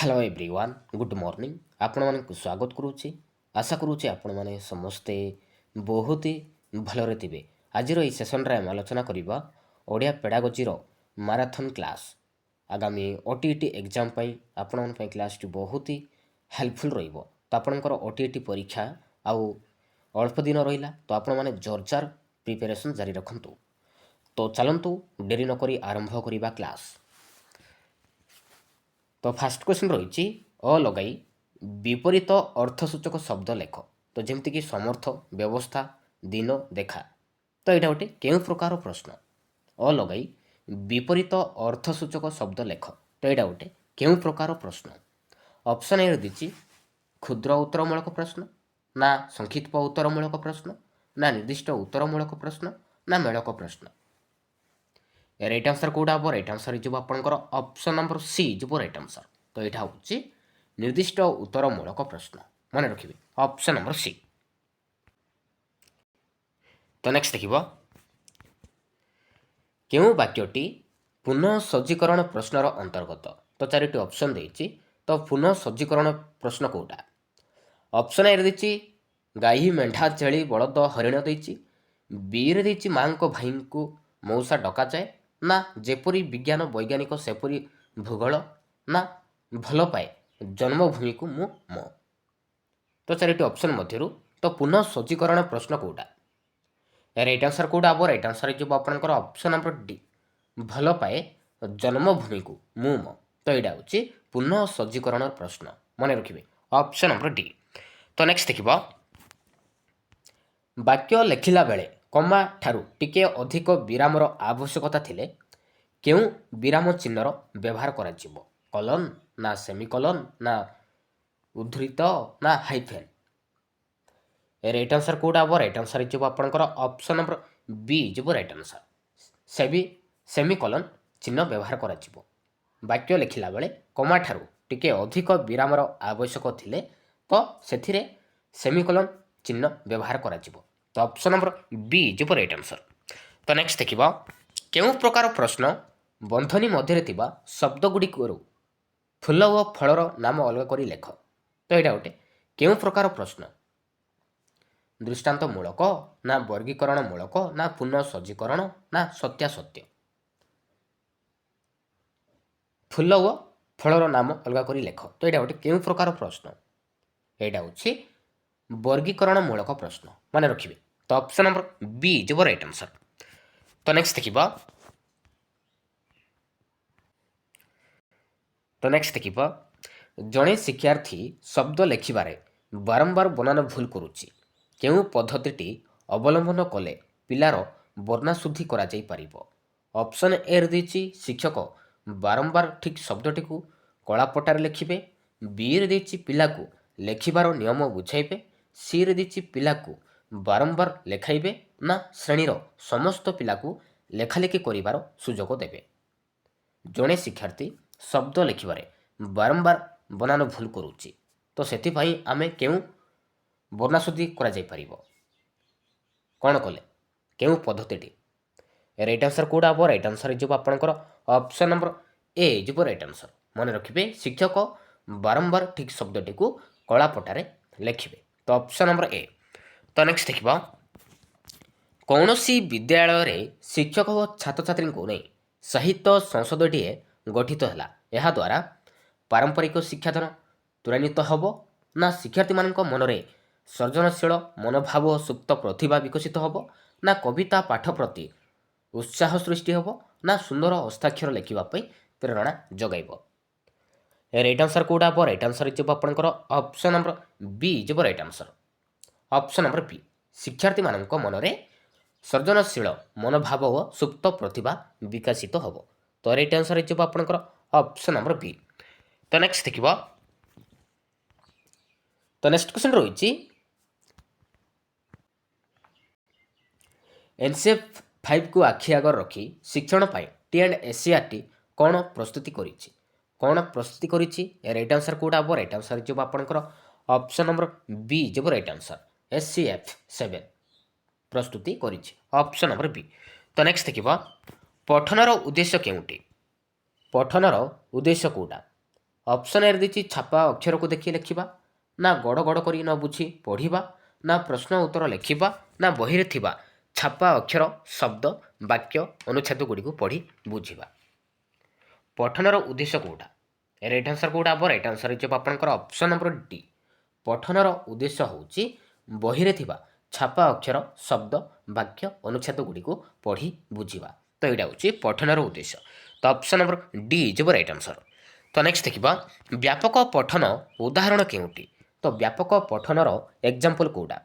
Hello everyone good morning आपण मानक स्वागत करुच्ची आशा करुच्ची आपण माने समस्ते बहुत ही भलरे थिबे। आज सेसन रे आलोचना करबा ओडिया पेडागोजी रो मैराथन क्लास आगामी ओटीईटी एग्जाम पई आपण मन पई क्लास टी बहुत ही हेल्पफुल रहिबो। तो आपनकर ओटीईटी परीक्षा आउ अल्प दिन रहिला तो आपण माने जोरजार प्रिपरेशन जारी रखंतु। तो चलंतु डेरी न करी आरंभ करिबा क्लास। तो फास्ट क्वेश्चन रही अ लगाई विपरीत अर्थसूचक शब्द लेख। तो जमती कि समर्थ व्यवस्था दिन देखा तो यहाँ गोटे केउ प्रकार प्रश्न अ लगाई विपरीत अर्थसूचक शब्द लेख तो यहाँ गोटे केउ प्रकार प्रश्न। ऑप्शन ए दी क्षुद्र उत्तरमूलक प्रश्न ना संक्षिप्त उत्तरमूलक प्रश्न ना निर्दिष्ट उत्तरमूलक प्रश्न ना मेलक प्रश्न। राइट आंसर कौटा हम राइट आंसर हो आपंकर ऑप्शन नंबर सी जो राइट आंसर। तो यहाँ हूँ निर्दिष्ट उत्तरमूलक प्रश्न मन रखिए ऑप्शन नंबर सी। तो नेक्स्ट देखिए क्यों वाक्यटी पुनः सज्जीकरण प्रश्नर अंतर्गत। तो चारोटी ऑप्शन देती तो पुनः सज्जीकरण प्रश्न कौटा। ऑप्शन ए दी गाई मेढ़ा छेली बलद हरिण देती बी रे देती माँ को भाई को मौसा डका जाए ना जेपरी विज्ञान वैज्ञानिक सेपरी भूगोल ना भल पाए जन्मभूमि को मु मो। तो चारोटी ऑप्शन मध्य तो पुनः सज्जीकरण प्रश्न कौटा। राइट आंसर कौटा हम राइट आंसर जो आपंकर ऑप्शन नंबर डी भल पाए जन्मभूमि को मु मो। तो यहाँ हूँ पुनः सज्जीकरण प्रश्न मन रखिए ऑप्शन नंबर डी। तो नेक्स्ट देखिए वाक्य लेखिला बेले कमा ठारू टिके अधिक विरामर आवश्यकता थिले केउ विराम चिन्हर व्यवहार करा जिवो कलन ना सेमिकलन ना उद्धृत ना हाइफेन। राइट आंसर कौटा हम राइट आंसर जो आपंकर ऑप्शन नंबर बी जो राइट आंसर सेमिकलन चिन्ह व्यवहार करा जिवो वाक्य लेखिला बेले कमा ठारू टिके अधिक विरामर आवश्यक थिले तो सेथिरे सेमिकलन चिन्ह व्यवहार करा जिवो। तो ऑप्शन नंबर बी जो राइट आंसर। तो नेक्स्ट देखिबा केउ प्रकार प्रश्न बंधनी मध्य थिबा शब्द गुड़िक फूल व फलर नाम अलग करी लेख। तो यहाँ गोटे केउ प्रकार प्रश्न दृष्टांत मूलक ना वर्गीकरण मूलक ना पुनः सज्जीकरण ना सत्यासत्य। फूल व फलर नाम अलग करी लेख। तो यहाँ गोटे केउ प्रकार प्रश्न यहाँ हूँ वर्गीकरण मूलक प्रश्न मन रखिए। तो ऑप्शन नंबर बी जो राइट आंसर। तो नेक्स्ट देखिबा जड़े शिक्षार्थी शब्द लेखिबारे बारंबार बनान भूल करुच्ची केउ पद्धति अवलंबन कले पिलार वर्णाशुद्धि करा जाई परिबो। ऑप्शन ए दी शिक्षक बारंबार ठीक शब्दटी को कलापटार लिखिबे बी रे दी पिला को लेखिबार नियम बुझाइबे सी रे दी पिला को बारंबार लेखाइबे ना श्रेणीर समस्त पिला को लेखालेखि करिबार सुजोग देबे। जड़े शिक्षार्थी शब्द लिखिबारे बारंबार बनान भूल करुच्ची तो सेथिपाई आमे केउ वर्णाशुद्धि करा जाई परिबो कौन कले केउ पद्धति। राइट आंसर कौटा हम राइट आंसर जो आपंकर ऑप्शन नंबर ए जो राइट आंसर मन रखिए शिक्षक बारंबार ठीक शब्दटी को कलापटारे लिखिबे। तो ऑप्शन नंबर ए। तो नेक्स्ट देखिबा कौन सी विद्यालय रे शिक्षक व छात्र छात्री को नहीं साहित्य संसदटीए गठित है यह द्वारा पारंपरिक शिक्षादान त्वरान्वित हम ना शिक्षार्थी मान मनरे सृजनशील मनोभाव सुप्त प्रतिभा विकसित हम ना कविता पाठ प्रति उत्साह सृष्टि हम ना सुंदर हस्ताक्षर लिखापी प्रेरणा जगाइब। राइट आंसर कौटा हम राइट आंसर जो आपंकर ऑप्शन नंबर बी जो right answer. Option number B शिक्षार्थी मान मनरे सृजनशील मनोभाव व सुप्त प्रतिभा विकसित हम। तो राइट आंसर जो आपंकर ऑप्शन नंबर बी। तो नेक्स्ट देखिबा तो नेक्स्ट क्वेश्चन रही एनसीएफ 5 को आखि आगर रखी शिक्षण पाई टी&एससीईआरटी कौन प्रस्तुति करिछि कौन प्रस्तुति करिछि। राइट आंसर कौटा हम राइट आंसर जो आपंकर ऑप्शन नंबर बी जो राइट आंसर एससीएफ 7 प्रस्तुति करिछि ऑप्शन नंबर बी। तो नेक्स्ट देखिबा पठनर उद्देश्य केउटी पठनर उद्देश्य कौटा। ଅପସନ୍ ଏରେ ଦେଇଛି ଛାପା ଅକ୍ଷରକୁ ଦେଖି ଲେଖିବା, ନା ଗଡ଼ ଗଡ଼ କରି ନ ବୁଝି ପଢ଼ିବା, ନା ପ୍ରଶ୍ନ ଉତ୍ତର ଲେଖିବା, ନା ବହିରେ ଥିବା ଛାପା ଅକ୍ଷର, ଶବ୍ଦ, ବାକ୍ୟ, ଅନୁଚ୍ଛେଦ ଗୁଡ଼ିକୁ ପଢ଼ି ବୁଝିବା। ପଠନର ଉଦ୍ଦେଶ୍ୟ କେଉଁଟା? ରାଇଟ୍ ଆନ୍ସର୍ କେଉଁଟା ହେବ? ରାଇଟ୍ ଆନ୍ସର୍ ହେଇଯିବ ଆପଣଙ୍କର ଅପସନ୍ ନମ୍ବର ଡି। ପଠନର ଉଦ୍ଦେଶ୍ୟ ହେଉଛି ବହିରେ ଥିବା ଛାପା ଅକ୍ଷର, ଶବ୍ଦ, ବାକ୍ୟ, ଅନୁଚ୍ଛେଦ ଗୁଡ଼ିକୁ ପଢ଼ି ବୁଝିବା। ତ ଏଇଟା ହେଉଛି ପଠନର ଉଦ୍ଦେଶ୍ୟ। ତ ଅପସନ୍ ନମ୍ବର ଡି ହେଇଯିବ ରାଇଟ୍ ଆନ୍ସର୍। ତ ନେକ୍ସଟ ଦେଖିବା ବ୍ୟାପକ ପଠନ ଉଦାହରଣ କେଉଁଟି? ତ ବ୍ୟାପକ ପଠନର ଏକ୍ଜାମ୍ପଲ୍ କେଉଁଟା?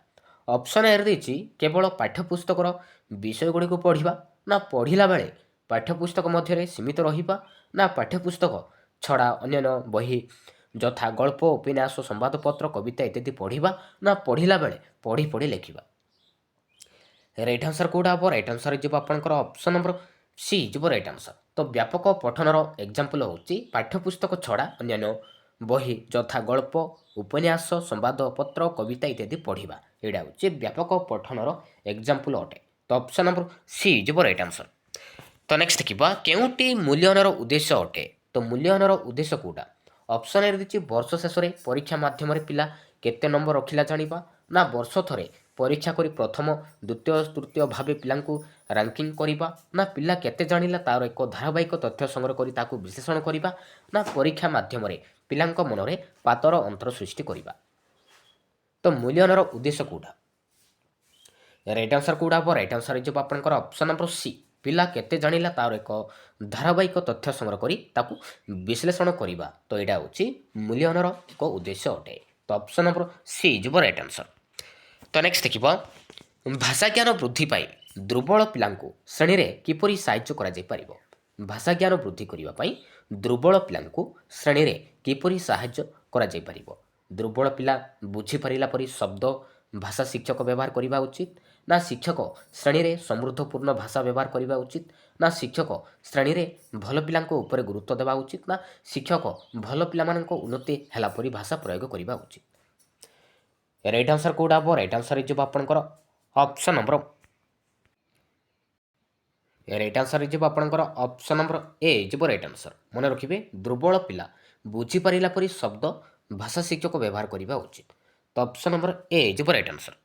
ଅପସନ୍ ଏରେ ଦେଇଛି କେବଳ ପାଠ୍ୟପୁସ୍ତକର ବିଷୟ ଗୁଡ଼ିକୁ ପଢ଼ିବା, ନା ପଢ଼ିଲା ବେଳେ ପାଠ୍ୟପୁସ୍ତକ ମଧ୍ୟରେ ସୀମିତ ରହିବା, ନା ପାଠ୍ୟପୁସ୍ତକ ଛଡ଼ା ଅନ୍ୟାନ୍ୟ ବହି ଯଥା ଗଳ୍ପ, ଉପନ୍ୟାସ, ସମ୍ବାଦପତ୍ର, କବିତା ଇତ୍ୟାଦି ପଢ଼ିବା, ନା ପଢ଼ିଲା ବେଳେ ପଢ଼ି ପଢ଼ି ଲେଖିବା। ରାଇଟ୍ ଆନ୍ସର୍ କେଉଁଟା ହେବ? ରାଇଟ୍ ଆନ୍ସର୍ ହେଇଯିବ ଆପଣଙ୍କର ଅପସନ୍ ନମ୍ବର ସି ହେଇଯିବ ରାଇଟ୍ ଆନ୍ସର୍। ତ ବ୍ୟାପକ ପଠନର ଏକ୍ଜାମ୍ପଲ୍ ହେଉଛି ପାଠ୍ୟପୁସ୍ତକ ଛଡ଼ା ଅନ୍ୟାନ୍ୟ ବହି ଯଥା ଗଳ୍ପ, ଉପନ୍ୟାସ, ସମ୍ବାଦପତ୍ର, କବିତା ଇତ୍ୟାଦି ପଢ଼ିବା। ଏଇଟା ହେଉଛି ବ୍ୟାପକ ପଠନର ଏକ୍ଜାମ୍ପଲ୍ ଅଟେ। ତ ଅପସନ୍ ନମ୍ବର ସି ହେଇଯିବ ରାଇଟ୍ ଆନ୍ସର୍। ତ ନେକ୍ସଟ ଦେଖିବା କେଉଁଟି ମୂଲ୍ୟାୟନର ଉଦ୍ଦେଶ୍ୟ ଅଟେ? ତ ମୂଲ୍ୟାୟନର ଉଦ୍ଦେଶ୍ୟ କେଉଁଟା? ଅପସନ୍ ଏରେ ଦେଇଛି ବର୍ଷ ଶେଷରେ ପରୀକ୍ଷା ମାଧ୍ୟମରେ ପିଲା କେତେ ନମ୍ବର ରଖିଲା ଜାଣିବା, ନା ବର୍ଷ ଥରେ ପରୀକ୍ଷା କରି ପ୍ରଥମ, ଦ୍ୱିତୀୟ, ତୃତୀୟ ଭାବେ ପିଲାଙ୍କୁ ରାଙ୍କିଂ କରିବା, ନା ପିଲା କେତେ ଜାଣିଲା ତାର ଏକ ଧାରାବାହିକ ତଥ୍ୟ ସଂଗ୍ରହ କରି ତାକୁ ବିଶ୍ଳେଷଣ କରିବା, ନା ପରୀକ୍ଷା ମାଧ୍ୟମରେ ପିଲାଙ୍କ ମନରେ ପାତର ଅନ୍ତର ସୃଷ୍ଟି କରିବା। ତ ମୂଲ୍ୟାୟନର ଉଦ୍ଦେଶ୍ୟ କେଉଁଟା? ରାଇଟ୍ ଆନ୍ସର୍ କେଉଁଟା ହେବ? ରାଇଟ୍ ଆନ୍ସର୍ ହେଇଯିବ ଆପଣଙ୍କର ଅପସନ୍ ନମ୍ବର ସି। ପିଲା କେତେ ଜାଣିଲା ତାର ଏକ ଧାରାବାହିକ ତଥ୍ୟ ସଂଗ୍ରହ କରି ତାକୁ ବିଶ୍ଳେଷଣ କରିବା। ତ ଏଇଟା ହେଉଛି ମୂଲ୍ୟାୟନର ଏକ ଉଦ୍ଦେଶ୍ୟ ଅଟେ। ତ ଅପସନ୍ ନମ୍ବର ସି ହେଇଯିବ ରାଇଟ୍ ଆନ୍ସର୍। ତ ନେକ୍ସଟ ଦେଖିବା ଭାଷା ଜ୍ଞାନ ବୃଦ୍ଧି ପାଇଁ ଦୁର୍ବଳ ପିଲାଙ୍କୁ ଶ୍ରେଣୀରେ କିପରି ସାହାଯ୍ୟ କରାଯାଇପାରିବ? ଭାଷା ଜ୍ଞାନ ବୃଦ୍ଧି କରିବା ପାଇଁ ଦୁର୍ବଳ ପିଲାଙ୍କୁ ଶ୍ରେଣୀରେ କିପରି ସାହାଯ୍ୟ କରାଯାଇପାରିବ? ଦୁର୍ବଳ ପିଲା ବୁଝିପାରିଲା ପରି ଶବ୍ଦ, ଭାଷା ଶିକ୍ଷକ ବ୍ୟବହାର କରିବା ଉଚିତ, ନା ଶିକ୍ଷକ ଶ୍ରେଣୀରେ ସମୃଦ୍ଧପୂର୍ଣ୍ଣ ଭାଷା ବ୍ୟବହାର କରିବା ଉଚିତ, ନା ଶିକ୍ଷକ ଶ୍ରେଣୀରେ ଭଲ ପିଲାଙ୍କ ଉପରେ ଗୁରୁତ୍ୱ ଦେବା ଉଚିତ, ନା ଶିକ୍ଷକ ଭଲ ପିଲାମାନଙ୍କ ଉନ୍ନତି ହେଲା ପରି ଭାଷା ପ୍ରୟୋଗ କରିବା ଉଚିତ? ରାଇଟ୍ ଆନ୍ସର୍ କେଉଁଟା ହେବ? ରାଇଟ୍ ଆନ୍ସର୍ ହେଇଯିବ ଆପଣଙ୍କର ଅପସନ୍ ନମ୍ବର ରାଇଟ୍ ଆନ୍ସର୍ ହେଇଯିବ ଆପଣଙ୍କର ଅପସନ୍ ନମ୍ବର ଏ ହେଇଯିବ ରାଇଟ୍ ଆନ୍ସର୍। ମନେ ରଖିବେ ଦୁର୍ବଳ ପିଲା ବୁଝିପାରିଲା ପରି ଶବ୍ଦ, ଭାଷା ଶିକ୍ଷକ ବ୍ୟବହାର କରିବା ଉଚିତ। ତ ଅପସନ୍ ନମ୍ବର ଏ ହେଇଯିବ ରାଇଟ୍ ଆନ୍ସର୍।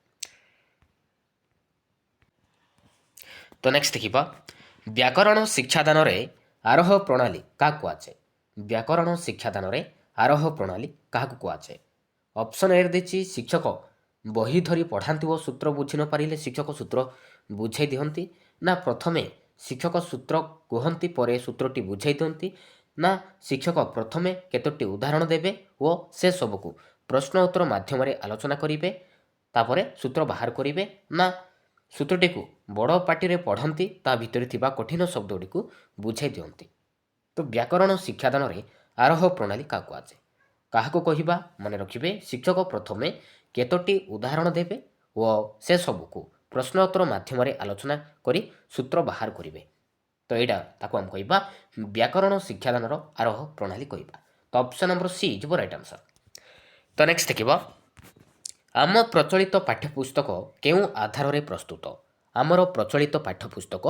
ତ ନେକ୍ସଟ ଦେଖିବା ବ୍ୟାକରଣ ଶିକ୍ଷାଦାନରେ ଆରୋହ ପ୍ରଣାଳୀ କାହାକୁ କୁହାଯାଏ? ବ୍ୟାକରଣ ଶିକ୍ଷାଦାନରେ ଆରୋହ ପ୍ରଣାଳୀ କାହାକୁ କୁହାଯାଏ? ଅପସନ୍ ଏ ଦେଇଛି ଶିକ୍ଷକ ବହି ଧରି ପଢ଼ାନ୍ତି ଓ ସୂତ୍ର ବୁଝି ନ ପାରିଲେ ଶିକ୍ଷକ ସୂତ୍ର ବୁଝାଇ ଦିଅନ୍ତି, ନା ପ୍ରଥମେ ଶିକ୍ଷକ ସୂତ୍ର କୁହନ୍ତି ପରେ ସୂତ୍ରଟି ବୁଝାଇ ଦିଅନ୍ତି, ନା ଶିକ୍ଷକ ପ୍ରଥମେ କେତୋଟି ଉଦାହରଣ ଦେବେ ଓ ସେ ସବୁକୁ ପ୍ରଶ୍ନ ଉତ୍ତର ମାଧ୍ୟମରେ ଆଲୋଚନା କରିବେ, ତାପରେ ସୂତ୍ର ବାହାର କରିବେ, ନା ସୂତ୍ରଟିକୁ ବଡ଼ ପାଟିରେ ପଢ଼ନ୍ତି ତା ଭିତରେ ଥିବା କଠିନ ଶବ୍ଦ ଗୁଡ଼ିକୁ ବୁଝାଇ ଦିଅନ୍ତି। ତ ବ୍ୟାକରଣ ଶିକ୍ଷାଦାନରେ ଆରୋହ ପ୍ରଣାଳୀ କାହାକୁ କୁହାଯାଏ? କାହାକୁ କହିବା? ମନେ ରଖିବେ ଶିକ୍ଷକ ପ୍ରଥମେ କେତୋଟି ଉଦାହରଣ ଦେବେ ଓ ସେ ସବୁକୁ ପ୍ରଶ୍ନ ଉତ୍ତର ମାଧ୍ୟମରେ ଆଲୋଚନା କରି ସୂତ୍ର ବାହାର କରିବେ। ତ ଏଇଟା ତାକୁ ଆମେ କହିବା ବ୍ୟାକରଣ ଶିକ୍ଷାଦାନର ଆରୋହ ପ୍ରଣାଳୀ କହିବା। ତ ଅପସନ୍ ନମ୍ବର ସି ଯିବ ରାଇଟ୍ ଆନ୍ସର୍। ତ ନେକ୍ସଟ ଦେଖିବା ଆମ ପ୍ରଚଳିତ ପାଠ୍ୟପୁସ୍ତକ କେଉଁ ଆଧାରରେ ପ୍ରସ୍ତୁତ? ଆମର ପ୍ରଚଳିତ ପାଠ୍ୟପୁସ୍ତକ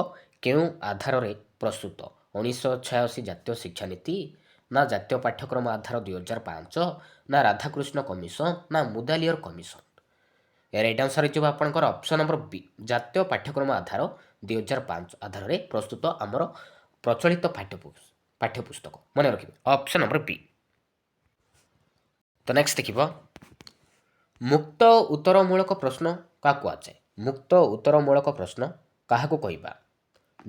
କେଉଁ ଆଧାରରେ ପ୍ରସ୍ତୁତ? 1986 ଜାତୀୟ ଶିକ୍ଷାନୀତି, ନା ଜାତୀୟ ପାଠ୍ୟକ୍ରମ ଆଧାର 2005, ନା ରାଧାକୃଷ୍ଣ କମିଶନ, ନା ମୁଦାଲିୟର କମିଶନ? ରାଇଟ୍ ଆନ୍ସର୍ ହେଇଯିବ ଆପଣଙ୍କର ଅପସନ୍ ନମ୍ବର ବି ଜାତୀୟ ପାଠ୍ୟକ୍ରମ ଆଧାର 2005 ଆଧାରରେ ପ୍ରସ୍ତୁତ ଆମର ପ୍ରଚଳିତ ପାଠ୍ୟପୁସ୍ତକ। ମନେ ରଖିବେ ଅପସନ୍ ନମ୍ବର ବି। ତ ନେକ୍ସଟ ଦେଖିବ ମୁକ୍ତ ଉତ୍ତରମୂଳକ ପ୍ରଶ୍ନ କାହାକୁ କୁହାଯାଏ? ମୁକ୍ତ ଉତ୍ତରମୂଳକ ପ୍ରଶ୍ନ କାହାକୁ କହିବା?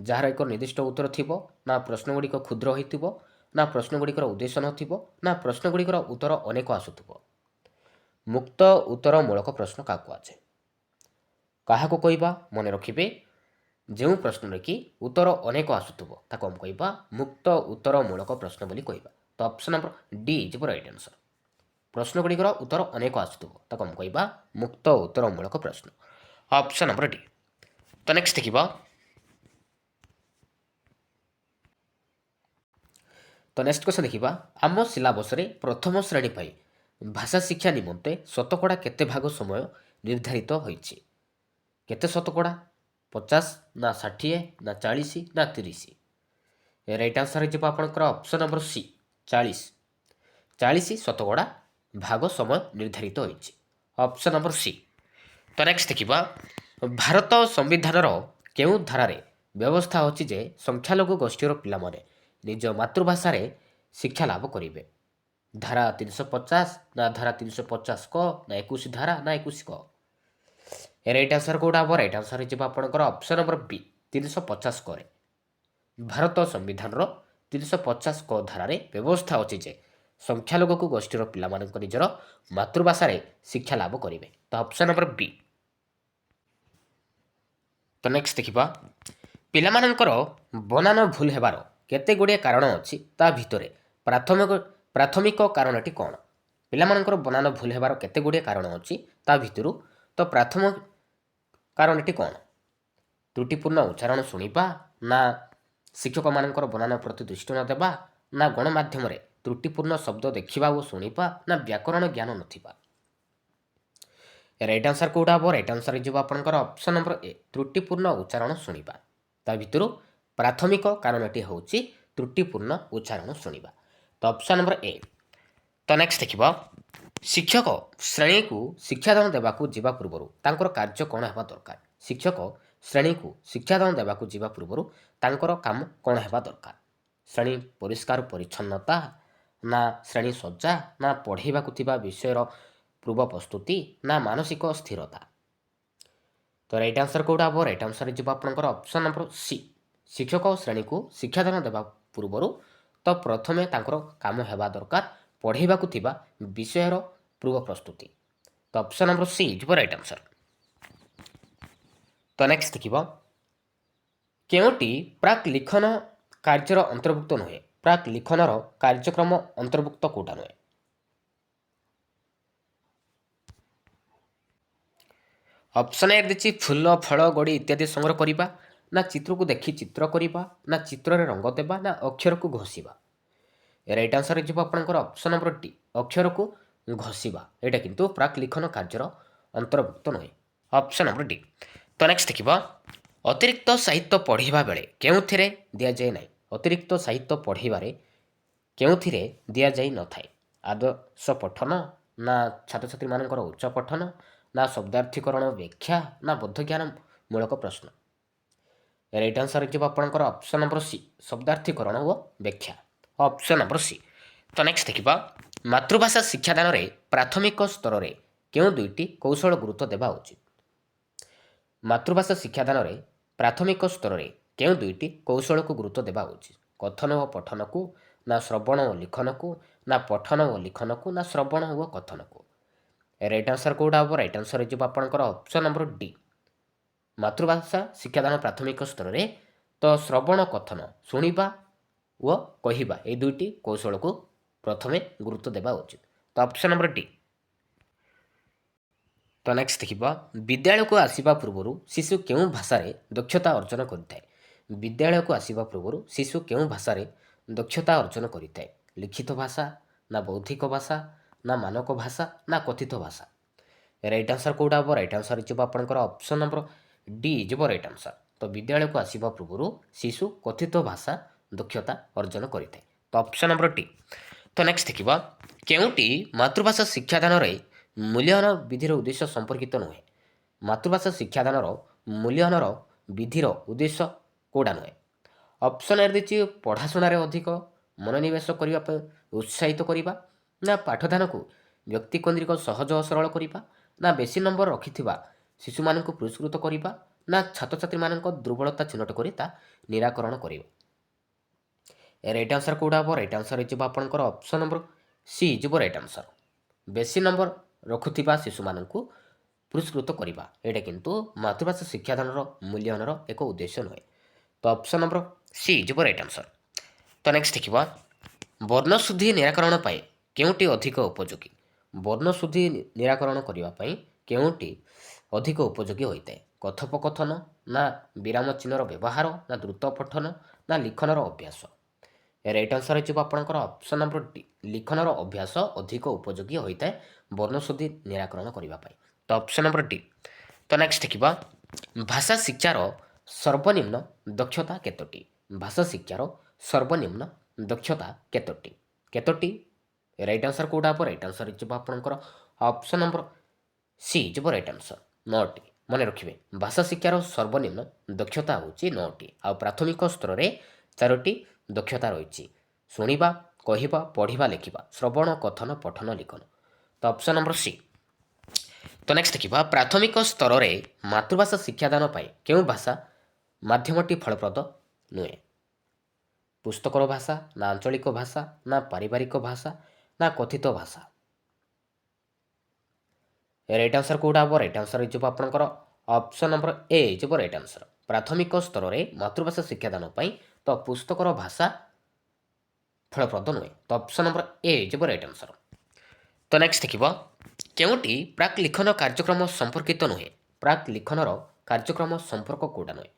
ଯାହାର ଏକ ନିର୍ଦ୍ଦିଷ୍ଟ ଉତ୍ତର ଥିବ, ନା ପ୍ରଶ୍ନ ଗୁଡ଼ିକ କ୍ଷୁଦ୍ର ହୋଇଥିବ, ନା ପ୍ରଶ୍ନ ଗୁଡ଼ିକର ଉଦ୍ଦେଶ୍ୟ ନଥିବ, ନା ପ୍ରଶ୍ନ ଗୁଡ଼ିକର ଉତ୍ତର ଅନେକ ଆସୁଥିବ। ମୁକ୍ତ ଉତ୍ତରମୂଳକ ପ୍ରଶ୍ନ କାହାକୁ କୁହାଯାଏ? କାହାକୁ କହିବା? ମନେ ରଖିବେ ଯେଉଁ ପ୍ରଶ୍ନରେ କି ଉତ୍ତର ଅନେକ ଆସୁଥିବ ତାକୁ ଆମେ କହିବା ମୁକ୍ତ ଉତ୍ତରମୂଳକ ପ୍ରଶ୍ନ ବୋଲି କହିବା। ତ ଅପସନ୍ ନମ୍ବର ଡି ଯିବ ରାଇଟ୍ ଆନ୍ସର୍। ପ୍ରଶ୍ନ ଗୁଡ଼ିକର ଉତ୍ତର ଅନେକ ଆସୁଥିବ ତାକୁ ଆମେ କହିବା ମୁକ୍ତ ଉତ୍ତରମୂଳକ ପ୍ରଶ୍ନ। Option number D. ତ ନେକ୍ସଟ ଦେଖିବା ନେକ୍ସଟ କ୍ୱେଶ୍ଚନ୍ ଦେଖିବା ଆମ ସିଲାବସରେ ପ୍ରଥମ ଶ୍ରେଣୀ ପାଇଁ ଭାଷା ଶିକ୍ଷା ନିମନ୍ତେ ଶତକଡ଼ା କେତେ ଭାଗ ସମୟ ନିର୍ଦ୍ଧାରିତ ହୋଇଛି? କେତେ ଶତକଡ଼ା? 50, ନା 60, ନା 40, ନା 30? ରାଇଟ୍ ଆନ୍ସର୍ ହେଇଯିବ ଆପଣଙ୍କର ଅପସନ୍ ନମ୍ବର ସି 40। 40% ଭାଗ ସମୟ ନିର୍ଦ୍ଧାରିତ ହୋଇଛି। Option number C. ତ ନେକ୍ସଟ ଦେଖିବା ଭାରତ ସମ୍ବିଧାନର କେଉଁ ଧାରାରେ ବ୍ୟବସ୍ଥା ଅଛି ଯେ ସଂଖ୍ୟାଲଘୁ ଗୋଷ୍ଠୀର ପିଲାମାନେ ନିଜ ମାତୃଭାଷାରେ ଶିକ୍ଷା ଲାଭ କରିବେ? ଧାରା 350 ନା ଧାରା 350 କ ନା 21 ଧାରା ନା 21 କ? ରାଇଟ୍ ଆନ୍ସର କୋଉଟା ହେବ? ରାଇଟ୍ ଆନ୍ସର ହେଇଯିବ ଆପଣଙ୍କର ଅପସନ୍ ନମ୍ବର ବି 350 କରେ। ଭାରତ ସମ୍ବିଧାନର 350 କ ଧାରାରେ ବ୍ୟବସ୍ଥା ଅଛି ଯେ ସଂଖ୍ୟାଲଘୁ ଗୋଷ୍ଠୀର ପିଲାମାନଙ୍କ ନିଜର ମାତୃଭାଷାରେ ଶିକ୍ଷା ଲାଭ କରିବେ। ତ ଅପସନ୍ ନମ୍ବର ବି। ତ ନେକ୍ସଟ ଦେଖିବା ପିଲାମାନଙ୍କର ବନାନ ଭୁଲ ହେବାର କେତେ ଗୁଡ଼ିଏ କାରଣ ଅଛି, ତା ଭିତରେ ପ୍ରାଥମିକ କାରଣଟି କ'ଣ? ପିଲାମାନଙ୍କର ବନାନ ଭୁଲ ହେବାର କେତେ ଗୁଡ଼ିଏ କାରଣ ଅଛି, ତା ଭିତରୁ ତ ପ୍ରାଥମିକ କାରଣଟି କ'ଣ? ତ୍ରୁଟିପୂର୍ଣ୍ଣ ଉଚ୍ଚାରଣ ଶୁଣିବା, ନା ଶିକ୍ଷକମାନଙ୍କର ବନାନ ପ୍ରତି ଦୃଷ୍ଟି ନ ଦେବା, ନା ଗଣମାଧ୍ୟମରେ ତ୍ରୁଟିପୂର୍ଣ୍ଣ ଶବ୍ଦ ଦେଖିବା ଓ ଶୁଣିବା, ନା ବ୍ୟାକରଣ ଜ୍ଞାନ ନଥିବା? ରାଇଟ୍ ଆନ୍ସର କୋଉଟା ହେବ? ରାଇଟ୍ ଆନ୍ସର ହେଇଯିବ ଆପଣଙ୍କର ଅପସନ୍ ନମ୍ବର ଏ ତ୍ରୁଟିପୂର୍ଣ୍ଣ ଉଚ୍ଚାରଣ ଶୁଣିବା। ତା ଭିତରୁ ପ୍ରାଥମିକ କାରଣଟି ହେଉଛି ତ୍ରୁଟିପୂର୍ଣ୍ଣ ଉଚ୍ଚାରଣ ଶୁଣିବା। ତ ଅପସନ୍ ନମ୍ବର ଏ। ତ ନେକ୍ସଟ ଦେଖିବ ଶିକ୍ଷକ ଶ୍ରେଣୀକୁ ଶିକ୍ଷାଦାନ ଦେବାକୁ ଯିବା ପୂର୍ବରୁ ତାଙ୍କର କାର୍ଯ୍ୟ କ'ଣ ହେବା ଦରକାର? ଶିକ୍ଷକ ଶ୍ରେଣୀକୁ ଶିକ୍ଷାଦାନ ଦେବାକୁ ଯିବା ପୂର୍ବରୁ ତାଙ୍କର କାମ କ'ଣ ହେବା ଦରକାର? ଶ୍ରେଣୀ ପରିଷ୍କାର ପରିଚ୍ଛନ୍ନତା, ନା ଶ୍ରେଣୀ ସଜ୍ଜା, ନା ପଢ଼େଇବାକୁ ଥିବା ବିଷୟର ପୂର୍ବ ପ୍ରସ୍ତୁତି, ନା ମାନସିକ ସ୍ଥିରତା? ତ ରାଇଟ୍ ଆନ୍ସର କୋଉଟା ହେବ? ରାଇଟ୍ ଆନ୍ସର ହେଇଯିବ ଆପଣଙ୍କର ଅପସନ୍ ନମ୍ବର ସି। ଶିକ୍ଷକ ଶ୍ରେଣୀକୁ ଶିକ୍ଷାଦାନ ଦେବା ପୂର୍ବରୁ ତ ପ୍ରଥମେ ତାଙ୍କର କାମ ହେବା ଦରକାର ପଢ଼େଇବାକୁ ଥିବା ବିଷୟର ପୂର୍ବ ପ୍ରସ୍ତୁତି। ତ ଅପସନ୍ ନମ୍ବର ସି ଯିବ ରାଇଟ୍ ଆନ୍ସର। ତ ନେକ୍ସଟ ଦେଖିବ କେଉଁଟି ପ୍ରାକ୍ ଲିଖନ କାର୍ଯ୍ୟର ଅନ୍ତର୍ଭୁକ୍ତ ନୁହେଁ? ପ୍ରାକ୍ ଲିଖନର କାର୍ଯ୍ୟକ୍ରମ ଅନ୍ତର୍ଭୁକ୍ତ କୋଉଟା ନୁହେଁ? ଅପସନ୍ ଏ ଦେଇଛି ଫୁଲ ଫଳ ଗଡ଼ି ଇତ୍ୟାଦି ସଂଗ୍ରହ କରିବା, ନା ଚିତ୍ରକୁ ଦେଖି ଚିତ୍ର କରିବା, ନା ଚିତ୍ରରେ ରଙ୍ଗ ଦେବା, ନା ଅକ୍ଷରକୁ ଘଷିବା? ରାଇଟ୍ ଆନ୍ସର ହେଇଯିବ ଆପଣଙ୍କର ଅପସନ୍ ନମ୍ବର ଡି ଅକ୍ଷରକୁ ଘଷିବା। ଏଇଟା କିନ୍ତୁ ପ୍ରାକ୍ ଲିଖନ କାର୍ଯ୍ୟର ଅନ୍ତର୍ଭୁକ୍ତ ନୁହେଁ। Option number D. ତ ନେକ୍ସଟ ଦେଖିବ ଅତିରିକ୍ତ ସାହିତ୍ୟ ପଢ଼ିବା ବେଳେ କେଉଁଥିରେ ଦିଆଯାଏ ନାହିଁ? ଅତିରିକ୍ତ ସାହିତ୍ୟ ପଢ଼ିବାରେ କେଉଁଥିରେ ଦିଆଯାଇ ନଥାଏ? ଆଦର୍ଶ ପଠନ, ନା ଛାତ୍ରଛାତ୍ରୀମାନଙ୍କର ଉଚ୍ଚ ପଠନ, ନା ଶବ୍ଦାର୍ଥୀକରଣ ବ୍ୟାଖ୍ୟା, ନା ବୋଧଜ୍ଞାନ ମୂଳକ ପ୍ରଶ୍ନ? ରାଇଟ୍ ଆନ୍ସର ହେଇଯିବ ଆପଣଙ୍କର ଅପସନ୍ ନମ୍ବର ସି ଶବ୍ଦାର୍ଥୀକରଣ ଓ ବ୍ୟାଖ୍ୟା। Option number C. ତ ନେକ୍ସଟ ଦେଖିବା ମାତୃଭାଷା ଶିକ୍ଷାଦାନରେ ପ୍ରାଥମିକ ସ୍ତରରେ କେଉଁ ଦୁଇଟି କୌଶଳ ଗୁରୁତ୍ୱ ଦେବା ଉଚିତ? ମାତୃଭାଷା ଶିକ୍ଷାଦାନରେ ପ୍ରାଥମିକ ସ୍ତରରେ କେଉଁ ଦୁଇଟି କୌଶଳକୁ ଗୁରୁତ୍ୱ ଦେବା ଉଚିତ? କଥନ ଓ ପଠନକୁ, ନା ଶ୍ରବଣ ଓ ଲିଖନକୁ, ନା ପଠନ ଓ ଲିଖନକୁ, ନା ଶ୍ରବଣ ଓ କଥନକୁ? ରାଇଟ୍ ଆନ୍ସର କୋଉଟା ହେବ? ରାଇଟ୍ ଆନ୍ସର ହେଇଯିବ ଆପଣଙ୍କର ଅପସନ୍ ନମ୍ବର ଡି ମାତୃଭାଷା ଶିକ୍ଷାଦାନ ପ୍ରାଥମିକ ସ୍ତରରେ ତ ଶ୍ରବଣ କଥନ ଶୁଣିବା ଓ କହିବା এই ଦୁଇଟି କୌଶଳକୁ ପ୍ରଥମେ ଗୁରୁତ୍ୱ ଦେବା ଉଚିତ। ତ ଅପସନ୍ ନମ୍ବର ଡି। ତ ନେକ୍ସଟ ଦେଖିବା ବିଦ୍ୟାଳୟକୁ ଆସିବା ପୂର୍ବରୁ ଶିଶୁ କେଉଁ ଭାଷାରେ ଦକ୍ଷତା ଅର୍ଜନ କରିଥାଏ? ବିଦ୍ୟାଳୟକୁ ଆସିବା ପୂର୍ବରୁ ଶିଶୁ କେଉଁ ଭାଷାରେ ଦକ୍ଷତା ଅର୍ଜନ କରିଥାଏ? ଲିଖିତ ଭାଷା, ନା ବୌଦ୍ଧିକ ଭାଷା, ନା ମାନକ ଭାଷା, ନା କଥିତ ଭାଷା? ରାଇଟ୍ ଆନ୍ସର କୋଉଟା ହେବ? ରାଇଟ୍ ଆନ୍ସର ହେଇଯିବ ଆପଣଙ୍କର ଅପସନ୍ ନମ୍ବର ଡି ଯିବ ରାଇଟ୍ ଆନ୍ସର। ତ ବିଦ୍ୟାଳୟକୁ ଆସିବା ପୂର୍ବରୁ ଶିଶୁ କଥିତ ଭାଷା ଦକ୍ଷତା ଅର୍ଜନ କରିଥାଏ। ତ ଅପସନ୍ ନମ୍ବର ଡି। ତ ନେକ୍ସଟ ଦେଖିବା କେଉଁଟି ମାତୃଭାଷା ଶିକ୍ଷାଦାନରେ ମୂଲ୍ୟାୟନ ବିଧିର ଉଦ୍ଦେଶ୍ୟ ସମ୍ପର୍କିତ ନୁହେଁ? ମାତୃଭାଷା ଶିକ୍ଷାଦାନର ମୂଲ୍ୟାୟନର ବିଧିର ଉଦ୍ଦେଶ୍ୟ କୋଉଟା ନୁହେଁ? ଅପସନ୍ ଏ ଦେଇଛି ପଢ଼ାଶୁଣାରେ ଅଧିକ ମନୋନିବେଶ କରିବା ପାଇଁ ଉତ୍ସାହିତ କରିବା, ନା ପାଠଦାନକୁ ବ୍ୟକ୍ତିକେନ୍ଦ୍ରିକ ସହଜ ଓ ସରଳ କରିବା, ନା ବେଶୀ ନମ୍ବର ରଖିଥିବା ଶିଶୁମାନଙ୍କୁ ପୁରସ୍କୃତ କରିବା, ନା ଛାତ୍ରଛାତ୍ରୀମାନଙ୍କ ଦୁର୍ବଳତା ଚିହ୍ନଟ କରି ତା ନିରାକରଣ କରିବା? ରାଇଟ୍ ଆନ୍ସର କୋଉଟା ହେବ? ରାଇଟ୍ ଆନ୍ସର ହେଇଯିବ ଆପଣଙ୍କର ଅପସନ୍ ନମ୍ବର ସି ଯିବ ରାଇଟ୍ ଆନ୍ସର। ବେଶୀ ନମ୍ବର ରଖୁଥିବା ଶିଶୁମାନଙ୍କୁ ପୁରସ୍କୃତ କରିବା ଏଇଟା କିନ୍ତୁ ମାତୃଭାଷା ଶିକ୍ଷାଦାନର ମୂଲ୍ୟାୟନର ଏକ ଉଦ୍ଦେଶ୍ୟ ନୁହେଁ। ତ ଅପସନ୍ ନମ୍ବର ସି ଯିବ ରାଇଟ୍ ଆନ୍ସର। ତ ନେକ୍ସଟ ଦେଖିବା ବର୍ଣ୍ଣଶୁଦ୍ଧି ନିରାକରଣ ପାଇଁ କେଉଁଟି ଅଧିକ ଉପଯୋଗୀ? ବର୍ଣ୍ଣଶୁଦ୍ଧି ନିରାକରଣ କରିବା ପାଇଁ କେଉଁଟି ଅଧିକ ଉପଯୋଗୀ ହୋଇଥାଏ? କଥୋପକଥନ, ନା ବିରାମ ଚିହ୍ନର ବ୍ୟବହାର, ନା ଦ୍ରୁତ ପଠନ, ନା ଲିଖନର ଅଭ୍ୟାସ? ରାଇଟ୍ ଆନ୍ସର ହେଇଯିବ ଆପଣଙ୍କର ଅପସନ୍ ନମ୍ବର ଡି ଲିଖନର ଅଭ୍ୟାସ ଅଧିକ ଉପଯୋଗୀ ହୋଇଥାଏ ବର୍ଣ୍ଣଶୁଦ୍ଧି ନିରାକରଣ କରିବା ପାଇଁ। ତ ଅପସନ୍ ନମ୍ବର ଡି। ତ ନେକ୍ସଟ ଦେଖିବା ଭାଷା ଶିକ୍ଷାର ସର୍ବନିମ୍ନ ଦକ୍ଷତା କେତୋଟି? ଭାଷା ଶିକ୍ଷାର ସର୍ବନିମ୍ନ ଦକ୍ଷତା କେତୋଟି? କେତୋଟି राइट आंसर कौटा हम राइट आंसर हो आपंकर ऑप्शन नंबर सी जो राइट आंसर 9टी मन रखिए भाषा शिक्षार सर्वनिम्न दक्षता हूँ 9टी आ प्राथमिक स्तर में 4टी दक्षता रही शुणा कहवा पढ़ा लिखा श्रवण कथन पठन लिखन तो ऑप्शन नंबर सी। तो नेक्स्ट देखा प्राथमिक स्तर में मातृभाषा शिक्षादान क्यों भाषा माध्यमटी फलप्रद नुहे पुस्तकर भाषा ना आंचलिक भाषा ना पारिवारिक भाषा ना कथित भाषा राइट आंसर कौटा हम राइट आंसर हो आपंकर ऑप्शन नंबर ए जो राइट आंसर प्राथमिक स्तर में मातृभाषा शिक्षादान तो पुस्तकर भाषा फलप्रद नुहे तो ऑप्शन नंबर ए जो राइट आंसर। तो नेक्स्ट देखिए केउटी प्राक लिखन कार्यक्रम संपर्कित नुहे प्राक लिखनर कार्यक्रम संपर्क कौटा नुहे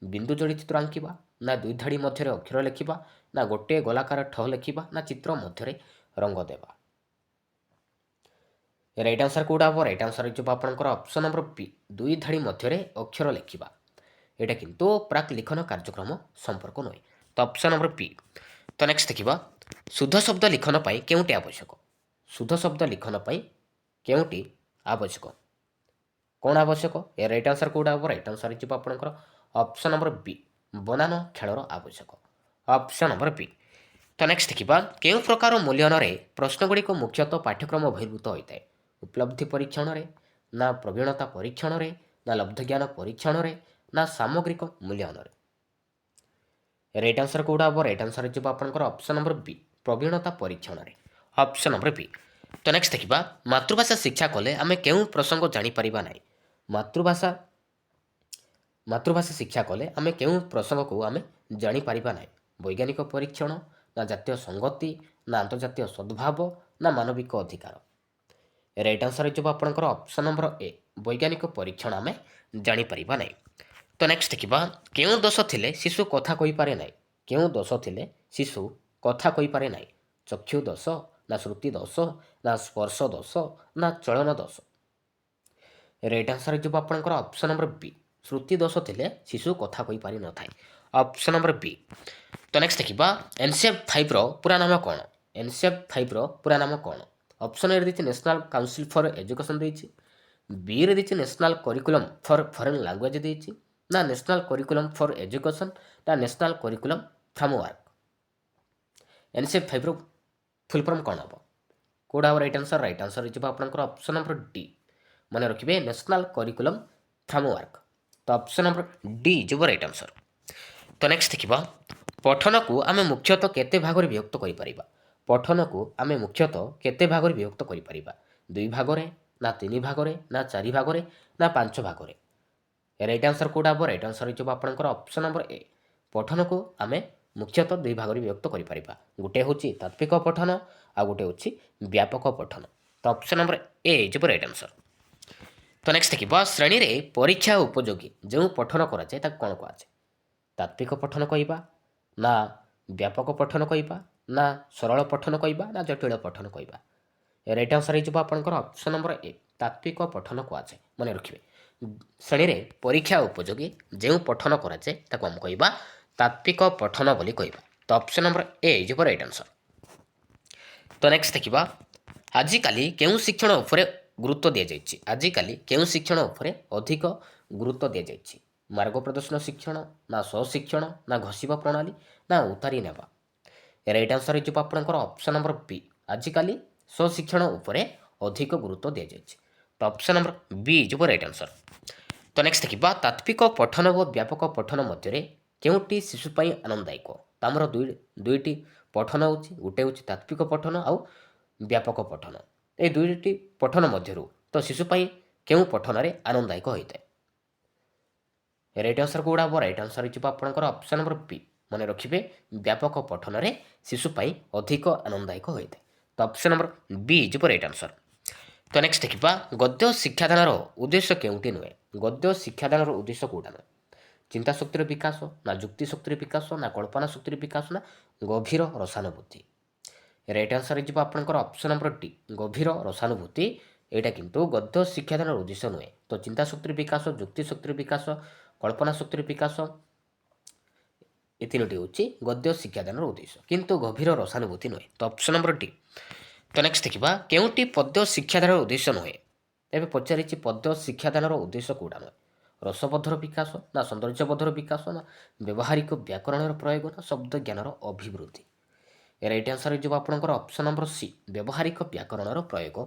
बिंदु जोड़ी चित्र आंकिबा ना दुई धाड़ी मध्य अक्षर लिखा ना गोटे गोलाकार ठ लिखा ना चित्र मध्य रंग देवा राइट आंसर कौटा हम राइट आंसर हो आपंकर ऑप्शन नंबर बी दुई धाड़ी मध्य अक्षर लिखा यहाँ किंतु प्राक लिखन कार्यक्रम संपर्क नुहे तो ऑप्शन नंबर बी। तो नेक्स्ट देखिए शुद्ध शब्द लिखन केउटी आवश्यक शुद्ध शब्द लिखन केउटी आवश्यक कौन आवश्यक ए राइट आंसर कौटा हम राइट आंसर हो आपंकर ऑप्शन नंबर बी बनान खेलर आवश्यक ऑप्शन नंबर बी। तो नेक्स्ट देखिए केउं प्रकार मूल्यन प्रश्नगुड़िक मुख्यतः पाठ्यक्रम बहिर्भूत होता है उपलब्धि परीक्षण में ना प्रवीणता परीक्षण में ना लब्ध ज्ञान परीक्षण में ना सामग्रिक मूल्यन राइट आंसर कौटा हम राइट आंसर हो आपंकर ऑप्शन नंबर बी प्रवीणता परीक्षण में ऑप्शन नंबर बी। तो नेक्स्ट देखिए मातृभाषा शिक्षा कले आम केउं प्रसंग जानीपर ना मातृभाषा मातृभाषा शिक्षा कले आम केउं प्रसंग को आम जानीपर ना वैज्ञानिक परीक्षण ना जातीय संगति ना अंतर्जातीय सद्भाव ना मानविक अधिकार राइट आंसर हो आपंकर ऑप्शन नंबर ए वैज्ञानिक परीक्षण आम जानीपर ना। तो नेक्स्ट देखिए केउं दोष थिले शिशु कथा कहि पारे ना केउं दोष थिले शिशु कथा कहि पारे ना चक्षु दोष ना श्रुति दोष ना स्पर्श दोष ना चलन दोष राइट आंसर हो आपंकर ऑप्शन नंबर बी श्रुति दोष थिले शिशु कथा कहि पारि न थाए ऑप्शन नंबर बी। तो नेक्स्ट देखिए एनसीएफ 5 रो पूरा नाम कौन एनसीएफ 5 रो पूरा नाम कौन option A the national council for education देछि बी रे the national curriculum for foreign language देछि ना नेशनल करिकुलम फॉर एजुकेशन ना नेशनल करिकुलम फ्रेमवर्क एनसीएफ 5 रो फुल फॉर्म कौन हम कौड़ा हम राइट आंसर हो आपंकर ऑप्शन नंबर डी मन रखिए नेशनल करिकुलम फ्रेमवर्क तो ऑप्शन नंबर डी जो राइट आंसर। तो नेक्स्ट देखिए पठन को आम मुख्यतः केते भाग में विभक्त कर पठन को आम मुख्यतः केते भाग में विभक्त कर दुई भाग में ना तीन भाग में ना चार भाग में ना 5 भाग में राइट आंसर कौटा हम राइट आंसर हो आपंकर ऑप्शन नंबर ए पठन को आम मुख्यतः दुई भाग में विभक्त कर गोटे हूँ तात्विक पठन आ गोटे हूँ व्यापक पठन तो ऑप्शन नंबर ए जो राइट आंसर। तो नेक्स्ट देखिए श्रेणी में परीक्षा उपयोगी जो पठन कराए कौन कहुए तात्विक पठन कहवा ना व्यापक पठन कहवा ना सरल पठन कहवा ना जटिल पठन कहवा राइट आंसर हो आपंकर ऑप्शन नंबर ए तात्विक पठन कहुए मन रखिए श्रेणी में परीक्षा उपयोगी जो पठन कराए आम कहवा तात्विक पठन बोली कहवा तो ऑप्शन नंबर ए जो राइट आंसर। तो नेक्स्ट देखिए आजिकाली केउं शिक्षण उपरे गुरुत्व दि जाइए आजिकाली केउं शिक्षण उपरे अधिक गुरुत्व दि जाइए मार्ग प्रदर्शन शिक्षण ना स्वशिक्षण ना घोषिबा प्रणाली ना उतारी नेबा राइट आंसर हो आपंकर ऑप्शन नंबर बी आजिकाली स्वशिक्षण उपरे अधिक गुरुत्व दि जाइए तो ऑप्शन नंबर बी जो राइट आंसर। तो नेक्स्ट देखिए तात्विक पठन और व्यापक पठन मध्य केउटी शिशुपाई आनंददायक तो आमर दुईटी पठन हो गोटे हूँ तात्विक पठन आउ व्यापक पठन ये दुईटी पठन मध्य तो शिशुपाई केउं पठन आनंददायक होता है राइट आंसर कौड़ा हम राइट आंसर हो आपंकर ऑप्शन नंबर बी मन रखिए व्यापक पठन शिशुपाई अधिक आनंददायक होता है तो ऑप्शन नंबर बी जो राइट आंसर। तो नेक्स्ट देखिए गद्य शिक्षादान उद्देश्य केउटी नुहे गद्य शिक्षादान उद्देश्य कौटा नुहे चिंता शक्तिर विकास ना जुक्ति शक्तिर विकास ना कल्पना शक्तिर विकास ना गभीर रसानुभूति राइट आंसर हो आपंकर ऑप्शन नंबर डी गभीर रसानुभूति यहाँ किंतु गद्य शिक्षादान उद्देश्य नुहे तो चिंता शक्तिर विकास जुक्ति शक्तिर विकास कल्पना शक्तिर विकास ये तीनोटी हूँ गद्य शिक्षादान उद्देश्य किंतु गभीर रसानुभूति नुहे तो ऑप्शन नंबर डी। ତ ନେକ୍ସଟ ଦେଖିବା କେଉଁଟି ପଦ୍ୟ ଶିକ୍ଷାଦାନର ଉଦ୍ଦେଶ୍ୟ ନୁହେଁ। ଏବେ ପଚାରିଛି ପଦ୍ୟ ଶିକ୍ଷାଦାନର ଉଦ୍ଦେଶ୍ୟ କେଉଁଟା ନୁହେଁ। ରସବୋଧର ବିକାଶ ନା ସୌନ୍ଦର୍ଯ୍ୟବୋଧର ବିକାଶ ନା ବ୍ୟବହାରିକ ବ୍ୟାକରଣର ପ୍ରୟୋଗ ନା ଶବ୍ଦ ଜ୍ଞାନର ଅଭିବୃଦ୍ଧି। ରାଇଟ୍ ଆନ୍ସର ହେଇଯିବ ଆପଣଙ୍କର ଅପସନ୍ ନମ୍ବର ସି ବ୍ୟବହାରିକ ବ୍ୟାକରଣର ପ୍ରୟୋଗ।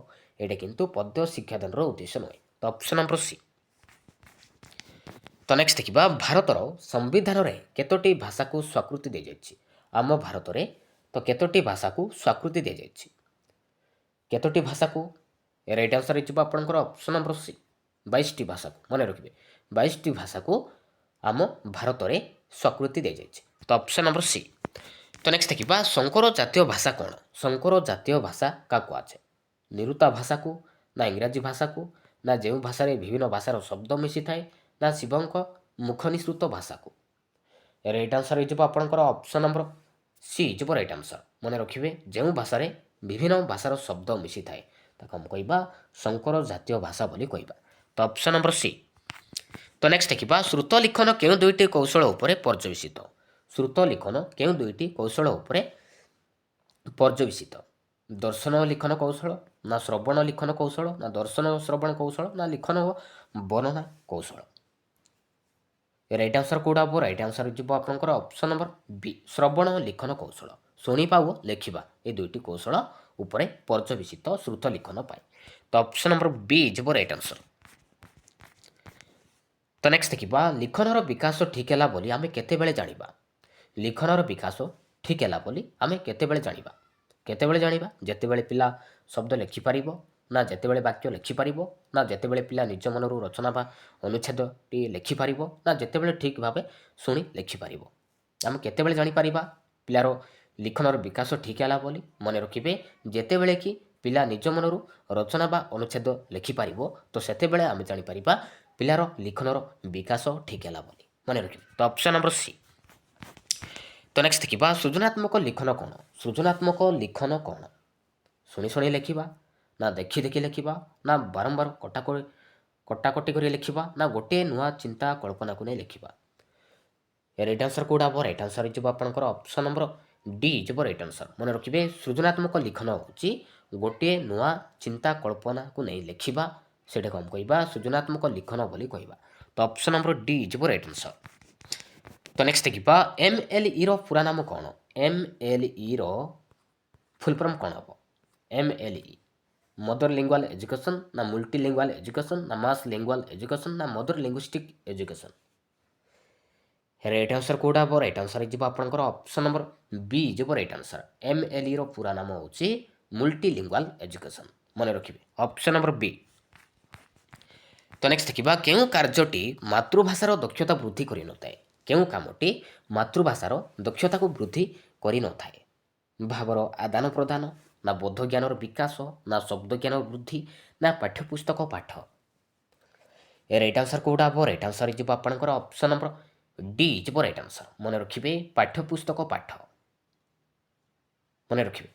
ଏଇଟା କିନ୍ତୁ ପଦ୍ୟ ଶିକ୍ଷାଦାନର ଉଦ୍ଦେଶ୍ୟ ନୁହେଁ। ତ ଅପସନ୍ ନମ୍ବର ସି। ତ ନେକ୍ସଟ ଦେଖିବା ଭାରତର ସମ୍ବିଧାନରେ କେତୋଟି ଭାଷାକୁ ସ୍ୱୀକୃତି ଦିଆଯାଇଛି। ଆମ ଭାରତରେ ତ କେତୋଟି ଭାଷାକୁ ସ୍ୱୀକୃତି ଦିଆଯାଇଛି। କେତୋଟି ଭାଷାକୁ ରାଇଟ୍ ଆନ୍ସର ହେଇଯିବ ଆପଣଙ୍କର ଅପସନ୍ ନମ୍ବର ସି 22ଟି ଭାଷାକୁ। ମନେ ରଖିବେ 22ଟି ଭାଷାକୁ ଆମ ଭାରତରେ ସ୍ୱୀକୃତି ଦିଆଯାଇଛି। ତ ଅପସନ୍ ନମ୍ବର ସି। ତ ନେକ୍ସଟ ଦେଖିବା ଶଙ୍କର ଜାତୀୟ ଭାଷା କ'ଣ। ଶଙ୍କର ଜାତୀୟ ଭାଷା କାହାକୁ କୁହାଯାଏ। ନିରୁତା ଭାଷାକୁ ନା ଇଂରାଜୀ ଭାଷାକୁ ନା ଯେଉଁ ଭାଷାରେ ବିଭିନ୍ନ ଭାଷାର ଶବ୍ଦ ମିଶିଥାଏ ନା ଶିବଙ୍କ ମୁଖ ନିଃସୃତ ଭାଷାକୁ। ରାଇଟ୍ ଆନ୍ସର ହେଇଯିବ ଆପଣଙ୍କର ଅପସନ୍ ନମ୍ବର ସି ହେଇଯିବ ରାଇଟ୍ ଆନ୍ସର। ମନେ ରଖିବେ ଯେଉଁ ଭାଷାରେ ବିଭିନ୍ନ ଭାଷାର ଶବ୍ଦ ମିଶିଥାଏ ତାକୁ ଆମେ କହିବା ଶଙ୍କର ଜାତୀୟ ଭାଷା ବୋଲି କହିବା। ତ ଅପସନ୍ ନମ୍ବର ସି। ତ ନେକ୍ସଟ ଦେଖିବା ଶ୍ରୁତ ଲିଖନ କେଉଁ ଦୁଇଟି କୌଶଳ ଉପରେ ପର୍ଯ୍ୟବେସିତ। ଶ୍ରୁତ ଲିଖନ କେଉଁ ଦୁଇଟି କୌଶଳ ଉପରେ ପର୍ଯ୍ୟବେସିତ। ଦର୍ଶନ ଲିଖନ କୌଶଳ ନା ଶ୍ରବଣ ଲିଖନ କୌଶଳ ନା ଦର୍ଶନ ଶ୍ରବଣ କୌଶଳ ନା ଲିଖନ ଓ ବର୍ଣ୍ଣନା କୌଶଳ। ରାଇଟ୍ ଆନ୍ସର କେଉଁଟା ହେବ। ରାଇଟ୍ ଆନ୍ସର ଯିବ ଆପଣଙ୍କର ଅପସନ୍ ନମ୍ବର ବି ଶ୍ରବଣ ଲିଖନ କୌଶଳ। ଶୁଣିବା ଓ ଲେଖିବା ଏ ଦୁଇଟି କୌଶଳ ଉପରେ ପର୍ଯ୍ୟବେସିତ ଶ୍ରୁତ ଲିଖନ ପାଇଁ। ତ ଅପସନ୍ ନମ୍ବର ବି ଯିବ ରାଇଟ୍ ଆନ୍ସର। ତ ନେକ୍ସଟ ଦେଖିବା ଲିଖନର ବିକାଶ ଠିକ୍ ହେଲା ବୋଲି ଆମେ କେତେବେଳେ ଜାଣିବା। ଲିଖନର ବିକାଶ ଠିକ୍ ହେଲା ବୋଲି ଆମେ କେତେବେଳେ ଜାଣିବା। କେତେବେଳେ ଜାଣିବା ଯେତେବେଳେ ପିଲା ଶବ୍ଦ ଲେଖିପାରିବ ନା ଯେତେବେଳେ ବାକ୍ୟ ଲେଖିପାରିବ ନା ଯେତେବେଳେ ପିଲା ନିଜ ମନରୁ ରଚନା ବା ଅନୁଚ୍ଛେଦଟି ଲେଖିପାରିବ ନା ଯେତେବେଳେ ଠିକ୍ ଭାବେ ଶୁଣି ଲେଖିପାରିବ। ଆମେ କେତେବେଳେ ଜାଣିପାରିବା ପିଲାର ଲିଖନର ବିକାଶ ଠିକ୍ ହେଲା ବୋଲି। ମନେ ରଖିବେ ଯେତେବେଳେ କି ପିଲା ନିଜ ମନରୁ ରଚନା ବା ଅନୁଚ୍ଛେଦ ଲେଖିପାରିବ ତ ସେତେବେଳେ ଆମେ ଜାଣିପାରିବା ପିଲାର ଲିଖନର ବିକାଶ ଠିକ୍ ହେଲା ବୋଲି। ମନେ ରଖିବେ। ତ ଅପସନ୍ ନମ୍ବର ସି। ତ ନେକ୍ସଟ ଦେଖିବା ସୃଜନାତ୍ମକ ଲିଖନ କ'ଣ। ସୃଜନାତ୍ମକ ଲିଖନ କ'ଣ। ଶୁଣି ଶୁଣି ଲେଖିବା ନା ଦେଖି ଦେଖି ଲେଖିବା ନା ବାରମ୍ବାର କଟାକଟି କରି ଲେଖିବା ନା ଗୋଟିଏ ନୂଆ ଚିନ୍ତା କଳ୍ପନାକୁ ନେଇ ଲେଖିବା। ରାଇଟ୍ ଆନ୍ସର କେଉଁଟା ହେବ। ରାଇଟ୍ ଆନ୍ସର ହେଇଯିବ ଆପଣଙ୍କର ଅପସନ୍ ନମ୍ବର ଡି ଯିବ ରାଇଟ୍ ଆନ୍ସର। ମନେ ରଖିବେ ସୃଜନାତ୍ମକ ଲିଖନ ହେଉଛି ଗୋଟିଏ ନୂଆ ଚିନ୍ତା କଳ୍ପନାକୁ ନେଇ ଲେଖିବା। ସେଇଟାକୁ ଆମେ କହିବା ସୃଜନାତ୍ମକ ଲିଖନ ବୋଲି କହିବା। ତ ଅପସନ୍ ନମ୍ବର ଡି ଯିବ ରାଇଟ୍ ଆନ୍ସର। ତ ନେକ୍ସଟ ଦେଖିବା MLEର ପୁରା ନାମ କ'ଣ। MLEର ଫୁଲ୍ ଫର୍ମ କ'ଣ ହେବ। MLE ମଦର ଲିଙ୍ଗୁଆଲ୍ ଏଜୁକେସନ୍ ନା ମଲ୍ଟି ଲିଙ୍ଗୁଆଲ୍ ଏଜୁକେସନ୍ ନା ମାସ୍ ଲିଙ୍ଗୁଆଲ୍ ଏଜୁକେସନ୍ ନା ମଦର ଲିଙ୍ଗୁଇଷ୍ଟିକ୍ ଏଜୁକେସନ୍। ରାଇଟ୍ ଆନ୍ସର କେଉଁଟା ହେବ। ରାଇଟ୍ ଆନ୍ସର ହେଇଯିବ ଆପଣଙ୍କର ଅପସନ୍ ନମ୍ବର ବି ଯିବ ରାଇଟ୍ ଆନ୍ସର। MLEର ପୁରା ନାମ ହେଉଛି ମଲ୍ଟି ଲିଙ୍ଗୁଆଲ୍ ଏଜୁକେସନ୍। ମନେ ରଖିବେ ଅପସନ୍ ନମ୍ବର ବି। ତ ନେକ୍ସଟ ଦେଖିବା କେଉଁ କାର୍ଯ୍ୟଟି ମାତୃଭାଷାର ଦକ୍ଷତା ବୃଦ୍ଧି କରିନଥାଏ। କେଉଁ କାମଟି ମାତୃଭାଷାର ଦକ୍ଷତାକୁ ବୃଦ୍ଧି କରିନଥାଏ। ଭାବର ଆଦାନ ପ୍ରଦାନ ନା ବୋଧ ଜ୍ଞାନର ବିକାଶ ନା ଶବ୍ଦ ଜ୍ଞାନର ବୃଦ୍ଧି ନା ପାଠ୍ୟପୁସ୍ତକ ପାଠ। ରାଇଟ୍ ଆନ୍ସର କେଉଁଟା ହେବ। ରାଇଟ୍ ଆନ୍ସର ହେଇଯିବ ଆପଣଙ୍କର ଅପସନ୍ ନମ୍ବର ଡି ଯିବ ରାଇଟ୍ ଆନ୍ସର। ମନେ ରଖିବେ ପାଠ୍ୟପୁସ୍ତକ ପାଠ। ମନେ ରଖିବେ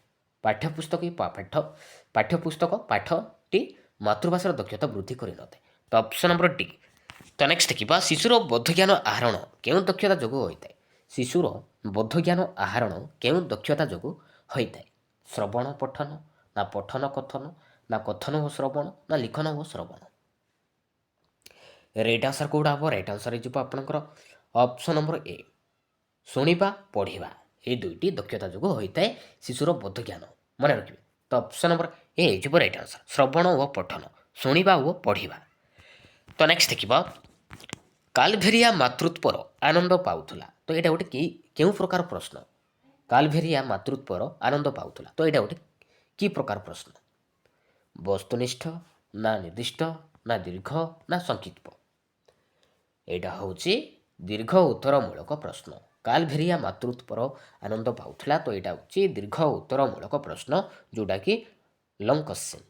ପାଠ୍ୟପୁସ୍ତକ ପାଠଟି ମାତୃଭାଷାର ଦକ୍ଷତା ବୃଦ୍ଧି କରିନଥାଏ। ତ ଅପସନ୍ ନମ୍ବର ଡି। ତ ନେକ୍ସଟ ଦେଖିବା ଶିଶୁର ବୋଧଜ୍ଞାନ ଆହରଣ କେଉଁ ଦକ୍ଷତା ଯୋଗୁଁ ହୋଇଥାଏ। ଶିଶୁର ବୋଧଜ୍ଞାନ ଆହରଣ କେଉଁ ଦକ୍ଷତା ଯୋଗୁଁ ହୋଇଥାଏ। ଶ୍ରବଣ ପଠନ ନା ପଠନ କଥନ ନା କଥନ ଓ ଶ୍ରବଣ ନା ଲିଖନ ଓ ଶ୍ରବଣ। ରାଇଟ୍ ଆନ୍ସର କେଉଁଟା ହେବ। ରାଇଟ୍ ଆନ୍ସର ହେଇଯିବ ଆପଣଙ୍କର ଅପସନ୍ ନମ୍ବର ଏ ଶୁଣିବା ପଢ଼ିବା এই ଦୁଇଟି ଦକ୍ଷତା ଯୋଗୁଁ ହୋଇଥାଏ ଶିଶୁର ବୋଧଜ୍ଞାନ। ମନେ ରଖିବେ। ତ ଅପସନ୍ ନମ୍ବର ଏ ହେଇଯିବ ରାଇଟ୍ ଆନ୍ସର ଶ୍ରବଣ ଓ ପଠନ ଶୁଣିବା ଓ ପଢ଼ିବା। ତ ନେକ୍ସଟ ଦେଖିବା କାଲଭେରିଆ ମାତୃତ୍ୱର ଆନନ୍ଦ ପାଉଥିଲା। ତ ଏଇଟା ଗୋଟେ କେଉଁ ପ୍ରକାର ପ୍ରଶ୍ନ। କାଲଭେରିଆ ମାତୃତ୍ୱର ଆନନ୍ଦ ପାଉଥିଲା ତ ଏଇଟା ଗୋଟେ କି ପ୍ରକାର ପ୍ରଶ୍ନ। ବସ୍ତୁନିଷ୍ଠ ନା ନିର୍ଦ୍ଦିଷ୍ଟ ନା ଦୀର୍ଘ ନା ସଂକ୍ଷିପ୍ତ। ଏଇଟା ହେଉଛି ଦୀର୍ଘ ଉତ୍ତରମୂଳକ ପ୍ରଶ୍ନ। କାଲଭେରିଆ ମାତୃତ୍ୱର ଆନନ୍ଦ ପାଉଥିଲା ତ ଏଇଟା ହେଉଛି ଦୀର୍ଘ ଉତ୍ତରମୂଳକ ପ୍ରଶ୍ନ ଯେଉଁଟାକି ଲଙ୍ଗ କ୍ୱେଶ୍ଚିନ୍।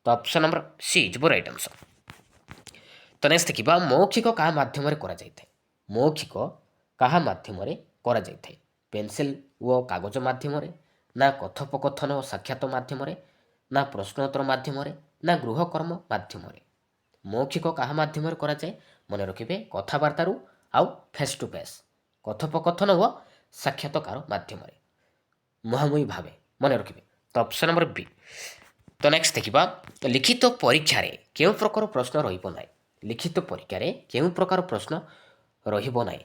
ତ ଅପସନ୍ ନମ୍ବର ସି ଯିବ ରାଇଟ୍ ଆନ୍ସର। ତ ନେକ୍ସଟ ଦେଖିବା ମୌଖିକ କାହା ମାଧ୍ୟମରେ କରାଯାଇଥାଏ। ମୌଖିକ କାହା ମାଧ୍ୟମରେ କରାଯାଇଥାଏ। ପେନସିଲ୍ ଓ କାଗଜ ମାଧ୍ୟମରେ ନା କଥୋପକଥନ ଓ ସାକ୍ଷାତ ମାଧ୍ୟମରେ ନା ପ୍ରଶ୍ନୋତ୍ତର ମାଧ୍ୟମରେ ନା ଗୃହକର୍ମ ମାଧ୍ୟମରେ। ମୌଖିକ କାହା ମାଧ୍ୟମରେ କରାଯାଏ। ମନେ ରଖିବେ କଥାବାର୍ତ୍ତାରୁ ଆଉ ଫେସ୍ ଟୁ ଫେସ୍ କଥୋପକଥନ ଓ ସାକ୍ଷାତକାର ମାଧ୍ୟମରେ ମୁହାଁମୁହିଁ ଭାବେ। ମନେ ରଖିବେ। ତ ଅପସନ୍ ନମ୍ବର ବି तो नेक्स्ट देखा तो लिखित परीक्षा केउं प्रकार प्रश्न रहिबो नाही लिखित परीक्षा केउं प्रकार प्रश्न रहिबो नाही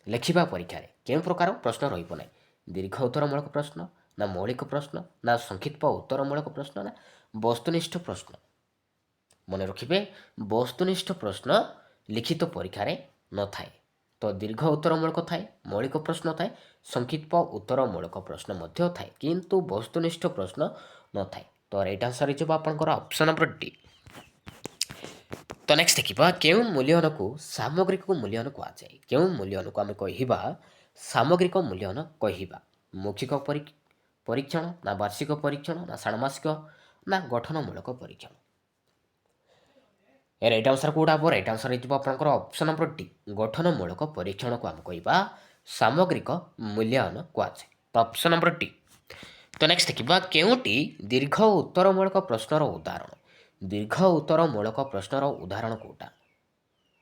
लेखिबा परीक्षा केउं प्रकार प्रश्न रहिबो नाही दीर्घ उत्तरमूलक प्रश्न ना मौलिक प्रश्न ना संक्षिप्त उत्तरमूलक प्रश्न ना वस्तुनिष्ठ प्रश्न मन रखिबे वस्तुनिष्ठ प्रश्न लिखित परीक्षा न थाए तो दीर्घ उत्तरमूलक थाए मौलिक प्रश्न थाए संक्षिप्त उत्तरमूलक प्रश्न मध्य थाए किंतु वस्तुनिष्ठ प्रश्न न थाए तो राइट आंसर हो आपनकर ऑप्शन नंबर डी। तो नेक्स्ट देखिबा केउं मूल्यन को सामग्रिक मूल्यन कहा जाए केउं मूल्यन को आमे कहिबा सामग्रिक मूल्यन कहिबा मौखिक परीक्षण ना वार्षिक परीक्षण ना षाण्मासिक ना गठनमूलक परीक्षण राइट आंसर कौटा हम राइट आंसर हो आपंकर ऑप्शन नंबर डी गठनमूलक परीक्षण को आम कहवा सामग्रिक मूल्यांकन कहुए तो ऑप्शन नंबर डी। तो नेक्स्ट देखिबा केउंटी दीर्घ उत्तरमूलक प्रश्नर उदाहरण दीर्घ उत्तरमूलक प्रश्नर उदाहरण कौटा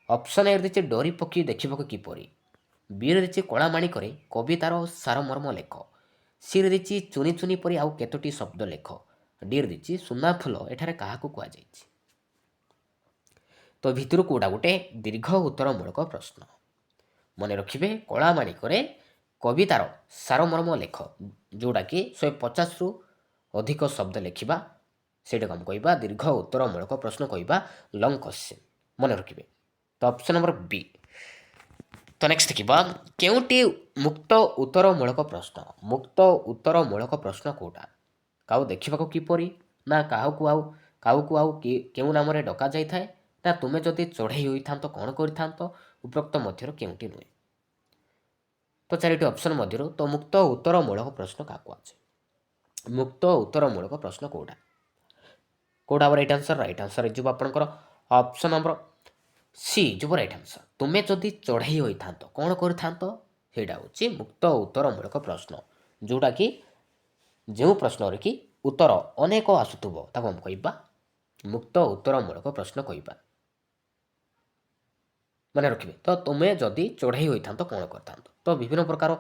ऑप्शन ए रही डोरी पक्षी देखा किपरि बी रही कलामाणिक कवितार सारमर्म लेख सी रही चुनी चुनी परी आउ केतोटी शब्द लेख डी रही सुना फुल एठारे क्या कहुई तो भितर कौटा गोटे दीर्घ उत्तरमूलक प्रश्न मन रखिए कलामाणिक कवितार सारमर्म लेख जोड़ा कि 150 रु अधिक शब्द लिखा से कहवा दीर्घ उत्तरमूलक प्रश्न कहवा लंग क्वेश्चन मन रखिए तो ऑप्शन नंबर बी। तो नेक्स्ट देखिबा केउंटी मुक्त उत्तरमूलक उत्तरमूलक प्रश्न कौटा काउ देखा किपरि ना काहू आउ केउ नाम डका जाए ना तुम्हें जदि चढ़ई होता कौन कर उपरोक्त मध्य केउंटी नुहे तो चारोटी ऑप्शन मध्य तो मुक्त उत्तरमूलक प्रश्न क्या कहुए मुक्त उत्तरमूलक प्रश्न कौटा कौटा राइट आंसर हो आपंकर ऑप्शन नंबर सी जो राइट आंसर तुम्हें जदि चढ़ई होता कौन करटा हूँ मुक्त उत्तरमूलक प्रश्न जोटा कि जो प्रश्न कि उत्तर अनेक आसुव ताको हम कहवा मुक्त उत्तरमूलक प्रश्न कहवा मन रखिए तो तुम्हें जदि चढ़ई होता कौन करता तो विभिन्न प्रकार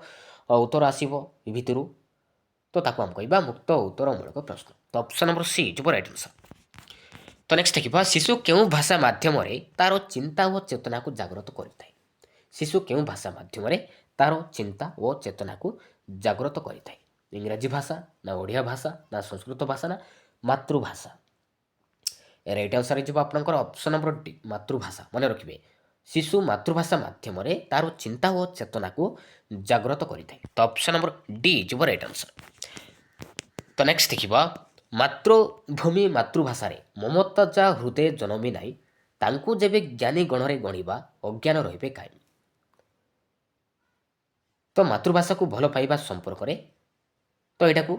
उत्तर आसो भितर तो ताको हम कहवा मुक्त उत्तरमूलक प्रश्न तो ऑप्शन नंबर सी जो राइट आंसर। तो नेक्स्ट देखिए शिशु क्यों भाषा माध्यम तार चिंता और चेतना को जागृत करें शिशु क्यों भाषा माध्यम तार चिंता और चेतना को जागृत करें इंग्राजी भाषा ना ओडिया भाषा ना संस्कृत भाषा ना मातृभाषा राइट आंसर हो आपंकर ऑप्शन नंबर डी मातृभाषा मन रखिए शिशु मातृभाषा माध्यम तार चिंता और चेतना को जागृत करें तो ऑप्शन नंबर डी जो राइट आंसर। तो नेक्स्ट देखिए मातृभूमि मातृभाषा रे ममता जा हृदय जन्मी नाई तांकु जेबे ज्ञानी गणरे गणिबा अज्ञान रहिबे काई तो मातृभाषा को भल पाइबा संपर्क रे तो यहाँ को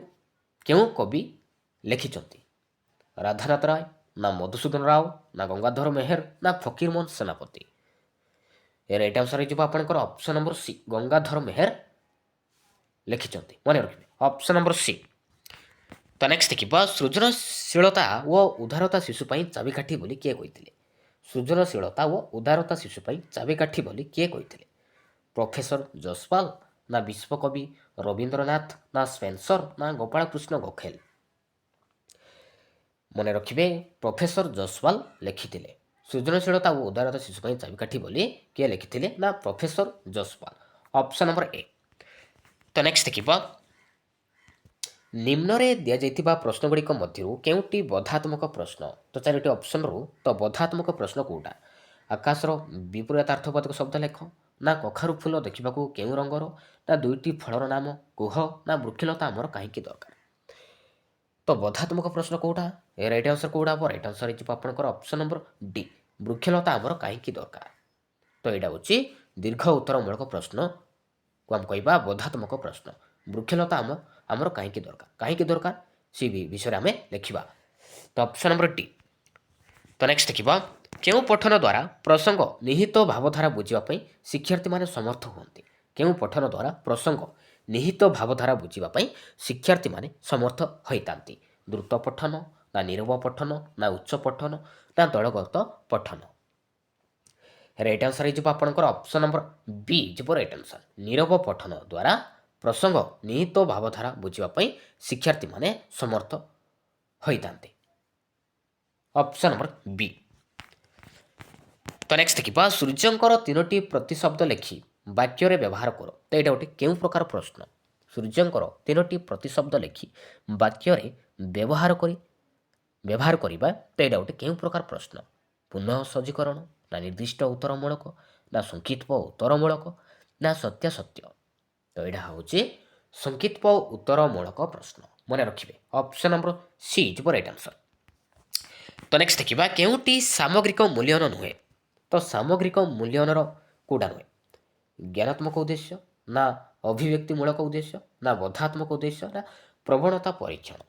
क्यों कवि लिखिंट राधानाथ राय ना मधुसूदन राव ना गंगाधर मेहर ना फकीरमोहन सेनापति राइट आंसर हो आपंकर ऑप्शन नंबर सी गंगाधर मेहर लिखिंट मन रखिए ऑप्शन नंबर सी। तो नेक्स्ट देखिए सृजनशीलता व उदारता शिशुपाई चाबिकाठी बोली किए कहते सृजनशीलता व उदारता शिशुपाई चाबिकाठी बोली किए कहते प्रोफेसर जसपाल ना विश्वकवि रवींद्रनाथ ना स्पेंसर ना गोपालकृष्ण गोखेल मन रखिए प्रोफेसर जसपाल लिखिते सृजनशीलता और उदारता शिशुपाई चाबिकाठी बोली किए लिखिते ना professor Jaspal option number A. तो नेक्स्ट देखिए निम्न दि जाइथिबा प्रश्नगुड़िक मध्यरु केउंटी बोधात्मक प्रश्न तो चारोटी ऑप्शन रु तो बोधात्मक प्रश्न कौटा आकाशर विपरीतार्थवाचक शब्द लेख ना कखारु फूल देखा केउं रंगर ना दुईटी फलर नाम कुह ना वृक्षलता आमर कहीं दरकार तो बोधात्मक प्रश्न कौटा राइट आंसर कौटा हम राइट आंसर हो आपंकर ऑप्शन नंबर डी वृक्षलता आमर कहीं दरकार तो यहाँ हूँ दीर्घ उत्तरमूलक प्रश्न को आम कहवा बोधात्मक प्रश्न वृक्षलता आमर कहीं दरकार सी विषय आम लिखा तो ऑप्शन नंबर डी। तो नेक्स्ट देखिए क्यों पठन द्वारा प्रसंग निहित भावधारा बुझापी शिक्षार्थी माने समर्थ होती क्यों पठन द्वारा प्रसंग निहित भावधारा बुझापी शिक्षार्थी माने समर्थ होता द्रुत पठन ना नीरव पठन ना उच्च पठन ना दलगत पठन राइट आंसर हो आपंकर ऑप्शन नंबर बी जो राइट आंसर नीरव पठन द्वारा प्रसंग निहित भावधारा बुझापी शिक्षार्थी माने समर्थ ହୋଇଥାନ୍ତି। ଅପସନ୍ ନମ୍ବର ବି। ତ ନେକ୍ସଟ ଦେଖିବା ସୂର୍ଯ୍ୟଙ୍କର 3ଟି ପ୍ରତିଶବ୍ଦ ଲେଖି ବାକ୍ୟରେ ବ୍ୟବହାର କର। ତ ଏଇଟା ଗୋଟେ କେଉଁ ପ୍ରକାର ପ୍ରଶ୍ନ? ସୂର୍ଯ୍ୟଙ୍କର 3ଟି ପ୍ରତିଶବ୍ଦ ଲେଖି ବାକ୍ୟରେ ବ୍ୟବହାର କରିବା। ତ ଏଇଟା ଗୋଟେ କେଉଁ ପ୍ରକାର ପ୍ରଶ୍ନ? ପୁନଃ ସଜ୍ଜୀକରଣ, ନା ନିର୍ଦ୍ଦିଷ୍ଟ ଉତ୍ତରମୂଳକ, ନା ସଂକ୍ଷିପ୍ତ ଉତ୍ତରମୂଳକ, ନା ସତ୍ୟାସତ୍ୟ? ତ ଏଇଟା ହେଉଛି ସଂକ୍ଷିପ୍ତ ଉତ୍ତରମୂଳକ ପ୍ରଶ୍ନ। ମନେ ରଖିବେ ଅପସନ୍ ନମ୍ବର ସି ଯିବ ରାଇଟ୍ ଆନ୍ସର। ତ ନେକ୍ସଟ ଦେଖିବା କେଉଁଟି ସାମଗ୍ରିକ ମୂଲ୍ୟାୟନ ନୁହେଁ? ତ ସାମଗ୍ରିକ ମୂଲ୍ୟାୟନର କେଉଁଟା ନୁହେଁ? ଜ୍ଞାନାତ୍ମକ ଉଦ୍ଦେଶ୍ୟ, ନା ଅଭିବ୍ୟକ୍ତିମୂଳକ ଉଦ୍ଦେଶ୍ୟ, ନା ବୋଧାତ୍ମକ ଉଦ୍ଦେଶ୍ୟ, ନା ପ୍ରବଣତା ପରୀକ୍ଷଣ?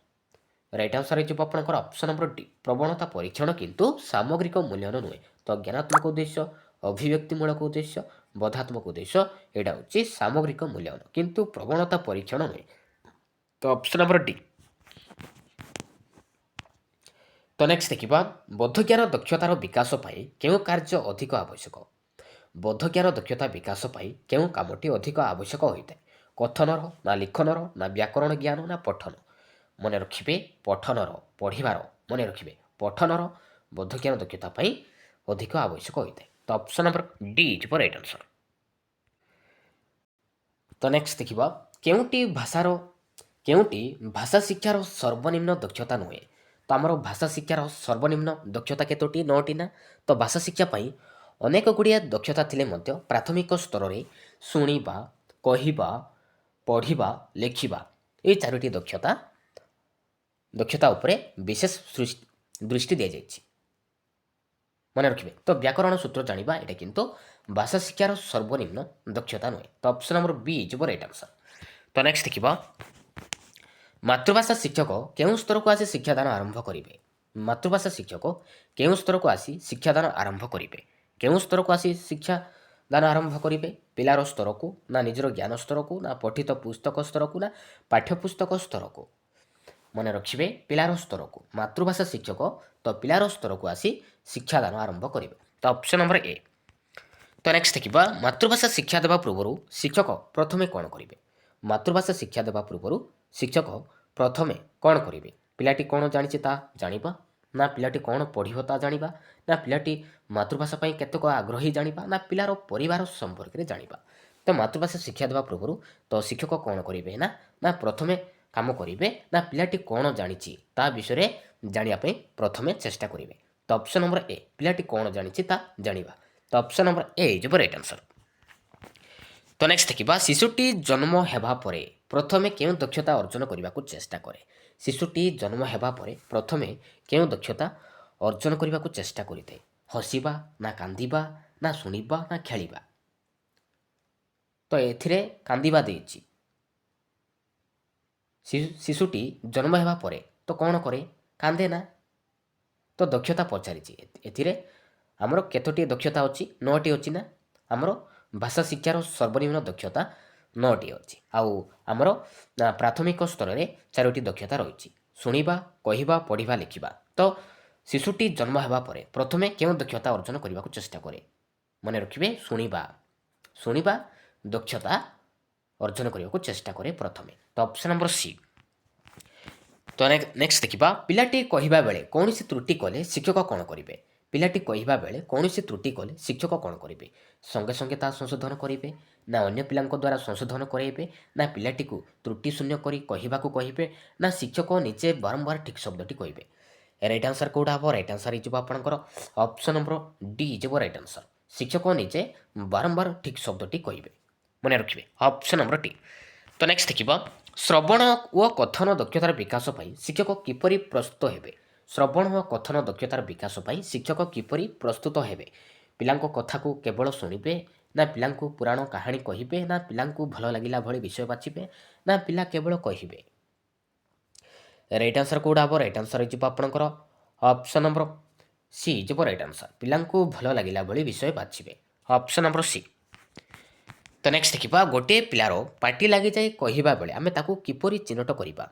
ରାଇଟ୍ ଆନ୍ସର ହେଇଯିବ ଆପଣଙ୍କର ଅପସନ୍ ନମ୍ବର ଡି ପ୍ରବଣତା ପରୀକ୍ଷଣ କିନ୍ତୁ ସାମଗ୍ରିକ ମୂଲ୍ୟାୟନ ନୁହେଁ। ତ ଜ୍ଞାନାତ୍ମକ ଉଦ୍ଦେଶ୍ୟ, ଅଭିବ୍ୟକ୍ତିମୂଳକ ଉଦ୍ଦେଶ୍ୟ, ବୋଧାତ୍ମକ ଉଦ୍ଦେଶ୍ୟ ଏଇଟା ହେଉଛି ସାମଗ୍ରିକ ମୂଲ୍ୟାୟନ କିନ୍ତୁ ପ୍ରବଣତା ପରୀକ୍ଷଣ ନୁହେଁ। ତ ଅପସନ୍ ନମ୍ବର ଡି। ତ ନେକ୍ସଟ ଦେଖିବା ବୋଧଜ୍ଞାନ ଦକ୍ଷତାର ବିକାଶ ପାଇଁ କେଉଁ କାର୍ଯ୍ୟ ଅଧିକ ଆବଶ୍ୟକ? ବୋଧଜ୍ଞାନ ଦକ୍ଷତା ବିକାଶ ପାଇଁ କେଉଁ କାମଟି ଅଧିକ ଆବଶ୍ୟକ ହୋଇଥାଏ? କଥନର, ନା ଲିଖନର, ନା ବ୍ୟାକରଣ ଜ୍ଞାନ, ନା ପଠନ? ମନେ ରଖିବେ ପଠନର, ପଢ଼ିବାର। ମନେ ରଖିବେ ପଠନର ବୋଧଜ୍ଞାନ ଦକ୍ଷତା ପାଇଁ ଅଧିକ ଆବଶ୍ୟକ ହୋଇଥାଏ। ତ ଅପସନ୍ ନମ୍ବର ଡି ଯିବ ରାଇଟ୍ ଆନ୍ସର। ତ ନେକ୍ସଟ ଦେଖିବା କେଉଁଟି ଭାଷା ଶିକ୍ଷାର ସର୍ବନିମ୍ନ ଦକ୍ଷତା ନୁହେଁ? ତ ଆମର ଭାଷା ଶିକ୍ଷାର ସର୍ବନିମ୍ନ ଦକ୍ଷତା କେତୋଟି? 9ଟି ନା? ତ ଭାଷା ଶିକ୍ଷା ପାଇଁ ଅନେକ ଗୁଡ଼ିଏ ଦକ୍ଷତା ଥିଲେ ମଧ୍ୟ ପ୍ରାଥମିକ ସ୍ତରରେ ଶୁଣିବା, କହିବା, ପଢ଼ିବା, ଲେଖିବା ଏହି 4ଟି ଦକ୍ଷତା ଉପରେ ବିଶେଷ ଦୃଷ୍ଟି ଦିଆଯାଇଛି। ମନେ ରଖିବେ ତ ବ୍ୟାକରଣ ସୂତ୍ର ଜାଣିବା ଏଇଟା କିନ୍ତୁ ଭାଷା ଶିକ୍ଷାର ସର୍ବନିମ୍ନ ଦକ୍ଷତା ନୁହେଁ। ତ ଅପସନ୍ ନମ୍ବର ବି ଯିବ ରାଇଟ୍ ଆନ୍ସର। ତ ନେକ୍ସଟ ଦେଖିବା ମାତୃଭାଷା ଶିକ୍ଷକ କେଉଁ ସ୍ତରକୁ ଆସି ଶିକ୍ଷାଦାନ ଆରମ୍ଭ କରିବେ? ମାତୃଭାଷା ଶିକ୍ଷକ କେଉଁ ସ୍ତରକୁ ଆସି ଶିକ୍ଷାଦାନ ଆରମ୍ଭ କରିବେ? କେଉଁ ସ୍ତରକୁ ଆସି ଶିକ୍ଷାଦାନ ଆରମ୍ଭ କରିବେ? ପିଲାର ସ୍ତରକୁ, ନା ନିଜର ଜ୍ଞାନ ସ୍ତରକୁ, ନା ପଠିତ ପୁସ୍ତକ ସ୍ତରକୁ, ନା ପାଠ୍ୟପୁସ୍ତକ ସ୍ତରକୁ? ମନେ ରଖିବେ ପିଲାର ସ୍ତରକୁ। ମାତୃଭାଷା ଶିକ୍ଷକ ତ ପିଲାର ସ୍ତରକୁ ଆସି ଶିକ୍ଷାଦାନ ଆରମ୍ଭ କରିବେ। ତ ଅପସନ୍ ନମ୍ବର ଏ। ତ ନେକ୍ସଟ ଦେଖିବା ମାତୃଭାଷା ଶିକ୍ଷା ଦେବା ପୂର୍ବରୁ ଶିକ୍ଷକ ପ୍ରଥମେ କ'ଣ କରିବେ? ମାତୃଭାଷା ଶିକ୍ଷା ଦେବା ପୂର୍ବରୁ ଶିକ୍ଷକ ପ୍ରଥମେ କ'ଣ କରିବେ? ପିଲାଟି କ'ଣ ଜାଣିଛି ତାହା ଜାଣିବା, ନା ପିଲାଟି କ'ଣ ପଢ଼ିବ ତାହା ଜାଣିବା, ନା ପିଲାଟି ମାତୃଭାଷା ପାଇଁ କେତେକ ଆଗ୍ରହୀ ଜାଣିବା, ନା ପିଲାର ପରିବାର ସମ୍ପର୍କରେ ଜାଣିବା? ତ ମାତୃଭାଷା ଶିକ୍ଷା ଦେବା ପୂର୍ବରୁ ତ ଶିକ୍ଷକ କ'ଣ କରିବେ ନା ପ୍ରଥମେ କାମ କରିବେ ନା ପିଲାଟି କ'ଣ ଜାଣିଛି ତା ବିଷୟରେ ଜାଣିବା ପାଇଁ ପ୍ରଥମେ ଚେଷ୍ଟା କରିବେ। ତ ଅପସନ୍ ନମ୍ବର ଏ ପିଲାଟି କ'ଣ ଜାଣିଛି ତା ଜାଣିବା। ତ ଅପସନ୍ ନମ୍ବର ଏ ଯିବ ରାଇଟ୍ ଆନ୍ସର। ତ ନେକ୍ସଟ ଦେଖିବା ଶିଶୁଟି ଜନ୍ମ ହେବା ପରେ ପ୍ରଥମେ କେଉଁ ଦକ୍ଷତା ଅର୍ଜନ କରିବାକୁ ଚେଷ୍ଟା କରେ? ଶିଶୁଟି ଜନ୍ମ ହେବା ପରେ ପ୍ରଥମେ କେଉଁ ଦକ୍ଷତା ଅର୍ଜନ କରିବାକୁ ଚେଷ୍ଟା କରିଥାଏ? ହସିବା, ନା କାନ୍ଦିବା, ନା ଶୁଣିବା, ନା ଖେଳିବା? ତ ଏଥିରେ କାନ୍ଦିବା ଦେଇଛି। ଶିଶୁଟି ଜନ୍ମ ହେବା ପରେ ତ କ'ଣ କରେ? କାନ୍ଦେ ନା? ତ ଦକ୍ଷତା ପଚାରିଛି ଏଥିରେ ଆମର କେତୋଟି ଦକ୍ଷତା ଅଛି? 9ଟି ଅଛି ନା? ଆମର ଭାଷା ଶିକ୍ଷାର ସର୍ବନିମ୍ନ ଦକ୍ଷତା 9ଟି ଅଛି। ଆଉ ଆମର ପ୍ରାଥମିକ ସ୍ତରରେ 4ଟି ଦକ୍ଷତା ରହିଛି। ଶୁଣିବା, କହିବା, ପଢ଼ିବା, ଲେଖିବା। ତ ଶିଶୁଟି ଜନ୍ମ ହେବା ପରେ ପ୍ରଥମେ କେଉଁ ଦକ୍ଷତା ଅର୍ଜନ କରିବାକୁ ଚେଷ୍ଟା କରେ? ମନେ ରଖିବେ ଶୁଣିବା ଦକ୍ଷତା ଅର୍ଜନ କରିବାକୁ ଚେଷ୍ଟା କରେ ପ୍ରଥମେ। ତ ଅପସନ୍ ନମ୍ବର ସି। ତ ନେକ୍ସଟ ଦେଖିବା ପିଲାଟି କହିବା ବେଳେ କୌଣସି ତ୍ରୁଟି କଲେ ଶିକ୍ଷକ କ'ଣ କରିବେ? ପିଲାଟି କହିବା ବେଳେ କୌଣସି ତ୍ରୁଟି କଲେ ଶିକ୍ଷକ କ'ଣ କରିବେ? ସଙ୍ଗେ ସଙ୍ଗେ ତାହା ସଂଶୋଧନ କରିବେ, ନା ଅନ୍ୟ ପିଲାଙ୍କ ଦ୍ୱାରା ସଂଶୋଧନ କରାଇବେ, ନା ପିଲାଟିକୁ ତ୍ରୁଟି ଶୂନ୍ୟ କରି କହିବାକୁ କହିବେ, ନା ଶିକ୍ଷକ ନିଜେ ବାରମ୍ବାର ଠିକ୍ ଶବ୍ଦଟି କହିବେ? ରାଇଟ୍ ଆନ୍ସର କେଉଁଟା ହେବ? ରାଇଟ୍ ଆନ୍ସର ହେଇଯିବ ଆପଣଙ୍କର ଅପସନ୍ ନମ୍ବର ଡି ଯିବ ରାଇଟ୍ ଆନ୍ସର। ଶିକ୍ଷକ ନିଜେ ବାରମ୍ବାର ଠିକ୍ ଶବ୍ଦଟି କହିବେ। ମନେ ରଖିବେ ଅପସନ୍ ନମ୍ବର ଡି। ତ ନେକ୍ସଟ ଦେଖିବା ଶ୍ରବଣ ଓ କଥନ ଦକ୍ଷତାର ବିକାଶ ପାଇଁ ଶିକ୍ଷକ କିପରି ପ୍ରସ୍ତୁତ ହେବେ? ଶ୍ରବଣ ଓ କଥନ ଦକ୍ଷତାର ବିକାଶ ପାଇଁ ଶିକ୍ଷକ କିପରି ପ୍ରସ୍ତୁତ ହେବେ? ପିଲାଙ୍କ କଥାକୁ କେବଳ ଶୁଣିବେ, ନା ପିଲାଙ୍କୁ ପୁରାଣ କାହାଣୀ କହିବେ, ନା ପିଲାଙ୍କୁ ଭଲ ଲାଗିଲା ଭଳି ବିଷୟ ବାଛିବେ, ନା ପିଲା କେବଳ କହିବେ? ରାଇଟ୍ ଆନ୍ସର କେଉଁଟା ହେବ? ରାଇଟ୍ ଆନ୍ସର ହେଇଯିବ ଆପଣଙ୍କର ଅପସନ୍ ନମ୍ବର ସି ଯିବ ରାଇଟ୍ ଆନ୍ସର। ପିଲାଙ୍କୁ ଭଲ ଲାଗିଲା ଭଳି ବିଷୟ ବାଛିବେ। Option number C. ତ ନେକ୍ସଟ ଦେଖିବା ଗୋଟିଏ ପିଲାର ପାଟି ଲାଗିଯାଏ କହିବା ବେଳେ ଆମେ ତାକୁ କିପରି ଚିହ୍ନଟ କରିବା?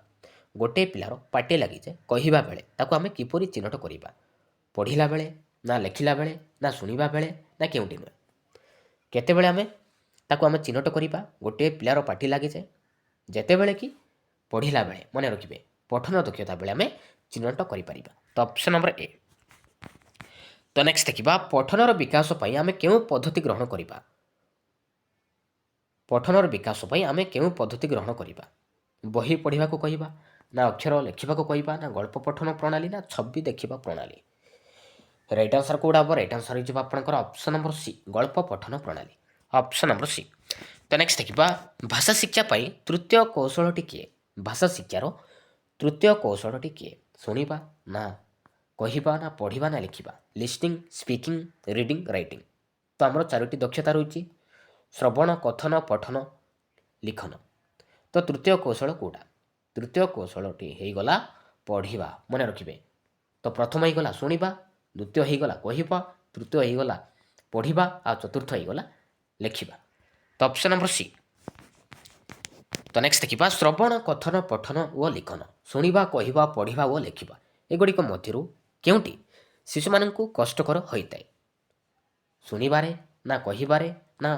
ଗୋଟିଏ ପିଲାର ପାଟି ଲାଗିଯାଏ କହିବା ବେଳେ ତାକୁ ଆମେ କିପରି ଚିହ୍ନଟ କରିବା? ପଢ଼ିଲା ବେଳେ, ନା ଲେଖିଲା ବେଳେ, ନା ଶୁଣିବା ବେଳେ, ନା କେଉଁଠି ନୁହେଁ? କେତେବେଳେ ତାକୁ ଆମେ ଚିହ୍ନଟ କରିବା? ଗୋଟିଏ ପିଲାର ପାଟି ଲାଗିଯାଏ ଯେତେବେଳେ କି ପଢ଼ିଲା ବେଳେ। ମନେ ରଖିବେ ପଠନ ଦକ୍ଷତା ବେଳେ ଆମେ ଚିହ୍ନଟ କରିପାରିବା। ତ ଅପସନ୍ ନମ୍ବର ଏ। ତ ନେକ୍ସଟ ଦେଖିବା ପଠନର ବିକାଶ ପାଇଁ ଆମେ କେଉଁ ପଦ୍ଧତି ଗ୍ରହଣ କରିବା। ପଠନର ବିକାଶ ପାଇଁ ଆମେ କେଉଁ ପଦ୍ଧତି ଗ୍ରହଣ କରିବା? ବହି ପଢ଼ିବାକୁ କହିବା, ନା ଅକ୍ଷର ଲେଖିବାକୁ କହିବା, ନା ଗଳ୍ପ ପଠନ ପ୍ରଣାଳୀ, ନା ଛବି ଦେଖିବା ପ୍ରଣାଳୀ? ରାଇଟ୍ ଆନ୍ସର କେଉଁଟା ହେବ? ରାଇଟ୍ ଆନ୍ସର ହେଇଯିବ ଆପଣଙ୍କର ଅପସନ୍ ନମ୍ବର ସି, ଗଳ୍ପ ପଠନ ପ୍ରଣାଳୀ। Option number C. ତ ନେକ୍ସଟ ଦେଖିବା ଭାଷା ଶିକ୍ଷା ପାଇଁ ତୃତୀୟ କୌଶଳଟି କିଏ? ଭାଷା ଶିକ୍ଷାର ତୃତୀୟ କୌଶଳଟି କିଏ? ଶୁଣିବା, ନା କହିବା, ନା ପଢ଼ିବା, ନା ଲେଖିବା? Listening, speaking, reading, writing. ତ ଆମର ଚାରୋଟି ଦକ୍ଷତା ରହିଛି, ଶ୍ରବଣ, କଥନ, ପଠନ, ଲିଖନ। ତ ତୃତୀୟ କୌଶଳ କେଉଁଟା? ତୃତୀୟ କୌଶଳଟି ହେଇଗଲା ପଢ଼ିବା। ମନେ ରଖିବେ। ତ ପ୍ରଥମ ହେଇଗଲା ଶୁଣିବା, ଦ୍ୱିତୀୟ ହେଇଗଲା କହିବା, ତୃତୀୟ ହେଇଗଲା ପଢ଼ିବା, ଆଉ ଚତୁର୍ଥ ହେଇଗଲା ଲେଖିବା। ତ ଅପସନ୍ ନମ୍ବର ସି। ତ ନେକ୍ସଟ ଦେଖିବା ଶ୍ରବଣ, କଥନ, ପଠନ ଓ ଲିଖନ। ଶୁଣିବା, କହିବା, ପଢ଼ିବା ଓ ଲେଖିବା ଏଗୁଡ଼ିକ ମଧ୍ୟରୁ କେଉଁଟି ଶିଶୁମାନଙ୍କୁ କଷ୍ଟକର ହୋଇଥାଏ? ଶୁଣିବାରେ, ନା କହିବାରେ, ନା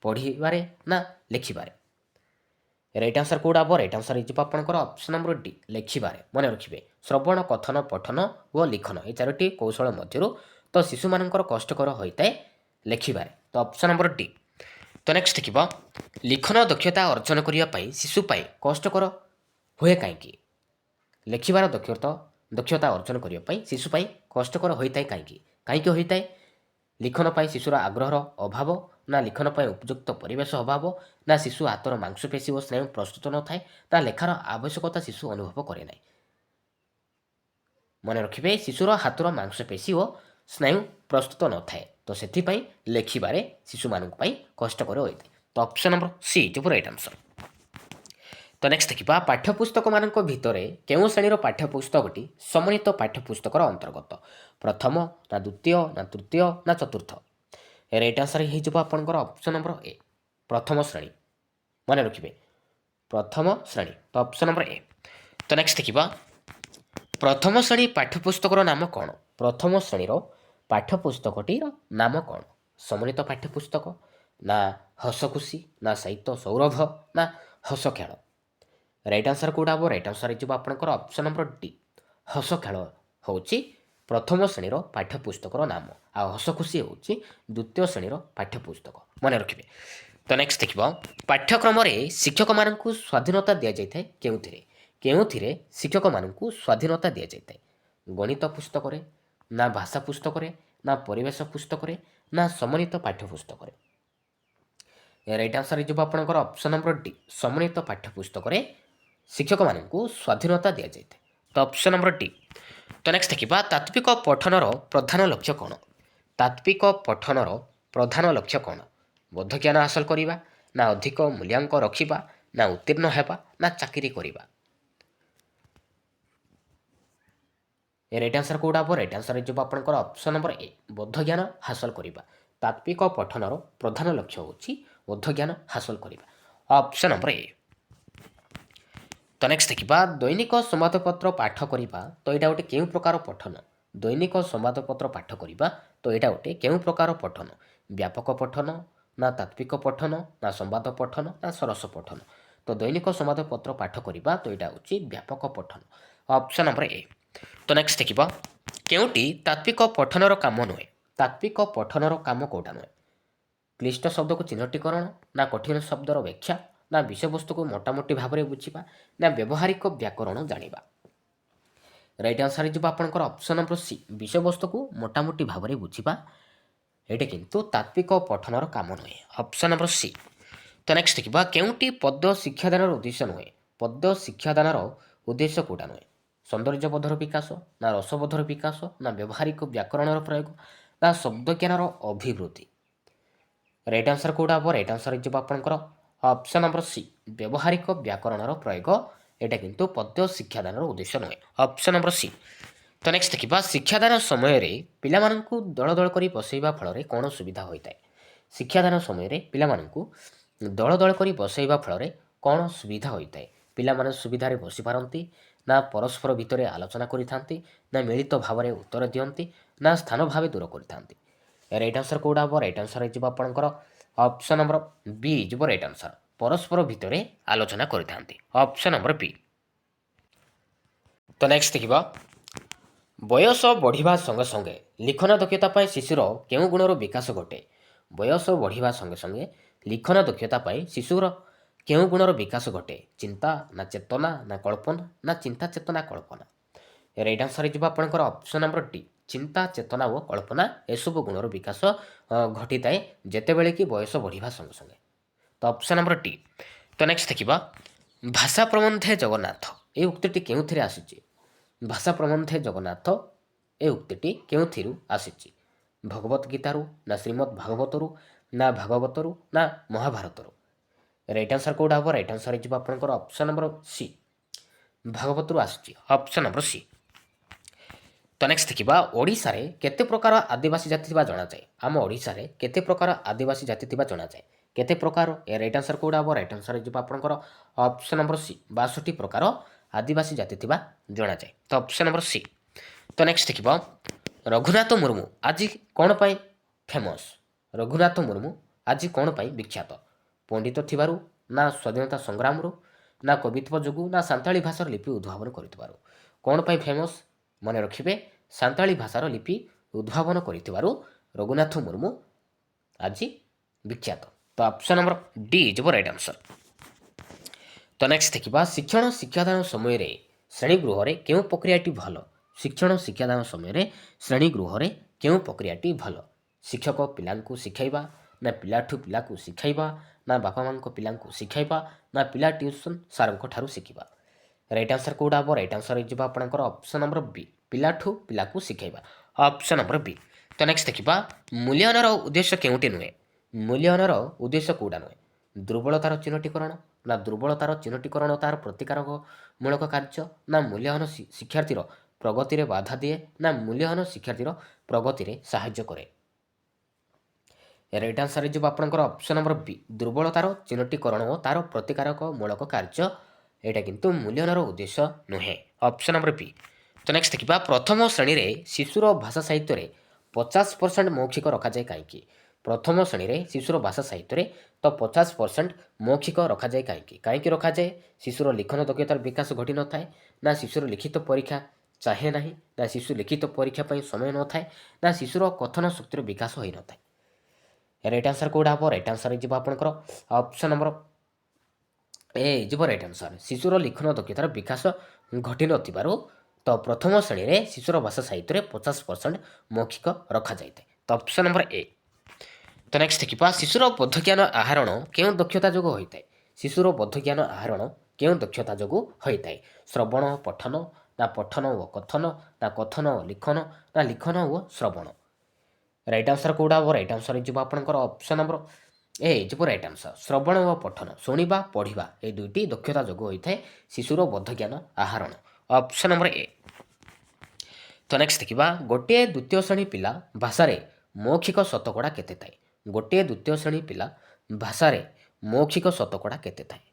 ପଢ଼ିବାରେ, ନା ଲେଖିବାରେ? ରାଇଟ୍ ଆନ୍ସର କେଉଁଟା ହେବ? ରାଇଟ୍ ଆନ୍ସର ହେଇଯିବ ଆପଣଙ୍କର ଅପସନ୍ ନମ୍ବର ଡି, ଲେଖିବାରେ। ମନେ ରଖିବେ ଶ୍ରବଣ, କଥନ, ପଠନ ଓ ଲିଖନ ଏ ଚାରୋଟି କୌଶଳ ମଧ୍ୟରୁ ତ ଶିଶୁମାନଙ୍କର କଷ୍ଟକର ହୋଇଥାଏ ଲେଖିବାରେ। ତ ଅପସନ୍ ନମ୍ବର ଡି। ତ ନେକ୍ସଟ ଦେଖିବା ଲିଖନ ଦକ୍ଷତା ଅର୍ଜନ କରିବା ପାଇଁ ଶିଶୁ ପାଇଁ କଷ୍ଟକର ହୁଏ କାହିଁକି? ଲେଖିବାର ଦକ୍ଷତା ଅର୍ଜନ କରିବା ପାଇଁ ଶିଶୁ ପାଇଁ କଷ୍ଟକର ହୋଇଥାଏ କାହିଁକି? କାହିଁକି ହୋଇଥାଏ? ଲିଖନ ପାଇଁ ଶିଶୁର ଆଗ୍ରହର ଅଭାବ, ନା ଲିଖନ ପାଇଁ ଉପଯୁକ୍ତ ପରିବେଶ ଅଭାବ, ନା ଶିଶୁ ହାତର ମାଂସପେଶୀ ଓ ସ୍ନାୟୁ ପ୍ରସ୍ତୁତ ନଥାଏ, ନା ଲେଖାର ଆବଶ୍ୟକତା ଶିଶୁ ଅନୁଭବ କରେ ନାହିଁ? ମନେ ରଖିବେ ଶିଶୁର ହାତର ମାଂସପେଶୀ ଓ ସ୍ନାୟୁ ପ୍ରସ୍ତୁତ ନଥାଏ, ତ ସେଥିପାଇଁ ଲେଖିବାରେ ଶିଶୁମାନଙ୍କ ପାଇଁ କଷ୍ଟକର ହୋଇଥାଏ। ତ ଅପସନ୍ ନମ୍ବର ସି ଯିବ ରାଇଟ୍ ଆନ୍ସର। ତ ନେକ୍ସଟ ଦେଖିବା ପାଠ୍ୟପୁସ୍ତକମାନଙ୍କ ଭିତରେ କେଉଁ ଶ୍ରେଣୀର ପାଠ୍ୟପୁସ୍ତକଟି ସମନ୍ୱିତ ପାଠ୍ୟପୁସ୍ତକର ଅନ୍ତର୍ଗତ? ପ୍ରଥମ, ନା ଦ୍ୱିତୀୟ, ନା ତୃତୀୟ, ନା ଚତୁର୍ଥ? ରାଇଟ୍ ଆନ୍ସର ହେଇଯିବ ଆପଣଙ୍କର ଅପସନ୍ ନମ୍ବର ଏ, ପ୍ରଥମ ଶ୍ରେଣୀ। ମନେ ରଖିବେ ପ୍ରଥମ ଶ୍ରେଣୀ। ତ ଅପସନ୍ ନମ୍ବର ଏ। ତ ନେକ୍ସଟ ଦେଖିବା ପ୍ରଥମ ଶ୍ରେଣୀ ପାଠ୍ୟପୁସ୍ତକର ନାମ କ'ଣ? ପ୍ରଥମ ଶ୍ରେଣୀର ପାଠ୍ୟପୁସ୍ତକଟିର ନାମ କ'ଣ? ସମନ୍ୱିତ ପାଠ୍ୟପୁସ୍ତକ, ନା ହସଖୁସି, ନା ସାହିତ୍ୟ ସୌରଭ, ନା ହସ ଖେଳ? ରାଇଟ୍ ଆନ୍ସର କେଉଁଟା ହେବ? ରାଇଟ୍ ଆନ୍ସର ହେଇଯିବ ଆପଣଙ୍କର ଅପସନ୍ ନମ୍ବର ଡି, ହସ ଖେଳ ହେଉଛି ପ୍ରଥମ ଶ୍ରେଣୀର ପାଠ୍ୟପୁସ୍ତକର ନାମ, ଆଉ ହସଖୁସି ହେଉଛି ଦ୍ୱିତୀୟ ଶ୍ରେଣୀର ପାଠ୍ୟପୁସ୍ତକ। ମନେ ରଖିବେ। ତ ନେକ୍ସଟ ଦେଖିବ ପାଠ୍ୟକ୍ରମରେ ଶିକ୍ଷକମାନଙ୍କୁ ସ୍ୱାଧୀନତା ଦିଆଯାଇଥାଏ କେଉଁଥିରେ? କେଉଁଥିରେ ଶିକ୍ଷକମାନଙ୍କୁ ସ୍ୱାଧୀନତା ଦିଆଯାଇଥାଏ? ଗଣିତ ପୁସ୍ତକରେ, ନା ଭାଷା ପୁସ୍ତକରେ, ନା ପରିବେଶ ପୁସ୍ତକରେ, ନା ସମନ୍ୱିତ ପାଠ୍ୟପୁସ୍ତକରେ? ରାଇଟ୍ ଆନ୍ସର ହେଇଯିବ ଆପଣଙ୍କର ଅପସନ୍ ନମ୍ବର ଡି, ସମନ୍ୱିତ ପାଠ୍ୟପୁସ୍ତକରେ ଶିକ୍ଷକମାନଙ୍କୁ ସ୍ୱାଧୀନତା ଦିଆଯାଇଥାଏ। ତ ଅପସନ୍ ନମ୍ବର ଡି। ତ ନେକ୍ସଟ ଦେଖିବା ତାତ୍ତ୍ୱିକ ପଠନର ପ୍ରଧାନ ଲକ୍ଷ୍ୟ କ'ଣ? ତାତ୍ତ୍ୱିକ ପଠନର ପ୍ରଧାନ ଲକ୍ଷ୍ୟ କ'ଣ? ବୋଧଜ୍ଞାନ ହାସଲ କରିବା, ନା ଅଧିକ ମୂଲ୍ୟାଙ୍କ ରଖିବା, ନା ଉତ୍ତୀର୍ଣ୍ଣ ହେବା, ନା ଚାକିରି କରିବା? ରାଇଟ୍ ଆନ୍ସର କେଉଁଟା ହେବ? ରାଇଟ୍ ଆନ୍ସର ହେଇଯିବ ଆପଣଙ୍କର ଅପସନ୍ ନମ୍ବର ଏ, ବୋଧଜ୍ଞାନ ହାସଲ କରିବା। ତାତ୍ତ୍ୱିକ ପଠନର ପ୍ରଧାନ ଲକ୍ଷ୍ୟ ହେଉଛି ବୋଧଜ୍ଞାନ ହାସଲ କରିବା। Option number A. ତ ନେକ୍ସଟ ଦେଖିବା ଦୈନିକ ସମ୍ବାଦପତ୍ର ପାଠ କରିବା, ତ ଏଇଟା ଗୋଟେ କେଉଁ ପ୍ରକାର ପଠନ? ଦୈନିକ ସମ୍ବାଦପତ୍ର ପାଠ କରିବା, ତ ଏଇଟା ଗୋଟେ କେଉଁ ପ୍ରକାର ପଠନ? ବ୍ୟାପକ ପଠନ, ନା ତାତ୍ତ୍ୱିକ ପଠନ, ନା ସମ୍ବାଦ ପଠନ, ନା ସରସ ପଠନ? ତ ଦୈନିକ ସମ୍ବାଦପତ୍ର ପାଠ କରିବା, ତ ଏଇଟା ହେଉଛି ବ୍ୟାପକ ପଠନ। Option number A. ତ ନେକ୍ସଟ ଦେଖିବା କେଉଁଟି ତାତ୍ତ୍ୱିକ ପଠନର କାମ ନୁହେଁ? ତାତ୍ତ୍ୱିକ ପଠନର କାମ କେଉଁଟା ନୁହେଁ? କ୍ଲିଷ୍ଟ ଶବ୍ଦକୁ ଚିହ୍ନଟୀକରଣ, ନା କଠିନ ଶବ୍ଦର ବ୍ୟାଖ୍ୟା, ନା ବିଷୟବସ୍ତୁକୁ ମୋଟାମୋଟି ଭାବରେ ବୁଝିବା, ନା ବ୍ୟବହାରିକ ବ୍ୟାକରଣ ଜାଣିବା? ରାଇଟ୍ ଆନ୍ସର ହେଇଯିବ ଆପଣଙ୍କର ଅପସନ୍ ନମ୍ବର ସି, ବିଷୟବସ୍ତୁକୁ ମୋଟାମୋଟି ଭାବରେ ବୁଝିବା। ଏଇଟା କିନ୍ତୁ ତାତ୍ତ୍ୱିକ ପଠନର କାମ ନୁହେଁ। Option number C. ତ ନେକ୍ସଟ ଦେଖିବା କେଉଁଟି ପଦ୍ୟ ଶିକ୍ଷାଦାନର ଉଦ୍ଦେଶ୍ୟ ନୁହେଁ? ପଦ୍ୟ ଶିକ୍ଷାଦାନର ଉଦ୍ଦେଶ୍ୟ କେଉଁଟା ନୁହେଁ? ସୌନ୍ଦର୍ଯ୍ୟବୋଧର ବିକାଶ, ନା ରସବୋଧର ବିକାଶ, ନା ବ୍ୟବହାରିକ ବ୍ୟାକରଣର ପ୍ରୟୋଗ, ନା ଶବ୍ଦଜ୍ଞାନର ଅଭିବୃଦ୍ଧି? ରାଇଟ୍ ଆନ୍ସର କେଉଁଟା ହେବ? ରାଇଟ୍ ଆନ୍ସର ହେଇଯିବ ଆପଣଙ୍କର ଅପସନ୍ ନମ୍ବର ସି, ବ୍ୟବହାରିକ ବ୍ୟାକରଣର ପ୍ରୟୋଗ। ଏଇଟା କିନ୍ତୁ ପଦ୍ୟ ଶିକ୍ଷାଦାନର ଉଦ୍ଦେଶ୍ୟ ନୁହେଁ। Option number C. ତ ନେକ୍ସଟ ଦେଖିବା ଶିକ୍ଷାଦାନ ସମୟରେ ପିଲାମାନଙ୍କୁ ଦଳ ଦଳ କରି ବସାଇବା ଫଳରେ କ'ଣ ସୁବିଧା ହୋଇଥାଏ? ଶିକ୍ଷାଦାନ ସମୟରେ ପିଲାମାନଙ୍କୁ ଦଳ ଦଳ କରି ବସାଇବା ଫଳରେ କ'ଣ ସୁବିଧା ହୋଇଥାଏ? ପିଲାମାନେ ସୁବିଧାରେ ବସିପାରନ୍ତି, ନା ପରସ୍ପର ଭିତରେ ଆଲୋଚନା କରିଥାନ୍ତି, ନା ମିଳିତ ଭାବରେ ଉତ୍ତର ଦିଅନ୍ତି, ନା ସ୍ଥାନ ଭାବେ ଦୂର କରିଥାନ୍ତି? ରାଇଟ୍ ଆନ୍ସର କେଉଁଟା ହେବ? ରାଇଟ୍ ଆନ୍ସର ହେଇଯିବ ଆପଣଙ୍କର ଅପସନ୍ ନମ୍ବର ବି ଯିବ ରାଇଟ୍ ଆନ୍ସର, ପରସ୍ପର ଭିତରେ ଆଲୋଚନା କରିଥାନ୍ତି। ଅପସନ୍ ନମ୍ବର ବି। ତ ନେକ୍ସଟ ଦେଖିବା ବୟସ ବଢ଼ିବା ସଙ୍ଗେ ସଙ୍ଗେ ଲିଖନ ଦକ୍ଷତା ପାଇଁ ଶିଶୁର କେଉଁ ଗୁଣର ବିକାଶ ଘଟେ? ବୟସ ବଢ଼ିବା ସଙ୍ଗେ ସଙ୍ଗେ ଲିଖନ ଦକ୍ଷତା ପାଇଁ ଶିଶୁର କେଉଁ ଗୁଣର ବିକାଶ ଘଟେ? ଚିନ୍ତା ନା ଚେତନା ନା କଳ୍ପନା ନା ଚିନ୍ତା ଚେତନା କଳ୍ପନା? ରାଇଟ୍ ଆନ୍ସର ହେଇଯିବ ଆପଣଙ୍କର ଅପସନ୍ ନମ୍ବର ଡି ଚିନ୍ତା ଚେତନା ଓ କଳ୍ପନା ଏସବୁ ଗୁଣର ବିକାଶ ଘଟିଥାଏ ଯେତେବେଳେ କି ବୟସ ବଢ଼ିବା ସଙ୍ଗେ ସଙ୍ଗେ। ତ ଅପସନ୍ ନମ୍ବର ଡି। ତ ନେକ୍ସଟ ଦେଖିବା ଭାଷା ପ୍ରବନ୍ଧେ ଜଗନ୍ନାଥ ଏ ଉକ୍ତିଟି କେଉଁଥିରେ ଆସିଛି? ଭାଷା ପ୍ରବନ୍ଧେ ଜଗନ୍ନାଥ ଏ ଉକ୍ତିଟି କେଉଁଥିରୁ ଆସିଛି? ଭଗବତ ଗୀତାରୁ ନା ଶ୍ରୀମଦ୍ ଭାଗବତରୁ ନା ଭାଗବତରୁ ନା ମହାଭାରତରୁ? ରାଇଟ୍ ଆନ୍ସର କେଉଁଟା ହେବ? ରାଇଟ୍ ଆନ୍ସର ହେଇଯିବ ଆପଣଙ୍କର ଅପସନ୍ ନମ୍ବର ସି ଭାଗବତରୁ ଆସିଛି ଅପସନ୍ ନମ୍ବର ସି। ତ ନେକ୍ସଟ ଦେଖିବା ଓଡ଼ିଶାରେ କେତେ ପ୍ରକାର ଆଦିବାସୀ ଜାତି ଥିବା ଜଣାଯାଏ? ଆମ ଓଡ଼ିଶାରେ କେତେ ପ୍ରକାର ଆଦିବାସୀ ଜାତି ଥିବା ଜଣାଯାଏ? କେତେ ପ୍ରକାର? ଏ ରାଇଟ୍ ଆନ୍ସର କେଉଁଟା ହେବ? ରାଇଟ୍ ଆନ୍ସର ହେଇଯିବ ଆପଣଙ୍କର ଅପସନ୍ ନମ୍ବର ସି 62 ପ୍ରକାର ଆଦିବାସୀ ଜାତି ଥିବା ଜଣାଯାଏ। ତ ଅପସନ୍ ନମ୍ବର ସି। ତ ନେକ୍ସଟ ଦେଖିବା ରଘୁନାଥ ମୁର୍ମୁ ଆଜି କ'ଣ ପାଇଁ ଫେମସ୍? ରଘୁନାଥ ମୁର୍ମୁ ଆଜି କ'ଣ ପାଇଁ ବିଖ୍ୟାତ? ପଣ୍ଡିତ ଥିବାରୁ ନା ସ୍ୱାଧୀନତା ସଂଗ୍ରାମରୁ ନା କବିତ୍ୱ ଯୋଗୁଁ ନା ସାନ୍ତାଳୀ ଭାଷାର ଲିପି ଉଦ୍ଭାବନ କରିଥିବାରୁ? କ'ଣ ପାଇଁ ଫେମସ୍? ମନେ ରଖିବେ ସାନ୍ତାଳୀ ଭାଷାର ଲିପି ଉଦ୍ଭାବନ କରିଥିବାରୁ ରଘୁନାଥ ମୁର୍ମୁ ଆଜି ବିଖ୍ୟାତ। ତ ଅପସନ୍ ନମ୍ବର ଡି ଯିବ ରାଇଟ୍ ଆନ୍ସର। ତ ନେକ୍ସଟ ଦେଖିବା ଶିକ୍ଷଣ ଶିକ୍ଷାଦାନ ସମୟରେ ଶ୍ରେଣୀଗୃହରେ କେଉଁ ପ୍ରକ୍ରିୟାଟି ଭଲ? ଶିକ୍ଷଣ ଶିକ୍ଷାଦାନ ସମୟରେ ଶ୍ରେଣୀଗୃହରେ କେଉଁ ପ୍ରକ୍ରିୟାଟି ଭଲ? ଶିକ୍ଷକ ପିଲାଙ୍କୁ ଶିଖାଇବା ନା ପିଲାଠୁ ପିଲାକୁ ଶିଖାଇବା ନା ବାପା ମାଆଙ୍କ ପିଲାଙ୍କୁ ଶିଖାଇବା ନା ପିଲା ଟ୍ୟୁସନ୍ ସାର୍ଙ୍କ ଠାରୁ ଶିଖିବା? ରାଇଟ୍ ଆନ୍ସର କେଉଁଟା ହେବ? ରାଇଟ୍ ଆନ୍ସର ହେଇଯିବ ଆପଣଙ୍କର ଅପସନ୍ ନମ୍ବର ବି ପିଲାଠୁ ପିଲାକୁ ଶିଖାଇବା ଅପସନ୍ ନମ୍ବର ବି। ତ ନେକ୍ସଟ ଦେଖିବା ମୂଲ୍ୟାୟନର ଉଦ୍ଦେଶ୍ୟ କେଉଁଟି ନୁହେଁ? ମୂଲ୍ୟାୟନର ଉଦ୍ଦେଶ୍ୟ କେଉଁଟା ନୁହେଁ? ଦୁର୍ବଳତାର ଚିହ୍ନଟୀକରଣ ନା ଦୁର୍ବଳତାର ଚିହ୍ନଟୀକରଣ ତାର ପ୍ରତିକାରକ ମୂଳକ କାର୍ଯ୍ୟ ନା ମୂଲ୍ୟାୟନ ଶିକ୍ଷାର୍ଥୀର ପ୍ରଗତିରେ ବାଧା ଦିଏ ନା ମୂଲ୍ୟାୟନ ଶିକ୍ଷାର୍ଥୀର ପ୍ରଗତିରେ ସାହାଯ୍ୟ କରେ? ରାଇଟ୍ ଆନ୍ସର ହେଇଯିବ ଆପଣଙ୍କର ଅପସନ୍ ନମ୍ବର ବି ଦୁର୍ବଳତାର ଚିହ୍ନଟୀକରଣ ଓ ତାର ପ୍ରତିକାରକ ମୂଳକ କାର୍ଯ୍ୟ। ଏଇଟା କିନ୍ତୁ ମୂଲ୍ୟାୟନର ଉଦ୍ଦେଶ୍ୟ ନୁହେଁ ଅପସନ୍ ନମ୍ବର ବି। ତ ନେକ୍ସଟ ଦେଖିବା ପ୍ରଥମ ଶ୍ରେଣୀରେ ଶିଶୁର ଭାଷା ସାହିତ୍ୟରେ 50% ମୌଖିକ ରଖାଯାଏ କାହିଁକି? ପ୍ରଥମ ଶ୍ରେଣୀରେ ଶିଶୁର ଭାଷା ସାହିତ୍ୟରେ ତ 50% ମୌଖିକ ରଖାଯାଏ କାହିଁକି? କାହିଁକି ରଖାଯାଏ? ଶିଶୁର ଲିଖନ ଦକ୍ଷତାର ବିକାଶ ଘଟିନଥାଏ ନା ଶିଶୁର ଲିଖିତ ପରୀକ୍ଷା ଚାହେଁ ନାହିଁ ନା ଶିଶୁ ଲିଖିତ ପରୀକ୍ଷା ପାଇଁ ସମୟ ନଥାଏ ନା ଶିଶୁର କଥନ ଶକ୍ତିର ବିକାଶ ହୋଇନଥାଏ? ରାଇଟ୍ ଆନ୍ସର କେଉଁଟା ହେବ? ରାଇଟ୍ ଆନ୍ସର ହେଇଯିବ ଆପଣଙ୍କର ଅପସନ୍ ନମ୍ବର ଏ ହେଇଯିବ ରାଇଟ୍ ଆନ୍ସର ଶିଶୁର ଲିଖନ ଦକ୍ଷତାର ବିକାଶ ଘଟିନଥିବାରୁ ତ ପ୍ରଥମ ଶ୍ରେଣୀରେ ଶିଶୁର ଭାଷା ସାହିତ୍ୟରେ 50% ମୌଖିକ ରଖାଯାଇଥାଏ। ତ ଅପସନ୍ ନମ୍ବର ଏ। ତ ନେକ୍ସଟ ଦେଖିବା ଶିଶୁର ବୋଧଜ୍ଞାନ ଆହରଣ କେଉଁ ଦକ୍ଷତା ଯୋଗୁଁ ହୋଇଥାଏ? ଶିଶୁର ବୋଧଜ୍ଞାନ ଆହରଣ କେଉଁ ଦକ୍ଷତା ଯୋଗୁଁ ହୋଇଥାଏ? ଶ୍ରବଣ ପଠନ ନା ପଠନ ଓ କଥନ ନା କଥନ ଓ ଲିଖନ ନା ଲିଖନ ଓ ଶ୍ରବଣ? ରାଇଟ୍ ଆନ୍ସର କେଉଁଟା ହେବ? ରାଇଟ୍ ଆନ୍ସର ହେଇଯିବ ଆପଣଙ୍କର ଅପସନ୍ ନମ୍ବର ଏ ହେଇଯିବ ରାଇଟ୍ ଆନ୍ସର ଶ୍ରବଣ ଓ ପଠନ ଶୁଣିବା ପଢ଼ିବା এই ଦୁଇଟି ଦକ୍ଷତା ଯୋଗୁଁ ହୋଇଥାଏ ଶିଶୁର ବୋଧଜ୍ଞାନ ଆହରଣ ଅପସନ୍ ନମ୍ବର ଏ। ତ ନେକ୍ସଟ ଦେଖିବା ଗୋଟିଏ ଦ୍ୱିତୀୟ ଶ୍ରେଣୀ ପିଲା ଭାଷାରେ ମୌଖିକ ଶତକଡ଼ା କେତେ ଥାଏ? ଗୋଟିଏ ଦ୍ୱିତୀୟ ଶ୍ରେଣୀ ପିଲା ଭାଷାରେ ମୌଖିକ ଶତକଡ଼ା କେତେ ଥାଏ?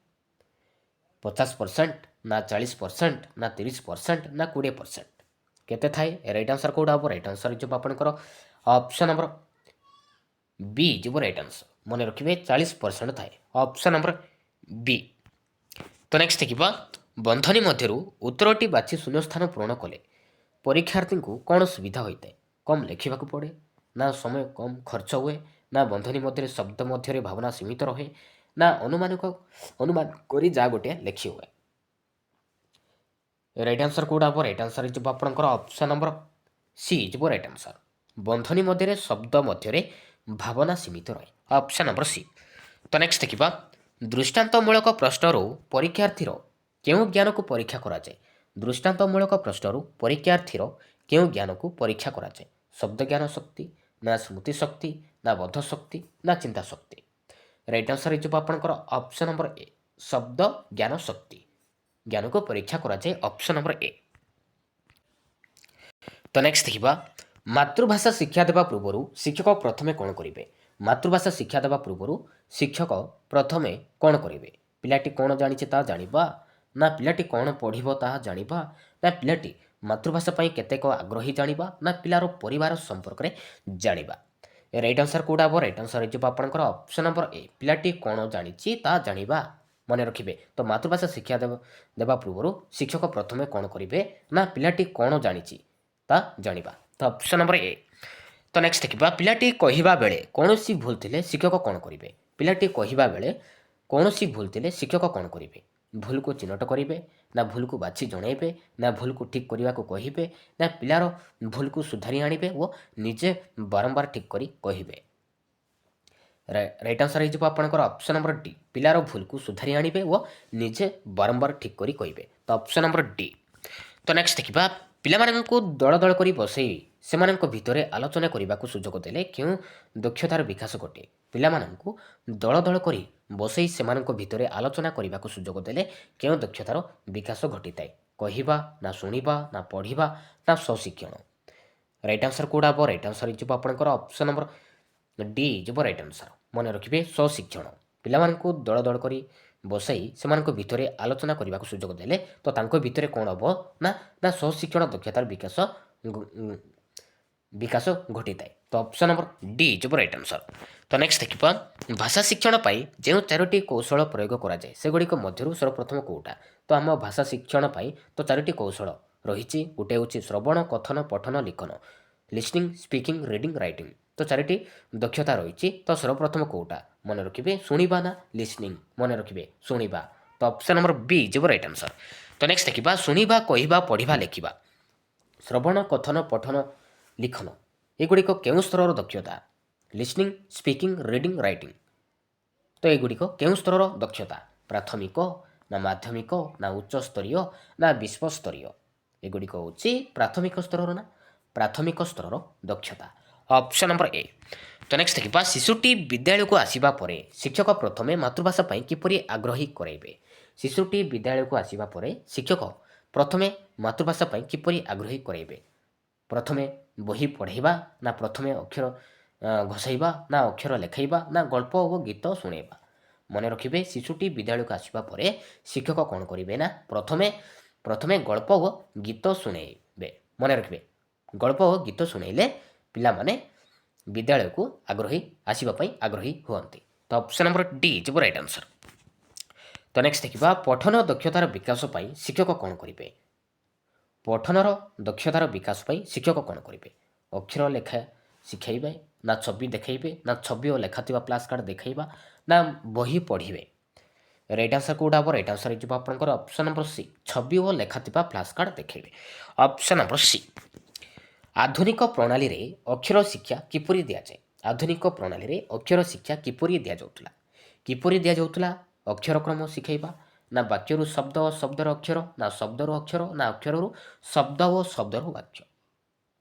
50% ନା 40% ନା 30% ନା 20% କେତେ ଥାଏ? ରାଇଟ୍ ଆନ୍ସର କେଉଁଟା ହେବ? ରାଇଟ୍ ଆନ୍ସର ହେଇଯିବ ଆପଣଙ୍କର ଅପସନ୍ ନମ୍ବର বি ଯିବ ରାଇଟ୍ ଆନ୍ସର ମନେ ରଖିବେ 40% ଥାଏ ଅପସନ୍ ନମ୍ବର ବି। ତ ନେକ୍ସଟ ଦେଖିବା ବନ୍ଧନୀ ମଧ୍ୟରୁ ଉତ୍ତରଟି ବାଛି ଶୂନ୍ୟସ୍ଥାନ ପୂରଣ କଲେ ପରୀକ୍ଷାର୍ଥୀଙ୍କୁ କ'ଣ ସୁବିଧା ହୋଇଥାଏ? କମ୍ ଲେଖିବାକୁ ପଡ଼େ ନା ସମୟ କମ୍ ଖର୍ଚ୍ଚ ହୁଏ ନା ବନ୍ଧନୀ ମଧ୍ୟରେ ଶବ୍ଦ ମଧ୍ୟରେ ଭାବନା ସୀମିତ ରହେ ନା ଅନୁମାନ କରି ଯାହା ଗୋଟିଏ ଲେଖି ହୁଏ? ରାଇଟ୍ ଆନ୍ସର କେଉଁଟା ହେବ? ରାଇଟ୍ ଆନ୍ସର ହେଇଯିବ ଆପଣଙ୍କର ଅପସନ୍ ନମ୍ବର ସି ଯିବ ରାଇଟ୍ ଆନ୍ସର ବନ୍ଧନୀ ମଧ୍ୟରେ ଶବ୍ଦ ମଧ୍ୟରେ ଭାବନା ସୀମିତ ରହେ ଅପସନ୍ ନମ୍ବର ସି। ତ ନେକ୍ସଟ ଦେଖିବା ଦୃଷ୍ଟାନ୍ତମୂଳକ ପ୍ରଶ୍ନରୁ ପରୀକ୍ଷାର୍ଥୀର କେଉଁ ଜ୍ଞାନକୁ ପରୀକ୍ଷା କରାଯାଏ? ଦୃଷ୍ଟାନ୍ତମୂଳକ ପ୍ରଶ୍ନରୁ ପରୀକ୍ଷାର୍ଥୀର କେଉଁ ଜ୍ଞାନକୁ ପରୀକ୍ଷା କରାଯାଏ? ଶବ୍ଦ ଜ୍ଞାନ ଶକ୍ତି ନା ସ୍ମୃତି ଶକ୍ତି ନା ବୋଧ ଶକ୍ତି ନା ଚିନ୍ତା ଶକ୍ତି? ରାଇଟ୍ ଆନ୍ସର ହେଇଯିବ ଆପଣଙ୍କର ଅପସନ୍ ନମ୍ବର ଏ ଶବ୍ଦ ଜ୍ଞାନ ଶକ୍ତି ଜ୍ଞାନକୁ ପରୀକ୍ଷା କରାଯାଏ ଅପସନ୍ ନମ୍ବର ଏ। ତ ନେକ୍ସଟ ଦେଖିବା ମାତୃଭାଷା ଶିକ୍ଷା ଦେବା ପୂର୍ବରୁ ଶିକ୍ଷକ ପ୍ରଥମେ କ'ଣ କରିବେ? ମାତୃଭାଷା ଶିକ୍ଷା ଦେବା ପୂର୍ବରୁ ଶିକ୍ଷକ ପ୍ରଥମେ କ'ଣ କରିବେ? ପିଲାଟି କ'ଣ ଜାଣିଛି ତାହା ଜାଣିବା ନା ପିଲାଟି କ'ଣ ପଢ଼ିବ ତାହା ଜାଣିବା ନା ପିଲାଟି ମାତୃଭାଷା ପାଇଁ କେତେକ ଆଗ୍ରହୀ ଜାଣିବା ନା ପିଲାର ପରିବାର ସମ୍ପର୍କରେ ଜାଣିବା? ରାଇଟ୍ ଆନ୍ସର କେଉଁଟା ହେବ? ରାଇଟ୍ ଆନ୍ସର ହେଇଯିବ ଆପଣଙ୍କର ଅପସନ୍ ନମ୍ବର ଏ ପିଲାଟି କ'ଣ ଜାଣିଛି ତାହା ଜାଣିବା ମନେ ରଖିବେ। ତ ମାତୃଭାଷା ଶିକ୍ଷା ଦେବା ପୂର୍ବରୁ ଶିକ୍ଷକ ପ୍ରଥମେ କ'ଣ କରିବେ ନା ପିଲାଟି କ'ଣ ଜାଣିଛି ତା ଜାଣିବା। ତ ଅପସନ୍ ନମ୍ବର ଏ। ତ ନେକ୍ସଟ ଦେଖିବା ପିଲାଟି କହିବା ବେଳେ କୌଣସି ଭୁଲ ଥିଲେ ଶିକ୍ଷକ କ'ଣ କରିବେ। ପିଲାଟି କହିବା ବେଳେ କୌଣସି ଭୁଲ ଥିଲେ ଶିକ୍ଷକ କ'ଣ କରିବେ। ଭୁଲକୁ ଚିହ୍ନଟ କରିବେ ନା ଭୁଲକୁ ବାଛି ଜଣାଇବେ ନା ଭୁଲକୁ ଠିକ୍ କରିବାକୁ କହିବେ ନା ପିଲାର ଭୁଲକୁ ସୁଧାରି ଆଣିବେ ଓ ନିଜେ ବାରମ୍ବାର ଠିକ୍ କରି କହିବେ। ରାଇଟ୍ ଆନ୍ସର୍ ହେଇଯିବ ଆପଣଙ୍କର ଅପସନ୍ ନମ୍ବର ଡି। ପିଲାର ଭୁଲକୁ ସୁଧାରି ଆଣିବେ ଓ ନିଜେ ବାରମ୍ବାର ଠିକ୍ କରି କହିବେ। ତ ଅପସନ୍ ନମ୍ବର ଡି। ତ ନେକ୍ସଟ ଦେଖିବା ପିଲାମାନଙ୍କୁ ଦଳ ଦଳ କରି ବସେଇ ସେମାନଙ୍କ ଭିତରେ ଆଲୋଚନା କରିବାକୁ ସୁଯୋଗ ଦେଲେ କେଉଁ ଦକ୍ଷତାର ବିକାଶ ଘଟେ। ପିଲାମାନଙ୍କୁ ଦଳ ଦଳ କରି ବସେଇ ସେମାନଙ୍କ ଭିତରେ ଆଲୋଚନା କରିବାକୁ ସୁଯୋଗ ଦେଲେ କେଉଁ ଦକ୍ଷତାର ବିକାଶ ଘଟିଥାଏ। କହିବା ନା ଶୁଣିବା ନା ପଢ଼ିବା ନା ସ୍ୱଶିକ୍ଷଣ। ରାଇଟ୍ ଆନ୍ସର୍ କେଉଁଟା ହେବ? ରାଇଟ୍ ଆନ୍ସର୍ ହେଇଯିବ ଆପଣଙ୍କର ଅପସନ୍ ନମ୍ବର ଡି ଯିବ ରାଇଟ୍ ଆନ୍ସର୍। ମନେ ରଖିବେ ସ୍ୱଶିକ୍ଷଣ। ପିଲାମାନଙ୍କୁ ଦଳ ଦଳ କରି ବସାଇ ସେମାନଙ୍କ ଭିତରେ ଆଲୋଚନା କରିବାକୁ ସୁଯୋଗ ଦେଲେ ତ ତାଙ୍କ ଭିତରେ କ'ଣ ହେବ ନା ସ୍ୱଶିକ୍ଷଣ ଦକ୍ଷତାର ବିକାଶ ଘଟିଥାଏ। ତ ଅପସନ୍ ନମ୍ବର ଡି ଯିବ ରାଇଟ୍ ଆନ୍ସର୍। ତ ନେକ୍ସଟ ଦେଖିବା ଭାଷା ଶିକ୍ଷଣ ପାଇଁ ଯେଉଁ 4ଟି କୌଶଳ ପ୍ରୟୋଗ କରାଯାଏ ସେଗୁଡ଼ିକ ମଧ୍ୟରୁ ସର୍ବପ୍ରଥମ କେଉଁଟା। ତ ଆମ ଭାଷା ଶିକ୍ଷଣ ପାଇଁ ତ 4ଟି କୌଶଳ ରହିଛି। ଗୋଟେ ହେଉଛି ଶ୍ରବଣ, କଥନ, ପଠନ, ଲିଖନ। Listening, speaking, reading, writing. ତ 4ଟି ଦକ୍ଷତା ରହିଛି। ତ ସର୍ବପ୍ରଥମ କେଉଁଟା ମନେ ରଖିବେ ଶୁଣିବା ନା ଲିସନିଂ। ମନେ ରଖିବେ ଶୁଣିବା। ତ ଅପସନ୍ ନମ୍ବର ବି ଯିବ ରାଇଟ୍ ଆନ୍ସର୍। ତ ନେକ୍ସଟ ଦେଖିବା ଶୁଣିବା, କହିବା, ପଢ଼ିବା, ଲେଖିବା। ଶ୍ରବଣ, କଥନ, ପଠନ, ଲିଖନ ଏଗୁଡ଼ିକ କେଉଁ ସ୍ତରର ଦକ୍ଷତା। Listening, speaking, reading, writing. ତ ଏଗୁଡ଼ିକ କେଉଁ ସ୍ତରର ଦକ୍ଷତା। ପ୍ରାଥମିକ ନା ମାଧ୍ୟମିକ ନା ଉଚ୍ଚସ୍ତରୀୟ ନା ବିଶ୍ୱସ୍ତରୀୟ। ଏଗୁଡ଼ିକ ହେଉଛି ପ୍ରାଥମିକ ସ୍ତରର ଦକ୍ଷତା। Option number A. ତ ନେକ୍ସଟ ଦେଖିବା ଶିଶୁଟି ବିଦ୍ୟାଳୟକୁ ଆସିବା ପରେ ଶିକ୍ଷକ ପ୍ରଥମେ ମାତୃଭାଷା ପାଇଁ କିପରି ଆଗ୍ରହୀ କରାଇବେ। ଶିଶୁଟି ବିଦ୍ୟାଳୟକୁ ଆସିବା ପରେ ଶିକ୍ଷକ ପ୍ରଥମେ ମାତୃଭାଷା ପାଇଁ କିପରି ଆଗ୍ରହୀ କରାଇବେ। ପ୍ରଥମେ ବହି ପଢ଼ାଇବା ନା ପ୍ରଥମେ ଅକ୍ଷର ଘୋଷାଇବା ନା ଅକ୍ଷର ଲେଖାଇବା ନା ଗଳ୍ପ ଓ ଗୀତ ଶୁଣାଇବା। ମନେ ରଖିବେ ଶିଶୁଟି ବିଦ୍ୟାଳୟକୁ ଆସିବା ପରେ ଶିକ୍ଷକ କ'ଣ କରିବେ ନା ପ୍ରଥମେ ଗଳ୍ପ ଓ ଗୀତ ଶୁଣାଇବେ। ମନେ ରଖିବେ ଗଳ୍ପ ଓ ଗୀତ ଶୁଣାଇଲେ ପିଲାମାନେ ବିଦ୍ୟାଳୟକୁ ଆସିବା ପାଇଁ ଆଗ୍ରହୀ ହୁଅନ୍ତି। ତ ଅପସନ୍ ନମ୍ବର ଡି ଯିବ ରାଇଟ୍ ଆନ୍ସର୍। ତ ନେକ୍ସଟ ଦେଖିବା ପଠନ ଦକ୍ଷତାର ବିକାଶ ପାଇଁ ଶିକ୍ଷକ କ'ଣ କରିବେ। ପଠନର ଦକ୍ଷତାର ବିକାଶ ପାଇଁ ଶିକ୍ଷକ କ'ଣ କରିବେ। ଅକ୍ଷର ଲେଖା ଶିଖାଇବେ ନା ଛବି ଦେଖାଇବେ ନା ଛବି ଓ ଲେଖା ଥିବା ପ୍ଲାସ୍ କାର୍ଡ଼ ଦେଖାଇବା ନା ବହି ପଢ଼ିବେ। ରାଇଟ୍ ଆନ୍ସର୍ କେଉଁଟା ହେବ? ରାଇଟ୍ ଆନ୍ସର୍ ହେଇଯିବ ଆପଣଙ୍କର ଅପସନ୍ ନମ୍ବର ସି। ଛବି ଓ ଲେଖା ଥିବା ପ୍ଲାସ୍ କାର୍ଡ଼ ଦେଖାଇବେ। Option number C. ଆଧୁନିକ ପ୍ରଣାଳୀରେ ଅକ୍ଷର ଶିକ୍ଷା କିପରି ଦିଆଯାଏ। ଆଧୁନିକ ପ୍ରଣାଳୀରେ ଅକ୍ଷର ଶିକ୍ଷା କିପରି ଦିଆଯାଉଥିଲା। ଅକ୍ଷରକ୍ରମ ଶିଖାଇବା ନା ବାକ୍ୟରୁ ଶବ୍ଦ ଓ ଶବ୍ଦର ଅକ୍ଷର ନା ଶବ୍ଦରୁ ଅକ୍ଷର ନା ଅକ୍ଷରରୁ ଶବ୍ଦ ଓ ଶବ୍ଦରୁ ବାକ୍ୟ।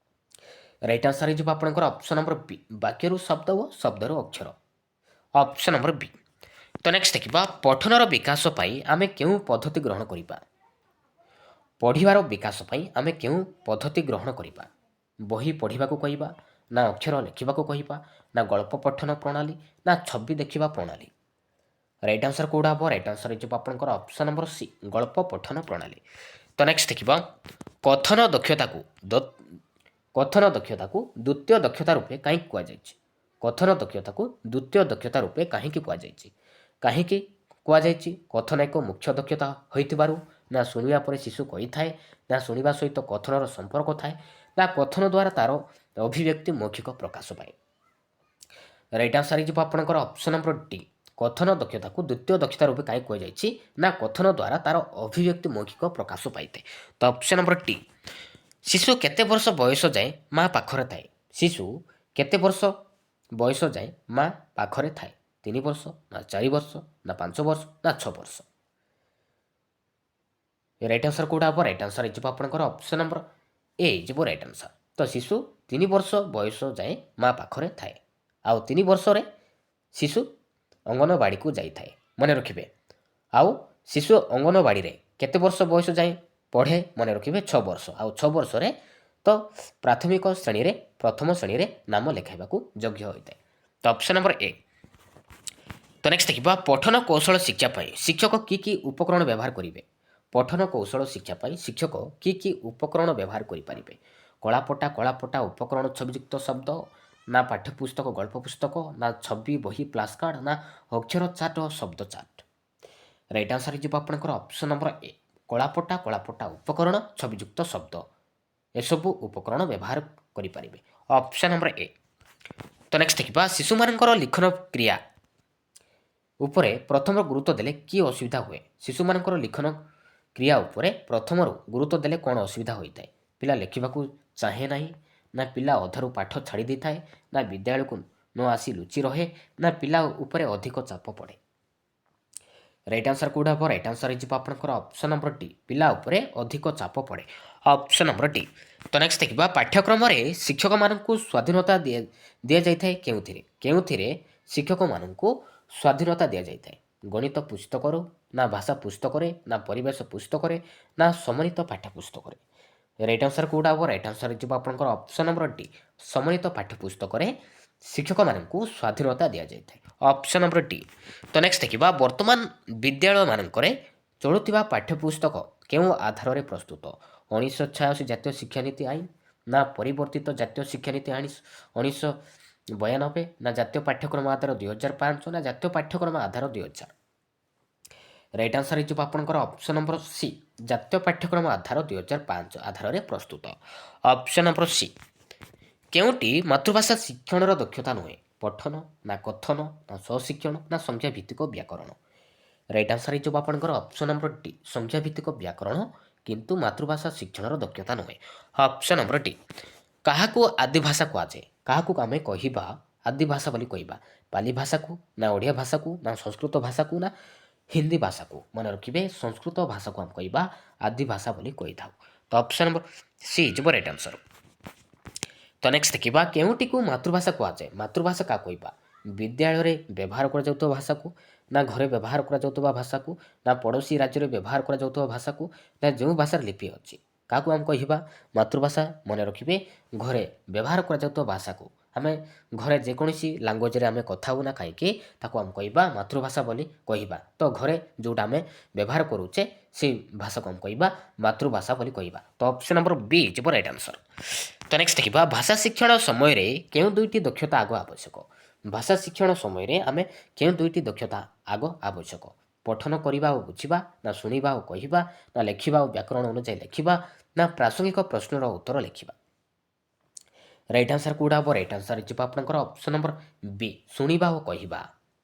ରାଇଟ୍ ଆନ୍ସର୍ ହେଇଯିବ ଆପଣଙ୍କର ଅପସନ୍ ନମ୍ବର ବି। ବାକ୍ୟରୁ ଶବ୍ଦ ଓ ଶବ୍ଦରୁ ଅକ୍ଷର। ଅପସନ୍ ନମ୍ବର ବି। ତ ନେକ୍ସଟ ଦେଖିବା ପଠନର ବିକାଶ ପାଇଁ ଆମେ କେଉଁ ପଦ୍ଧତି ଗ୍ରହଣ କରିବା। ପଢ଼ିବାର ବିକାଶ ପାଇଁ ଆମେ କେଉଁ ପଦ୍ଧତି ଗ୍ରହଣ କରିବା। ବହି ପଢ଼ିବାକୁ କହିବା ନା ଅକ୍ଷର ଲେଖିବାକୁ କହିବା ନା ଗଳ୍ପ ପଠନ ପ୍ରଣାଳୀ ନା ଛବି ଦେଖିବା ପ୍ରଣାଳୀ। ରାଇଟ୍ ଆନ୍ସର୍ କେଉଁଟା ହେବ? ରାଇଟ୍ ଆନ୍ସର୍ ହେଇଯିବ ଆପଣଙ୍କର ଅପସନ୍ ନମ୍ବର ସି ଗଳ୍ପ ପଠନ ପ୍ରଣାଳୀ। ତ ନେକ୍ସଟ ଦେଖିବା କଥନ ଦକ୍ଷତାକୁ ଦ୍ୱିତୀୟ ଦକ୍ଷତା ରୂପେ କାହିଁକି କୁହାଯାଇଛି। କଥନ ଦକ୍ଷତାକୁ ଦ୍ୱିତୀୟ ଦକ୍ଷତା ରୂପେ କାହିଁକି କୁହାଯାଇଛି। କାହିଁକି କୁହାଯାଇଛି? କଥନ ଏକ ମୁଖ୍ୟ ଦକ୍ଷତା ହୋଇଥିବାରୁ ନା ଶୁଣିବା ପରେ ଶିଶୁ କହିଥାଏ ନା ଶୁଣିବା ସହିତ କଥନର ସମ୍ପର୍କ ଥାଏ ନା କଥନ ଦ୍ୱାରା ତା'ର ଅଭିବ୍ୟକ୍ତି ମୌଖିକ ପ୍ରକାଶ ପାଏ। ରାଇଟ୍ ଆନ୍ସର୍ ହେଇଯିବ ଆପଣଙ୍କର ଅପସନ୍ ନମ୍ବର ଡି। କଥନ ଦକ୍ଷତାକୁ ଦ୍ୱିତୀୟ ଦକ୍ଷତା ରୂପେ କାହିଁକି କୁହାଯାଇଛି ନା କଥନ ଦ୍ୱାରା ତା'ର ଅଭିବ୍ୟକ୍ତି ମୌଖିକ ପ୍ରକାଶ ପାଇଥାଏ। ତ ଅପସନ୍ ନମ୍ବର ଡି। ଶିଶୁ କେତେ ବର୍ଷ ବୟସ ଯାଏଁ ମା ପାଖରେ ଥାଏ। ଶିଶୁ କେତେ ବର୍ଷ ବୟସ ଯାଏଁ ମା ପାଖରେ ଥାଏ। 3 ବର୍ଷ ନା 4 ବର୍ଷ ନା 5 ବର୍ଷ ନା 6 ବର୍ଷ। ରାଇଟ୍ ଆନ୍ସର୍ କେଉଁଟା ହେବ? ରାଇଟ୍ ଆନ୍ସର୍ ହେଇଯିବ ଆପଣଙ୍କର ଅପସନ୍ ନମ୍ବର ଏ ଯିବ ରାଇଟ୍ ଆନ୍ସର୍। ତ ଶିଶୁ 3 ବର୍ଷ ବୟସ ଯାଏଁ ମା ପାଖରେ ଥାଏ ଆଉ 3 ବର୍ଷରେ ଶିଶୁ ଅଙ୍ଗନବାଡ଼ିକୁ ଯାଇଥାଏ। ମନେ ରଖିବେ ଆଉ ଶିଶୁ ଅଙ୍ଗନବାଡ଼ିରେ କେତେ ବର୍ଷ ବୟସ ଯାଏଁ ପଢ଼େ। ମନେ ରଖିବେ 6 ବର୍ଷ ଆଉ 6 ବର୍ଷରେ ତ ପ୍ରାଥମିକ ଶ୍ରେଣୀରେ ପ୍ରଥମ ଶ୍ରେଣୀରେ ନାମ ଲେଖାଇବାକୁ ଯୋଗ୍ୟ ହୋଇଥାଏ। ତ ଅପସନ୍ ନମ୍ବର ଏ। ତ ନେକ୍ସଟ ଦେଖିବା ପଠନ କୌଶଳ ଶିକ୍ଷା ପାଇଁ ଶିକ୍ଷକ କି ଉପକରଣ ବ୍ୟବହାର କରିବେ। ପଠନ କୌଶଳ ଶିକ୍ଷା ପାଇଁ ଶିକ୍ଷକ କି ଉପକରଣ ବ୍ୟବହାର କରିପାରିବେ। କଳାପଟା ଉପକରଣ ଛବିଯୁକ୍ତ ଶବ୍ଦ ନା ପାଠ୍ୟପୁସ୍ତକ ଗଳ୍ପ ପୁସ୍ତକ ନା ଛବି ବହି ପ୍ଲାସ୍ କାର୍ଡ଼ ନା ଅକ୍ଷର ଚାର୍ଟ ଓ ଶବ୍ଦ ଚାର୍ଟ। ରାଇଟ୍ ଆନ୍ସର୍ ହେଇଯିବ ଆପଣଙ୍କର ଅପସନ୍ ନମ୍ବର ଏ କଳାପଟା ଉପକରଣ ଛବିଯୁକ୍ତ ଶବ୍ଦ ଏସବୁ ଉପକରଣ ବ୍ୟବହାର କରିପାରିବେ। Option number A. ତ ନେକ୍ସଟ ଦେଖିବା ଶିଶୁମାନଙ୍କର ଲିଖନ କ୍ରିୟା ଉପରେ ପ୍ରଥମ ଗୁରୁତ୍ୱ ଦେଲେ କି ଅସୁବିଧା ହୁଏ? ଶିଶୁମାନଙ୍କର ଲିଖନ କ୍ରିୟା ଉପରେ ପ୍ରଥମରୁ ଗୁରୁତ୍ୱ ଦେଲେ କ'ଣ ଅସୁବିଧା ହୋଇଥାଏ? ପିଲା ଲେଖିବାକୁ ଚାହେଁ ନାହିଁ, ନା ପିଲା ଅଧାରୁ ପାଠ ଛାଡ଼ି ଦେଇଥାଏ, ନା ବିଦ୍ୟାଳୟକୁ ନ ଆସି ଲୁଚି ରହେ, ନା ପିଲା ଉପରେ ଅଧିକ ଚାପ ପଡ଼େ? ରାଇଟ୍ ଆନ୍ସର୍ କେଉଁଟା ହେବ? ରାଇଟ୍ ଆନ୍ସର୍ ହେଇଯିବ ଆପଣଙ୍କର ଅପସନ୍ ନମ୍ବର ଡି, ପିଲା ଉପରେ ଅଧିକ ଚାପ ପଡ଼େ। Option number D. ତ ନେକ୍ସଟ ଦେଖିବା ପାଠ୍ୟକ୍ରମରେ ଶିକ୍ଷକମାନଙ୍କୁ ସ୍ୱାଧୀନତା ଦିଆଯାଇଥାଏ କେଉଁଥିରେ ଶିକ୍ଷକମାନଙ୍କୁ ସ୍ୱାଧୀନତା ଦିଆଯାଇଥାଏ? ଗଣିତ ପୁସ୍ତକରୁ, ନା ଭାଷା ପୁସ୍ତକରେ, ନା ପରିବେଶ ପୁସ୍ତକରେ, ନା ସମନ୍ୱିତ ପାଠ୍ୟପୁସ୍ତକରେ? ରାଇଟ୍ ଆନ୍ସର୍ କେଉଁଟା ହେବ? ରାଇଟ୍ ଆନ୍ସର୍ ହେଇଯିବ ଆପଣଙ୍କର ଅପସନ୍ ନମ୍ବର ଡି, ସମନ୍ୱିତ ପାଠ୍ୟପୁସ୍ତକରେ ଶିକ୍ଷକମାନଙ୍କୁ ସ୍ୱାଧୀନତା ଦିଆଯାଇଥାଏ। Option number D. ତ ନେକ୍ସଟ ଦେଖିବା ବର୍ତ୍ତମାନ ବିଦ୍ୟାଳୟମାନଙ୍କରେ ଚଳୁଥିବା ପାଠ୍ୟପୁସ୍ତକ କେଉଁ ଆଧାରରେ ପ୍ରସ୍ତୁତ? 1986 ଜାତୀୟ ଶିକ୍ଷାନୀତି ଆଇନ, ନା ପରିବର୍ତ୍ତିତ ଜାତୀୟ ଶିକ୍ଷାନୀତି ଆଇନ 1992, ନା ଜାତୀୟ ପାଠ୍ୟକ୍ରମ ଆଧାର 2005, ନା ଜାତୀୟ ପାଠ୍ୟକ୍ରମ ଆଧାର 2000? ରାଇଟ୍ ଆନ୍ସର୍ ହେଇଯିବ ଆପଣଙ୍କର ଅପସନ୍ ନମ୍ବର ସି, ଜାତୀୟ ପାଠ୍ୟକ୍ରମ ଆଧାର 2005 ଆଧାରରେ ପ୍ରସ୍ତୁତ। Option number C. କେଉଁଟି ମାତୃଭାଷା ଶିକ୍ଷଣର ଦକ୍ଷତା ନୁହେଁ? ପଠନ, ନା କଥନ, ନା ସ୍ୱଶିକ୍ଷଣ, ନା ସଂଖ୍ୟା ଭିତ୍ତିକ ବ୍ୟାକରଣ? ରାଇଟ୍ ଆନ୍ସର୍ ହେଇଯିବ ଆପଣଙ୍କର ଅପସନ୍ ନମ୍ବର ଡି, ସଂଖ୍ୟା ଭିତ୍ତିକ ବ୍ୟାକରଣ, କିନ୍ତୁ ମାତୃଭାଷା ଶିକ୍ଷଣର ଦକ୍ଷତା ନୁହେଁ। Option number D. କାହାକୁ ଆଦିଭାଷା କୁହାଯାଏ? କାହାକୁ ଆମେ କହିବା ଆଦିଭାଷା ବୋଲି କହିବା? ପାଲି ଭାଷାକୁ, ନା ଓଡ଼ିଆ ଭାଷାକୁ, ନା ସଂସ୍କୃତ ଭାଷାକୁ, ନା ହିନ୍ଦୀ ଭାଷାକୁ? ମନେ ରଖିବେ ସଂସ୍କୃତ ଭାଷାକୁ ଆମେ କହିବା ଆଦିଭାଷା ବୋଲି କହିଥାଉ। ତ ଅପସନ୍ ନମ୍ବର ସି ହେଇଯିବ ରାଇଟ୍ ଆନ୍ସର୍। ତ ନେକ୍ସଟ ଦେଖିବା କେଉଁଟିକୁ ମାତୃଭାଷା କୁହାଯାଏ? ମାତୃଭାଷା କାହା କହିବା? ବିଦ୍ୟାଳୟରେ ବ୍ୟବହାର କରାଯାଉଥିବା ଭାଷାକୁ, ନା ଘରେ ବ୍ୟବହାର କରାଯାଉଥିବା ଭାଷାକୁ, ନା ପଡ଼ୋଶୀ ରାଜ୍ୟରେ ବ୍ୟବହାର କରାଯାଉଥିବା ଭାଷାକୁ, ନା ଯେଉଁ ଭାଷାର ଲିପି ଅଛି? କାହାକୁ ଆମେ କହିବା ମାତୃଭାଷା? ମନେ ରଖିବେ ଘରେ ବ୍ୟବହାର କରାଯାଉଥିବା ଭାଷାକୁ। ଆମେ ଘରେ ଯେକୌଣସି ଲାଙ୍ଗୁଏଜରେ ଆମେ କଥା ହେଉ ନା କାହିଁକି ତାକୁ ଆମେ କହିବା ମାତୃଭାଷା ବୋଲି କହିବା। ତ ଘରେ ଯେଉଁଟା ଆମେ ବ୍ୟବହାର କରୁଛେ ସେଇ ଭାଷାକୁ ଆମେ କହିବା ମାତୃଭାଷା ବୋଲି କହିବା। ତ ଅପସନ୍ ନମ୍ବର ବି ଯିବ ରାଇଟ୍ ଆନ୍ସର୍। ତ ନେକ୍ସଟ ଦେଖିବା ଭାଷା ଶିକ୍ଷଣ ସମୟରେ କେଉଁ ଦୁଇଟି ଦକ୍ଷତା ଆଗ ଆବଶ୍ୟକ? ଭାଷା ଶିକ୍ଷଣ ସମୟରେ ଆମେ କେଉଁ ଦୁଇଟି ଦକ୍ଷତା ଆଗ ଆବଶ୍ୟକ? ପଠନ କରିବା ଓ ବୁଝିବା, ନା ଶୁଣିବା ଓ କହିବା, ନା ଲେଖିବା ଓ ବ୍ୟାକରଣ ଅନୁଯାୟୀ ଲେଖିବା, ନା ପ୍ରାସଙ୍ଗିକ ପ୍ରଶ୍ନର ଉତ୍ତର ଲେଖିବା? ରାଇଟ୍ ଆନ୍ସର୍ କେଉଁଟା ହେବ? ରାଇଟ୍ ଆନ୍ସର୍ ହେଇଯିବ ଆପଣଙ୍କର ଅପସନ୍ ନମ୍ବର ବି, ଶୁଣିବା ଓ କହିବା।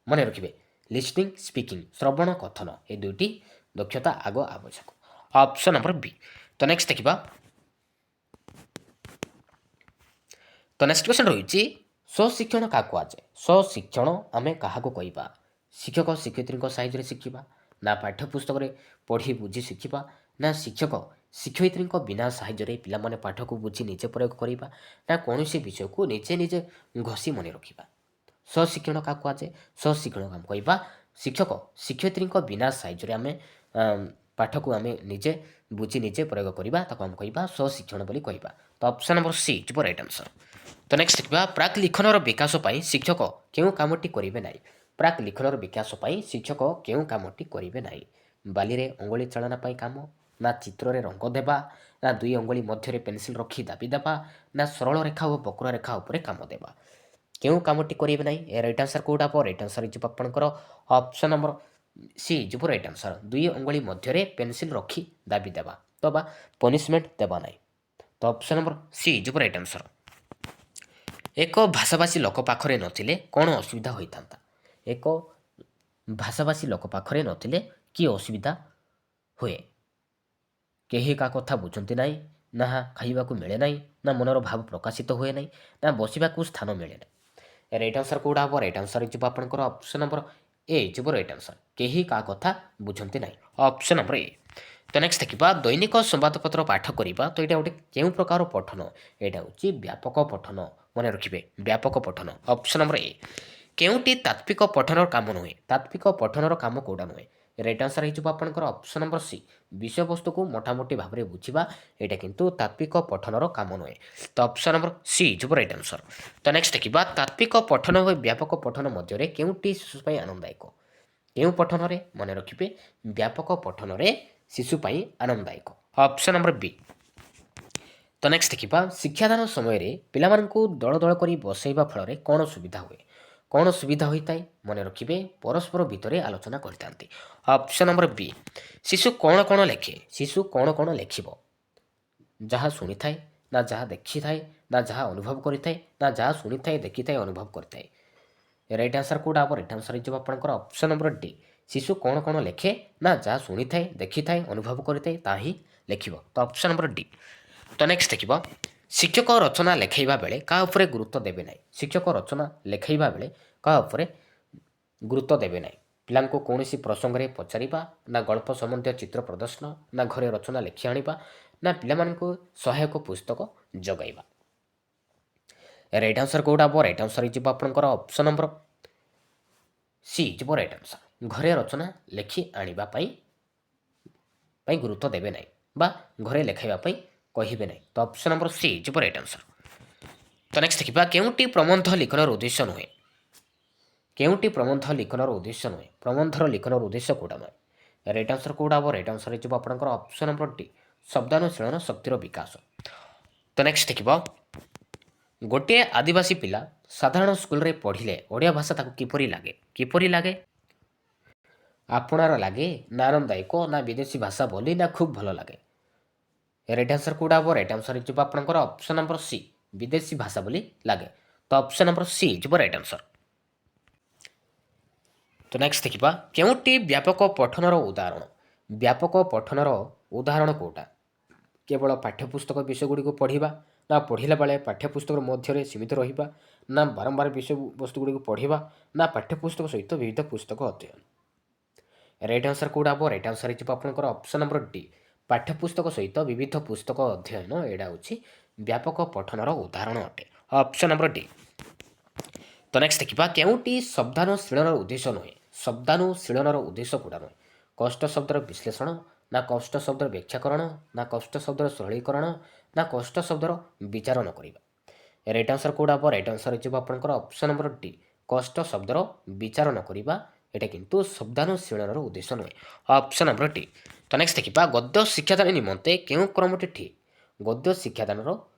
ମନେ ରଖିବେ ଲିସନିଂ, ସ୍ପିକିଂ, ଶ୍ରବଣ କଥନ ଏ ଦୁଇଟି ଦକ୍ଷତା ଆଗ ଆବଶ୍ୟକ। ଅପସନ୍ ନମ୍ବର ବି। ତ ନେକ୍ସଟ ଦେଖିବା ତ ନେକ୍ସଟ କ୍ୱେଶ୍ଚନ୍ ରହିଛି ସ୍ୱଶିକ୍ଷଣ କାହାକୁ କୁହାଯାଏ? ସ୍ୱଶିକ୍ଷଣ ଆମେ କାହାକୁ କହିବା? ଶିକ୍ଷକ ଶିକ୍ଷୟିତ୍ରୀଙ୍କ ସାହାଯ୍ୟରେ ଶିଖିବା, ନା ପାଠ୍ୟପୁସ୍ତକରେ ପଢ଼ି ବୁଝି ଶିଖିବା, ନା ଶିକ୍ଷକ ଶିକ୍ଷୟିତ୍ରୀଙ୍କ ବିନା ସାହାଯ୍ୟରେ ପିଲାମାନେ ପାଠକୁ ବୁଝି ନିଜେ ପ୍ରୟୋଗ କରିବା, ନା କୌଣସି ବିଷୟକୁ ନିଜେ ନିଜେ ଘୋଷି ମନେ ରଖିବା? ସ୍ୱଶିକ୍ଷଣ କାହାକୁ କୁହାଯାଏ? ସ୍ୱଶିକ୍ଷଣ ଆମେ କହିବା ଶିକ୍ଷକ ଶିକ୍ଷୟିତ୍ରୀଙ୍କ ବିନା ସାହାଯ୍ୟରେ ଆମେ ପାଠକୁ ଆମେ ନିଜେ ବୁଝି ନିଜେ ପ୍ରୟୋଗ କରିବା, ତାକୁ ଆମେ କହିବା ସ୍ୱଶିକ୍ଷଣ ବୋଲି କହିବା। ତ ଅପସନ୍ ନମ୍ବର ସି ଯିବ ରାଇଟ୍ ଆନ୍ସର୍। ତ ନେକ୍ସଟ ଦେଖିବା ପ୍ରାକ୍ ଲିଖନର ବିକାଶ ପାଇଁ ଶିକ୍ଷକ କେଉଁ କାମଟି କରିବେ ନାହିଁ? ପ୍ରାକ୍ ଲିଖନର ବିକାଶ ପାଇଁ ଶିକ୍ଷକ କେଉଁ କାମଟି କରିବେ ନାହିଁ? ବାଲିରେ ଅଙ୍ଗୁଳି ଚାଳନା ପାଇଁ କାମ, ନା ଚିତ୍ରରେ ରଙ୍ଗ ଦେବା, ନା ଦୁଇ ଅଙ୍ଗୁଳି ମଧ୍ୟରେ ପେନସିଲ ରଖି ଦାବି ଦେବା, ନା ସରଳ ରେଖା ଓ ବକ୍ର ରେଖା ଉପରେ କାମ ଦେବା? କେଉଁ କାମଟି କରିବେ ନାହିଁ? ଏ ରାଇଟ୍ ଆନ୍ସର୍ କେଉଁଟା ହେବ? ରାଇଟ୍ ଆନ୍ସର୍ ହେଇଯିବ ଆପଣଙ୍କର ଅପସନ୍ ନମ୍ବର ସି ଯିବ ରାଇଟ୍ ଆନ୍ସର୍। ଦୁଇ ଅଙ୍ଗୁଳି ମଧ୍ୟରେ ପେନସିଲ ରଖି ଦାବି ଦେବା, ତ ବା ପନିସମେଣ୍ଟ ଦେବା ନାହିଁ। ତ ଅପସନ୍ ନମ୍ବର ସି ଯିବ ରାଇଟ୍ ଆନ୍ସର୍। ଏକ ଭାଷାଭାଷୀ ଲୋକ ପାଖରେ ନଥିଲେ କ'ଣ ଅସୁବିଧା ହୋଇଥାନ୍ତା? ଏକ ଭାଷାଭାଷୀ ଲୋକ ପାଖରେ ନଥିଲେ କି ଅସୁବିଧା ହୁଏ? କେହି କାହା କଥା ବୁଝନ୍ତି ନାହିଁ, ନା ଖାଇବାକୁ ମିଳେ ନାହିଁ, ନା ମନର ଭାବ ପ୍ରକାଶିତ ହୁଏ ନାହିଁ, ନା ବସିବାକୁ ସ୍ଥାନ ମିଳେ ନାହିଁ? ରାଇଟ୍ ଆନ୍ସର୍ କେଉଁଟା ହେବ? ରାଇଟ୍ ଆନ୍ସର୍ ହେଇଯିବ ଆପଣଙ୍କର ଅପସନ୍ ନମ୍ବର ଏ ଯିବ ରାଇଟ୍ ଆନ୍ସର୍। କେହି କାହା କଥା ବୁଝନ୍ତି ନାହିଁ। Option number A. ତ ନେକ୍ସଟ ଦେଖିବା ଦୈନିକ ସମ୍ବାଦପତ୍ର ପାଠ କରିବା। ତ ଏଇଟା ଗୋଟେ କେଉଁ ପ୍ରକାର ପଠନ? ଏଇଟା ହେଉଛି ବ୍ୟାପକ ପଠନ। ମନେ ରଖିବେ ବ୍ୟାପକ ପଠନ। Option number A. କେଉଁଟି ତାତ୍ତ୍ୱିକ ପଠନର କାମ ନୁହେଁ? ତାତ୍ତ୍ୱିକ ପଠନର କାମ କେଉଁଟା ନୁହେଁ? ରାଇଟ୍ ଆନ୍ସର୍ ହେଇଯିବ ଆପଣଙ୍କର ଅପସନ୍ ନମ୍ବର ସି, ବିଷୟବସ୍ତୁକୁ ମୋଟାମୋଟି ଭାବରେ ବୁଝିବା। ଏଇଟା କିନ୍ତୁ ତାତ୍ତ୍ୱିକ ପଠନର କାମ ନୁହେଁ। ତ ଅପସନ୍ ନମ୍ବର ସି ଯିବ ରାଇଟ୍ ଆନ୍ସର୍। ତ ନେକ୍ସଟ ଦେଖିବା ତାତ୍ତ୍ୱିକ ପଠନ ଓ ବ୍ୟାପକ ପଠନ ମଧ୍ୟରେ କେଉଁଟି ଶିଶୁ ପାଇଁ ଆନନ୍ଦଦାୟକ? କେଉଁ ପଠନରେ? ମନେ ରଖିବେ ବ୍ୟାପକ ପଠନରେ ଶିଶୁ ପାଇଁ ଆନନ୍ଦଦାୟକ। ଅପସନ୍ ନମ୍ବର ବି। ତ ନେକ୍ସଟ ଦେଖିବା ଶିକ୍ଷାଦାନ ସମୟରେ ପିଲାମାନଙ୍କୁ ଦଳ ଦଳ କରି ବସାଇବା ଫଳରେ କ'ଣ ସୁବିଧା ହୁଏ? କ'ଣ ସୁବିଧା ହୋଇଥାଏ? ମନେ ରଖିବେ, ପରସ୍ପର ଭିତରେ ଆଲୋଚନା କରିଥାନ୍ତି। ଅପସନ୍ ନମ୍ବର ବି, ଶିଶୁ କ'ଣ କ'ଣ ଲେଖେ? ଶିଶୁ କ'ଣ କ'ଣ ଲେଖିବ? ଯାହା ଶୁଣିଥାଏ, ନା ଯାହା ଦେଖିଥାଏ, ନା ଯାହା ଅନୁଭବ କରିଥାଏ, ନା ଯାହା ଶୁଣିଥାଏ, ଦେଖିଥାଏ, ଅନୁଭବ କରିଥାଏ। ରାଇଟ୍ ଆନ୍ସର୍ କେଉଁଟା ହେବ? ରାଇଟ୍ ଆନ୍ସର୍ ହେଇଯିବ ଆପଣଙ୍କର ଅପସନ୍ ନମ୍ବର ଡି। ଶିଶୁ କ'ଣ କ'ଣ ଲେଖେ? ନା ଯାହା ଶୁଣିଥାଏ, ଦେଖିଥାଏ, ଅନୁଭବ କରିଥାଏ ତାହା ହିଁ ଲେଖିବ। ତ ଅପସନ୍ ନମ୍ବର ଡି। ତ ନେକ୍ସଟ ଦେଖିବ, ଶିକ୍ଷକ ରଚନା ଲେଖାଇବା ବେଳେ କାହା ଉପରେ ଗୁରୁତ୍ୱ ଦେବେ ନାହିଁ? ଶିକ୍ଷକ ରଚନା ଲେଖାଇବା ବେଳେ କାହା ଉପରେ ଗୁରୁତ୍ୱ ଦେବେ ନାହିଁ? ପିଲାଙ୍କୁ କୌଣସି ପ୍ରସଙ୍ଗରେ ପଚାରିବା, ନା ଗଳ୍ପ ସମ୍ବନ୍ଧୀୟ ଚିତ୍ର ପ୍ରଦର୍ଶନ, ନା ଘରେ ରଚନା ଲେଖି ଆଣିବା, ନା ପିଲାମାନଙ୍କୁ ସହାୟକ ପୁସ୍ତକ ଯୋଗାଇବା। ରାଇଟ୍ ଆନ୍ସର୍ କେଉଁଟା ହେବ? ରାଇଟ୍ ଆନ୍ସର୍ ହେଇଯିବ ଆପଣଙ୍କର ଅପସନ୍ ନମ୍ବର ସି ଯିବ ରାଇଟ୍ ଆନ୍ସର୍। ଘରେ ରଚନା ଲେଖି ଆଣିବା ପାଇଁ ଗୁରୁତ୍ୱ ଦେବେ ନାହିଁ ବା ଘରେ ଲେଖାଇବା ପାଇଁ କହିବେ ନାହିଁ। ତ ଅପସନ୍ ନମ୍ବର ସି ଯିବ ରାଇଟ୍ ଆନ୍ସର୍। ତ ନେକ୍ସଟ ଦେଖିବା, କେଉଁଟି ପ୍ରବନ୍ଧ ଲିଖନର ଉଦ୍ଦେଶ୍ୟ ନୁହେଁ? କେଉଁଟି ପ୍ରବନ୍ଧ ଲିଖନର ଉଦ୍ଦେଶ୍ୟ ନୁହେଁ? ପ୍ରବନ୍ଧର ଲିଖନର ଉଦ୍ଦେଶ୍ୟ କେଉଁଟା ନୁହେଁ? ରାଇଟ୍ ଆନ୍ସର୍ କେଉଁଟା ହେବ? ରାଇଟ୍ ଆନ୍ସର୍ ହେଇଯିବ ଆପଣଙ୍କର ଅପସନ୍ ନମ୍ବର ଡି, ଶବ୍ଦାନୁଶୀଳନ ଶକ୍ତିର ବିକାଶ। ତ ନେକ୍ସଟ ଦେଖିବ, ଗୋଟିଏ ଆଦିବାସୀ ପିଲା ସାଧାରଣ ସ୍କୁଲରେ ପଢ଼ିଲେ ଓଡ଼ିଆ ଭାଷା ତାକୁ କିପରି ଲାଗେ? କିପରି ଲାଗେ? ଆପଣାର ଲାଗେ, ନା ଆରାମଦାୟକ, ନା ବିଦେଶୀ ଭାଷା ବୋଲି, ନା ଖୁବ୍ ଭଲ ଲାଗେ? ରାଇଟ୍ ଆନ୍ସର୍ କେଉଁଟା ହେବ? ରାଇଟ୍ ଆନ୍ସର୍ ହେଇଯିବ ଆପଣଙ୍କର ଅପସନ୍ ନମ୍ବର ସି, ବିଦେଶୀ ଭାଷା ବୋଲି ଲାଗେ। ତ ଅପସନ୍ ନମ୍ବର ସି ଯିବ ରାଇଟ୍ ଆନ୍ସର୍। ତ ନେକ୍ସଟ ଦେଖିବା, କେଉଁଟି ବ୍ୟାପକ ପଠନର ଉଦାହରଣ? ବ୍ୟାପକ ପଠନର ଉଦାହରଣ କେଉଁଟା? କେବଳ ପାଠ୍ୟପୁସ୍ତକ ବିଷୟଗୁଡ଼ିକୁ ପଢ଼ିବା, ନା ପଢ଼ିଲା ବେଳେ ପାଠ୍ୟପୁସ୍ତକ ମଧ୍ୟରେ ସୀମିତ ରହିବା, ନା ବାରମ୍ବାର ବିଷୟବସ୍ତୁଗୁଡ଼ିକୁ ପଢ଼ିବା, ନା ପାଠ୍ୟପୁସ୍ତକ ସହିତ ବିବିଧ ପୁସ୍ତକ ଅଧ୍ୟୟନ। ରାଇଟ୍ ଆନ୍ସର୍ କେଉଁଟା ହେବ? ରାଇଟ୍ ଆନ୍ସର୍ ହେଇଯିବ ଆପଣଙ୍କର ଅପସନ୍ ନମ୍ବର ଡି, ପାଠ୍ୟପୁସ୍ତକ ସହିତ ବିବିଧ ପୁସ୍ତକ ଅଧ୍ୟୟନ। ଏଇଟା ହେଉଛି ବ୍ୟାପକ ପଠନର ଉଦାହରଣ ଅଟେ। Option number D. ତ ନେକ୍ସଟ ଦେଖିବା, କେଉଁଟି ଶବ୍ଦାନୁଶୀଳନର ଉଦ୍ଦେଶ୍ୟ ନୁହେଁ? ଶବ୍ଦାନୁଶୀଳନର ଉଦ୍ଦେଶ୍ୟ କେଉଁଟା ନୁହେଁ? କଷ୍ଟ ଶବ୍ଦର ବିଶ୍ଳେଷଣ, ନା କଷ୍ଟ ଶବ୍ଦର ବ୍ୟାଖ୍ୟାକରଣ, ନା କଷ୍ଟ ଶବ୍ଦର ସରଳୀକରଣ, ନା କଷ୍ଟ ଶବ୍ଦର ବିଚାର ନ କରିବା। ରାଇଟ୍ ଆନ୍ସର୍ କେଉଁଟା ହେବ? ରାଇଟ୍ ଆନ୍ସର୍ ହେଇଯିବ ଆପଣଙ୍କର ଅପସନ୍ ନମ୍ବର ଡି, କଷ୍ଟ ଶବ୍ଦର ବିଚାର ନ କରିବା। ଏଇଟା କିନ୍ତୁ ଶବ୍ଦାନୁଶୀଳନର ଉଦ୍ଦେଶ୍ୟ ନୁହେଁ। Option number D. ତ ନେକ୍ସଟ ଦେଖିବା, ଗଦ୍ୟ ଶିକ୍ଷାଦାନ ନିମନ୍ତେ କେଉଁ କ୍ରମଟି ଠିକ୍? ଗଦ୍ୟ ଶିକ୍ଷାଦାନର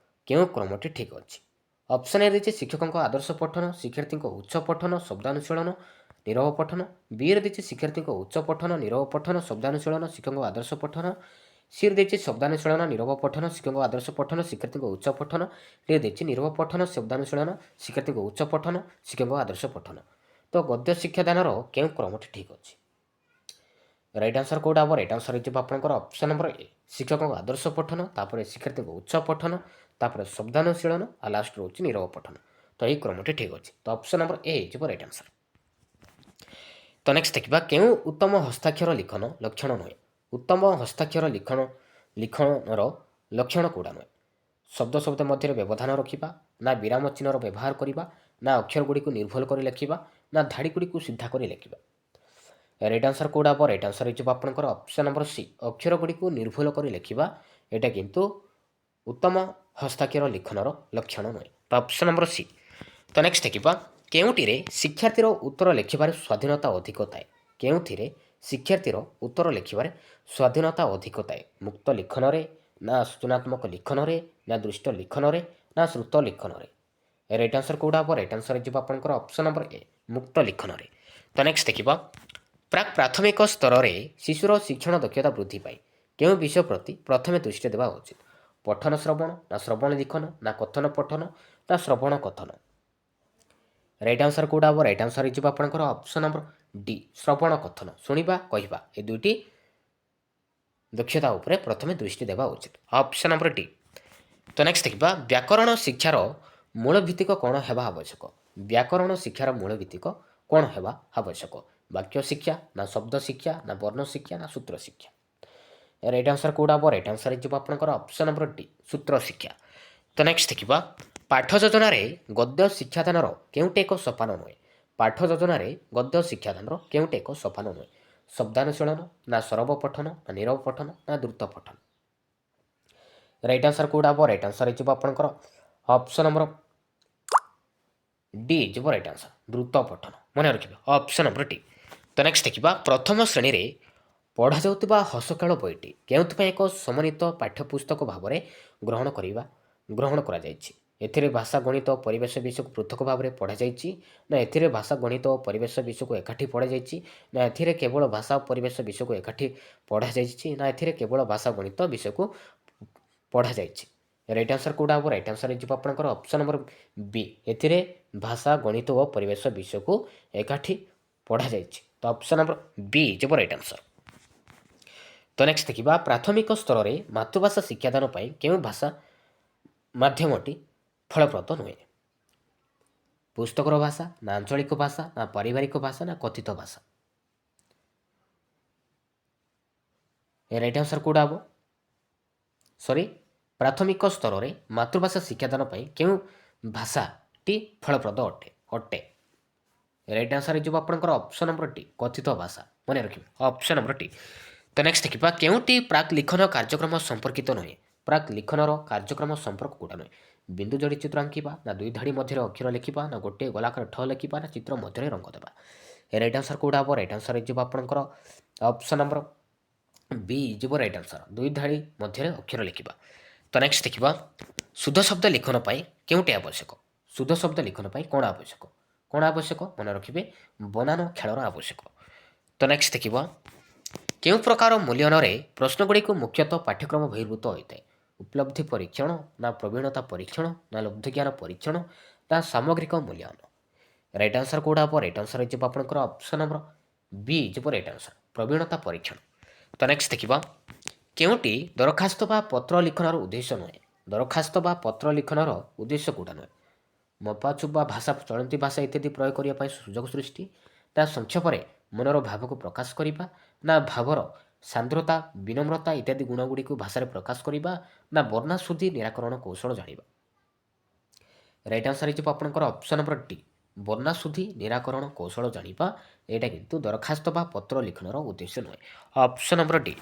କେଉଁ କ୍ରମଟି ଠିକ୍ ଅଛି? ଅପସନ୍ ଏ ଦେଇଛି ଶିକ୍ଷକଙ୍କ ଆଦର୍ଶ ପଠନ, ଶିକ୍ଷାର୍ଥୀଙ୍କ ଉଚ୍ଚ ପଠନ, ଶବ୍ଦାନୁଶୀଳନ, ନିରବ ପଠନ। ବିରେ ଦେଇଛି ଶିକ୍ଷାର୍ଥୀଙ୍କ ଉଚ୍ଚ ପଠନ, ନିରବ ପଠନ, ଶବ୍ଦାନୁଶୀଳନ, ଶିକ୍ଷକଙ୍କ ଆଦର୍ଶ ପଠନ। ସିରେ ଦେଇଛି ଶବ୍ଦାନୁଶୀଳନ, ନିରବ ପଠନ, ଶିକ୍ଷକଙ୍କ ଆଦର୍ଶ ପଠନ, ଶିକ୍ଷାର୍ଥୀଙ୍କ ଉଚ୍ଚ ପଠନ। ଡିରେ ଦେଇଛି ନିରବ ପଠନ, ଶବ୍ଦାନୁଶୀଳନ, ଶିକ୍ଷାର୍ଥୀଙ୍କ ଉଚ୍ଚ ପଠନ, ଶିକ୍ଷକଙ୍କ ଆଦର୍ଶ ପଠନ। ତ ଗଦ୍ୟ ଶିକ୍ଷାଦାନର କେଉଁ କ୍ରମଟି ଠିକ୍ ଅଛି? ରାଇଟ୍ ଆନ୍ସର୍ କେଉଁଟା ହେବ? ରାଇଟ୍ ଆନ୍ସର୍ ହେଇଯିବ ଆପଣଙ୍କର ଅପସନ୍ ନମ୍ବର ଏ, ଶିକ୍ଷକଙ୍କ ଆଦର୍ଶ ପଠନ, ତାପରେ ଶିକ୍ଷାର୍ଥୀଙ୍କ ଉଚ୍ଚ ପଠନ, ତାପରେ ଶବ୍ଦାନୁଶୀଳନ, ଆଉ ଲାଷ୍ଟ ରହୁଛି ନିରବ ପଠନ। ତ ଏହି କ୍ରମଟି ଠିକ୍ ଅଛି। ତ ଅପସନ୍ ନମ୍ବର ଏ ହେଇଯିବ ରାଇଟ୍ ଆନ୍ସର୍। ତ ନେକ୍ସଟ ଦେଖିବା, କେଉଁ ଉତ୍ତମ ହସ୍ତାକ୍ଷର ଲିଖନ ଲକ୍ଷଣ ନୁହେଁ? ଉତ୍ତମ ହସ୍ତାକ୍ଷର ଲିଖନର ଲକ୍ଷଣ କେଉଁଟା ନୁହେଁ? ଶବ୍ଦ ଶବ୍ଦ ମଧ୍ୟରେ ବ୍ୟବଧାନ ରଖିବା, ନା ବିରାମ ଚିହ୍ନର ବ୍ୟବହାର କରିବା, ନା ଅକ୍ଷରଗୁଡ଼ିକୁ ନିର୍ଭୁଲ କରି ଲେଖିବା, ନା ଧାଡ଼ିଗୁଡ଼ିକୁ ସିଧା କରି ଲେଖିବା। ରାଇଟ୍ ଆନ୍ସର୍ କେଉଁଟା ହେବ? ରାଇଟ୍ ଆନ୍ସର୍ ହେଇଯିବ ଆପଣଙ୍କର ଅପସନ୍ ନମ୍ବର ସି, ଅକ୍ଷରଗୁଡ଼ିକୁ ନିର୍ଭୁଲ କରି ଲେଖିବା। ଏଇଟା କିନ୍ତୁ ଉତ୍ତମ ହସ୍ତାକ୍ଷର ଲିଖନର ଲକ୍ଷଣ ନୁହେଁ। ତ ଅପସନ୍ ନମ୍ବର ସି। ତ ନେକ୍ସଟ ଦେଖିବା, କେଉଁଟିରେ ଶିକ୍ଷାର୍ଥୀର ଉତ୍ତର ଲେଖିବାରେ ସ୍ୱାଧୀନତା ଅଧିକ ଥାଏ? କେଉଁଥିରେ ଶିକ୍ଷାର୍ଥୀର ଉତ୍ତର ଲେଖିବାରେ ସ୍ୱାଧୀନତା ଅଧିକ ଥାଏ? ମୁକ୍ତ ଲିଖନରେ, ନା ସୂଚନାତ୍ମକ ଲିଖନରେ, ନା ଦୃଷ୍ଟ ଲିଖନରେ, ନା ଶ୍ରୁତ ଲିଖନରେ? ରାଇଟ୍ ଆନ୍ସର୍ କେଉଁଟା ହେବ? ରାଇଟ୍ ଆନ୍ସର୍ ହେଇଯିବ ଆପଣଙ୍କର ଅପସନ୍ ନମ୍ବର ଏ, ମୁକ୍ତ ଲିଖନରେ। ତ ନେକ୍ସଟ ଦେଖିବା, ପ୍ରାକ୍ ପ୍ରାଥମିକ ସ୍ତରରେ ଶିଶୁର ଶିକ୍ଷଣ ଦକ୍ଷତା ବୃଦ୍ଧି ପାଇଁ କେଉଁ ବିଷୟ ପ୍ରତି ପ୍ରଥମେ ଦୃଷ୍ଟି ଦେବା ଉଚିତ? ପଠନ ଶ୍ରବଣ, ନା ଶ୍ରବଣ ଲିଖନ, ନା କଥନ ପଠନ, ନା ଶ୍ରବଣ କଥନ? ରାଇଟ୍ ଆନ୍ସର୍ କେଉଁଟା ହେବ? ରାଇଟ୍ ଆନ୍ସର୍ ହେଇଯିବ ଆପଣଙ୍କର ଅପସନ୍ ନମ୍ବର ଡି, ଶ୍ରବଣ କଥନ, ଶୁଣିବା କହିବା, ଏ ଦୁଇଟି ଦକ୍ଷତା ଉପରେ ପ୍ରଥମେ ଦୃଷ୍ଟି ଦେବା ଉଚିତ। Option number D. ତ ନେକ୍ସଟ ଦେଖିବା, ବ୍ୟାକରଣ ଶିକ୍ଷାର ମୂଳ ଭିତ୍ତିକ କ'ଣ ହେବା ଆବଶ୍ୟକ? ବ୍ୟାକରଣ ଶିକ୍ଷାର ମୂଳ ଭିତ୍ତିକ କ'ଣ ହେବା ଆବଶ୍ୟକ? ବାକ୍ୟ ଶିକ୍ଷା, ନା ଶବ୍ଦ ଶିକ୍ଷା, ନା ବର୍ଣ୍ଣ ଶିକ୍ଷା, ନା ସୂତ୍ର ଶିକ୍ଷା? ରାଇଟ୍ ଆନ୍ସର୍ କେଉଁଟା ହେବ? ରାଇଟ୍ ଆନ୍ସର୍ ହେଇଯିବ ଆପଣଙ୍କର ଅପସନ୍ ନମ୍ବର ଡି, ସୂତ୍ର ଶିକ୍ଷା। ତ ନେକ୍ସଟ ଦେଖିବା, ପାଠ ଯୋଜନାରେ ଗଦ୍ୟ ଶିକ୍ଷାଦାନର କେଉଁଟି ଏକ ସୋପାନ ନୁହେଁ? ପାଠ ଯୋଜନାରେ ଗଦ୍ୟ ଶିକ୍ଷାଦାନର କେଉଁଟି ଏକ ସୋପାନ ନୁହେଁ? ଶବ୍ଦାନୁଶୀଳନ, ନା ସରବ ପଠନ, ନା ନିରବ ପଠନ, ନା ଦ୍ରୁତ ପଠନ? ରାଇଟ୍ ଆନ୍ସର୍ କେଉଁଟା ହେବ? ରାଇଟ୍ ଆନ୍ସର୍ ହେଇଯିବ ଆପଣଙ୍କର ଅପସନ୍ ନମ୍ବର ଡି ଯିବ ରାଇଟ୍ ଆନ୍ସର୍, ଦ୍ରୁତ ପଠନ। ମନେ ରଖିବେ ଅପସନ୍ ନମ୍ବର ଡି। ତ ନେକ୍ସଟ ଦେଖିବା, ପ୍ରଥମ ଶ୍ରେଣୀରେ ପଢ଼ାଯାଉଥିବା ହସଖେଳ ବହିଟି କେଉଁଥିପାଇଁ ଏକ ସମନ୍ୱିତ ପାଠ୍ୟପୁସ୍ତକ ଭାବରେ ଗ୍ରହଣ କରାଯାଇଛି? ଏଥିରେ ଭାଷା ଗଣିତ ଓ ପରିବେଶ ବିଷୟକୁ ପୃଥକ ଭାବରେ ପଢ଼ାଯାଇଛି ନା ଏଥିରେ ଭାଷା ଗଣିତ ଓ ପରିବେଶ ବିଷୟକୁ ଏକାଠି ପଢ଼ାଯାଇଛି ନା ଏଥିରେ କେବଳ ଭାଷା ଓ ପରିବେଶ ବିଷୟକୁ ଏକାଠି ପଢ଼ାଯାଇଛି ନା ଏଥିରେ କେବଳ ଭାଷା ଗଣିତ ବିଷୟକୁ ପଢ଼ାଯାଇଛି। ରାଇଟ୍ ଆନ୍ସର୍ କେଉଁଟା ହେବ? ରାଇଟ୍ ଆନ୍ସର୍ ହେଇଯିବ ଆପଣଙ୍କର ଅପସନ୍ ନମ୍ବର ବି। ଏଥିରେ ଭାଷା ଗଣିତ ଓ ପରିବେଶ ବିଷୟକୁ ଏକାଠି ପଢ଼ାଯାଇଛି। ତ ଅପସନ୍ ନମ୍ବର ବି ହେଇଯିବ ରାଇଟ୍ ଆନ୍ସର୍। ତ ନେକ୍ସଟ ଦେଖିବା ପ୍ରାଥମିକ ସ୍ତରରେ ମାତୃଭାଷା ଶିକ୍ଷାଦାନ ପାଇଁ କେଉଁ ଭାଷା ମାଧ୍ୟମଟି ଫଳପ୍ରଦ ନୁହେଁ? ପୁସ୍ତକର ଭାଷା ନା ଆଞ୍ଚଳିକ ଭାଷା ନା ପାରିବାରିକ ଭାଷା ନା କଥିତ ଭାଷା? ରାଇଟ୍ ଆନ୍ସର୍ କେଉଁଟା ହେବ? ପ୍ରାଥମିକ ସ୍ତରରେ ମାତୃଭାଷା ଶିକ୍ଷାଦାନ ପାଇଁ କେଉଁ ଭାଷାଟି ଫଳପ୍ରଦ ଅଟେ? ରାଇଟ୍ ଆନ୍ସର୍ ହେଇଯିବ ଆପଣଙ୍କର ଅପସନ୍ ନମ୍ବର ଟି କଥିତ ଭାଷା। ମନେ ରଖିବେ ଅପସନ୍ ନମ୍ବର ଟି। ତ ନେକ୍ସଟ ଦେଖିବା କେଉଁଟି ପ୍ରାକ୍ ଲିଖନ କାର୍ଯ୍ୟକ୍ରମ ସମ୍ପର୍କିତ ନୁହେଁ? ପ୍ରାକ୍ ଲିଖନର କାର୍ଯ୍ୟକ୍ରମ ସମ୍ପର୍କ କେଉଁଟା ନୁହେଁ? ବିନ୍ଦୁ ଯୋଡ଼ି ଚିତ୍ର ଆଙ୍କିବା ନା ଦୁଇ ଧାଡ଼ି ମଧ୍ୟରେ ଅକ୍ଷର ଲେଖିବା ନା ଗୋଟିଏ ଗୋଲାକାର ଠ ଲେଖିବା ନା ଚିତ୍ର ମଧ୍ୟରେ ରଙ୍ଗ ଦେବା? ରାଇଟ୍ ଆନ୍ସର୍ କେଉଁଟା ହେବ? ରାଇଟ୍ ଆନ୍ସର୍ ହେଇଯିବ ଆପଣଙ୍କର ଅପସନ୍ ନମ୍ବର ବି ହେଇଯିବ ରାଇଟ୍ ଆନ୍ସର୍। ଦୁଇ ଧାଡ଼ି ମଧ୍ୟରେ ଅକ୍ଷର ଲେଖିବା। ତ ନେକ୍ସଟ ଦେଖିବା ଶୁଦ୍ଧ ଶବ୍ଦ ଲିଖନ ପାଇଁ କେଉଁଟି ଆବଶ୍ୟକ? ଶୁଦ୍ଧ ଶବ୍ଦ ଲିଖନ ପାଇଁ କ'ଣ ଆବଶ୍ୟକ? କ'ଣ ଆବଶ୍ୟକ? ମନେ ରଖିବେ ବନାନ ଖେଳର ଆବଶ୍ୟକ। ତ ନେକ୍ସଟ ଦେଖିବା କେଉଁ ପ୍ରକାର ମୂଲ୍ୟାୟନରେ ପ୍ରଶ୍ନଗୁଡ଼ିକୁ ମୁଖ୍ୟତଃ ପାଠ୍ୟକ୍ରମ ବହିର୍ଭୂତ ହୋଇଥାଏ? ଉପଲବ୍ଧି ପରୀକ୍ଷଣ ନା ପ୍ରବୀଣତା ପରୀକ୍ଷଣ ନା ଲବ୍ଧଜ୍ଞାନ ପରୀକ୍ଷଣ ନା ସାମଗ୍ରିକ ମୂଲ୍ୟାୟନ? ରାଇଟ୍ ଆନ୍ସର୍ କେଉଁଟା ହେବ? ରାଇଟ୍ ଆନ୍ସର୍ ହେଇଯିବ ଆପଣଙ୍କର ଅପସନ୍ ନମ୍ବର ବି ହେଇଯିବ ରାଇଟ୍ ଆନ୍ସର୍ ପ୍ରବୀଣତା ପରୀକ୍ଷଣ। ତ ନେକ୍ସଟ ଦେଖିବା କେଉଁଟି ଦରଖାସ୍ତ ବା ପତ୍ର ଲିଖନର ଉଦ୍ଦେଶ୍ୟ ନୁହେଁ? ଦରଖାସ୍ତ ବା ପତ୍ର ଲିଖନର ଉଦ୍ଦେଶ୍ୟ କେଉଁଟା ନୁହେଁ? ମପାଚୁପ ବା ଭାଷା ଚଳନ୍ତି ଭାଷା ଇତ୍ୟାଦି ପ୍ରୟୋଗ କରିବା ପାଇଁ ସୁଯୋଗ ସୃଷ୍ଟି ତା ସଂକ୍ଷେପରେ ମନର ଭାବକୁ ପ୍ରକାଶ କରିବା ନା ଭାବର ସାନ୍ଦ୍ରତା ବିନମ୍ରତା ଇତ୍ୟାଦି ଗୁଣଗୁଡ଼ିକୁ ଭାଷାରେ ପ୍ରକାଶ କରିବା ନା ବର୍ଣ୍ଣାଶୁଦ୍ଧି ନିରାକରଣ କୌଶଳ ଜାଣିବା? ରାଇଟ୍ ଆନ୍ସର୍ ହେଇଯିବ ଆପଣଙ୍କର ଅପସନ୍ ନମ୍ବର ଡି ବର୍ଣ୍ଣାଶୁଦ୍ଧି ନିରାକରଣ କୌଶଳ ଜାଣିବା। ଏଇଟା କିନ୍ତୁ ଦରଖାସ୍ତ ବା ପତ୍ର ଲିଖନର ଉଦ୍ଦେଶ୍ୟ ନୁହେଁ। Option number D.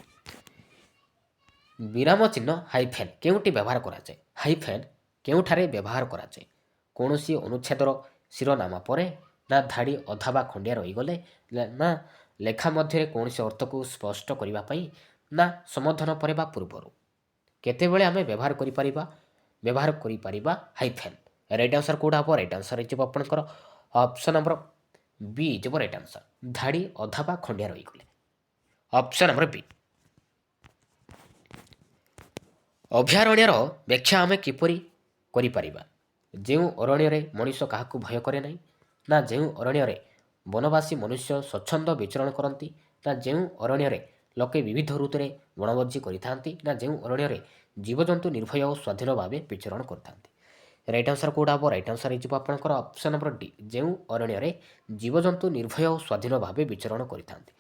ବିରାମ ଚିହ୍ନ ହାଇଫେନ୍ କେଉଁଠି ବ୍ୟବହାର କରାଯାଏ? ହାଇଫେନ୍ କେଉଁଠାରେ ବ୍ୟବହାର କରାଯାଏ? କୌଣସି ଅନୁଚ୍ଛେଦର ଶିରୋନାମ ପରେ ନା ଧାଡ଼ି ଅଧା ବା ଖଣ୍ଡିଆ ରହିଗଲେ ନା ଲେଖା ମଧ୍ୟରେ କୌଣସି ଅର୍ଥକୁ ସ୍ପଷ୍ଟ କରିବା ପାଇଁ ନା ସମ୍ବୋଧନ ପରେ ବା ପୂର୍ବରୁ? କେତେବେଳେ ଆମେ ବ୍ୟବହାର କରିପାରିବା ହାଇଫେନ୍? ରାଇଟ୍ ଆନ୍ସର୍ କେଉଁଟା ହେବ? ରାଇଟ୍ ଆନ୍ସର୍ ହେଇଯିବ ଆପଣଙ୍କର ଅପସନ୍ ନମ୍ବର ବି ହେଇଯିବ ରାଇଟ୍ ଆନ୍ସର୍ ଧାଡ଼ି ଅଧା ବା ଖଣ୍ଡିଆ ରହିଗଲେ। ଅପସନ୍ ନମ୍ବର ବି। ଅଭୟାରଣ୍ୟର ବ୍ୟାଖ୍ୟା ଆମେ କିପରି କରିପାରିବା? ଯେଉଁ ଅରଣ୍ୟରେ ମଣିଷ କାହାକୁ ଭୟ କରେ ନାହିଁ ନା ଯେଉଁ ଅରଣ୍ୟରେ ବନବାସୀ ମନୁଷ୍ୟ ସ୍ୱଚ୍ଛନ୍ଦ ବିଚରଣ କରନ୍ତି ନା ଯେଉଁ ଅରଣ୍ୟରେ ଲୋକେ ବିବିଧ ଋତୁରେ ବଣଭୋଜି କରିଥାନ୍ତି ନା ଯେଉଁ ଅରଣ୍ୟରେ ଜୀବଜନ୍ତୁ ନିର୍ଭୟ ଓ ସ୍ୱାଧୀନ ଭାବେ ବିଚରଣ କରିଥାନ୍ତି? ରାଇଟ୍ ଆନ୍ସର୍ କେଉଁଟା ହେବ? ରାଇଟ୍ ଆନ୍ସର୍ ହେଇଯିବ ଆପଣଙ୍କର ଅପସନ୍ ନମ୍ବର ଡି ଯେଉଁ ଅରଣ୍ୟରେ ଜୀବଜନ୍ତୁ ନିର୍ଭୟ ଓ ସ୍ୱାଧୀନ ଭାବେ ବିଚରଣ କରିଥାନ୍ତି।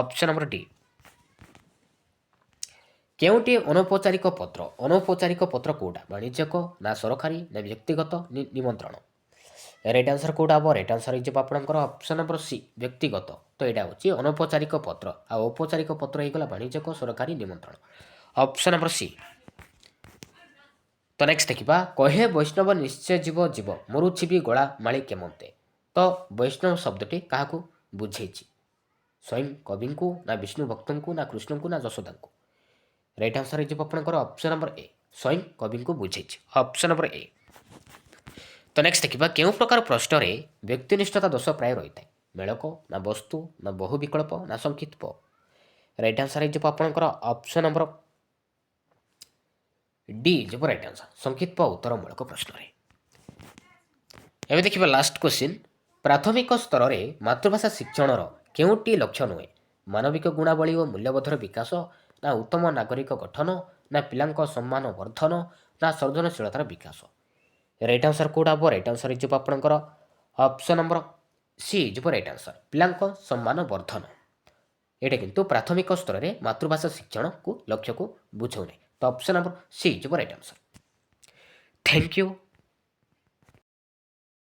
Option number D. କେଉଁଟି ଅନୌପଚାରିକ ପତ୍ର? ଅନୌପଚାରିକ ପତ୍ର କେଉଁଟା? ବାଣିଜ୍ୟିକ ନା ସରକାରୀ ନା ବ୍ୟକ୍ତିଗତ ନିମନ୍ତ୍ରଣ? ରାଇଟ୍ ଆନ୍ସର୍ କେଉଁଟା ହେବ? ରାଇଟ୍ ଆନ୍ସର୍ ହେଇଯିବ ଆପଣଙ୍କର ଅପସନ୍ ନମ୍ବର ସି ବ୍ୟକ୍ତିଗତ। ତ ଏଇଟା ହେଉଛି ଅନୌପଚାରିକ ପତ୍ର ଆଉ ଔପଚାରିକ ପତ୍ର ହେଇଗଲା ବାଣିଜ୍ୟିକ ସରକାରୀ ନିମନ୍ତ୍ରଣ। Option number C. ତ ନେକ୍ସଟ ଦେଖିବା କହେ ବୈଷ୍ଣବ ନିଶ୍ଚୟ ଯିବ ଯିବ ମରୁଛିବି ଗଳା ମାଳି କେମନ୍ତେ? ତ ବୈଷ୍ଣବ ଶବ୍ଦଟି କାହାକୁ ବୁଝେଇଛି? ସ୍ୱୟଂ କବିଙ୍କୁ ନା ବିଷ୍ଣୁ ଭକ୍ତଙ୍କୁ ନା କୃଷ୍ଣଙ୍କୁ ନା ଯଶୋଦାଙ୍କୁ? ରାଇଟ୍ ଆନ୍ସର୍ ହେଇଯିବ ଆପଣଙ୍କର ଅପସନ୍ ନମ୍ବର ଏ ସ୍ୱୟଂ କବିଙ୍କୁ ବୁଝେଇଛି। Option number A. ତ ନେକ୍ସଟ ଦେଖିବା କେଉଁ ପ୍ରକାର ପ୍ରଶ୍ନରେ ବ୍ୟକ୍ତିନିଷ୍ଠତା ଦୋଷ ପ୍ରାୟ ରହିଥାଏ? ମେଳକ ନା ବସ୍ତୁ ନା ବହୁ ବିକଳ୍ପ ନା ସଂକ୍ଷିପ୍ତ? ରାଇଟ୍ ଆନ୍ସର୍ ହେଇଯିବ ଆପଣଙ୍କର ଅପସନ୍ ନମ୍ବର ଡି ହେଇଯିବ ରାଇଟ୍ ଆନ୍ସର୍ ସଂକ୍ଷିପ୍ତ ଉତ୍ତରମୂଳକ ପ୍ରଶ୍ନରେ। ଏବେ ଦେଖିବା ଲାଷ୍ଟ କ୍ୱେଶ୍ଚିନ୍ ପ୍ରାଥମିକ ସ୍ତରରେ ମାତୃଭାଷା ଶିକ୍ଷଣର କେଉଁଟି ଲକ୍ଷ୍ୟ ନୁହେଁ? ମାନବିକ ଗୁଣାବଳୀ ଓ ମୂଲ୍ୟବୋଧର ବିକାଶ ନା ଉତ୍ତମ ନାଗରିକ ଗଠନ ନା ପିଲାଙ୍କ ସମ୍ମାନ ବର୍ଦ୍ଧନ ନା ସୃଜନଶୀଳତାର ବିକାଶ? ରାଇଟ୍ ଆନ୍ସର୍ କେଉଁଟା ହେବ? ରାଇଟ୍ ଆନ୍ସର୍ ହେଇଯିବ ଆପଣଙ୍କର ଅପସନ୍ ନମ୍ବର ସି ହେଇଯିବ ରାଇଟ୍ ଆନ୍ସର୍ ପିଲାଙ୍କ ସମ୍ମାନ ବର୍ଦ୍ଧନ। ଏଇଟା କିନ୍ତୁ ପ୍ରାଥମିକ ସ୍ତରରେ ମାତୃଭାଷା ଶିକ୍ଷଣକୁ ଲକ୍ଷ୍ୟକୁ ବୁଝାଉନାହିଁ। ତ ଅପସନ୍ ନମ୍ବର ସି ହେଇଯିବ ରାଇଟ୍ ଆନ୍ସର୍। Thank you.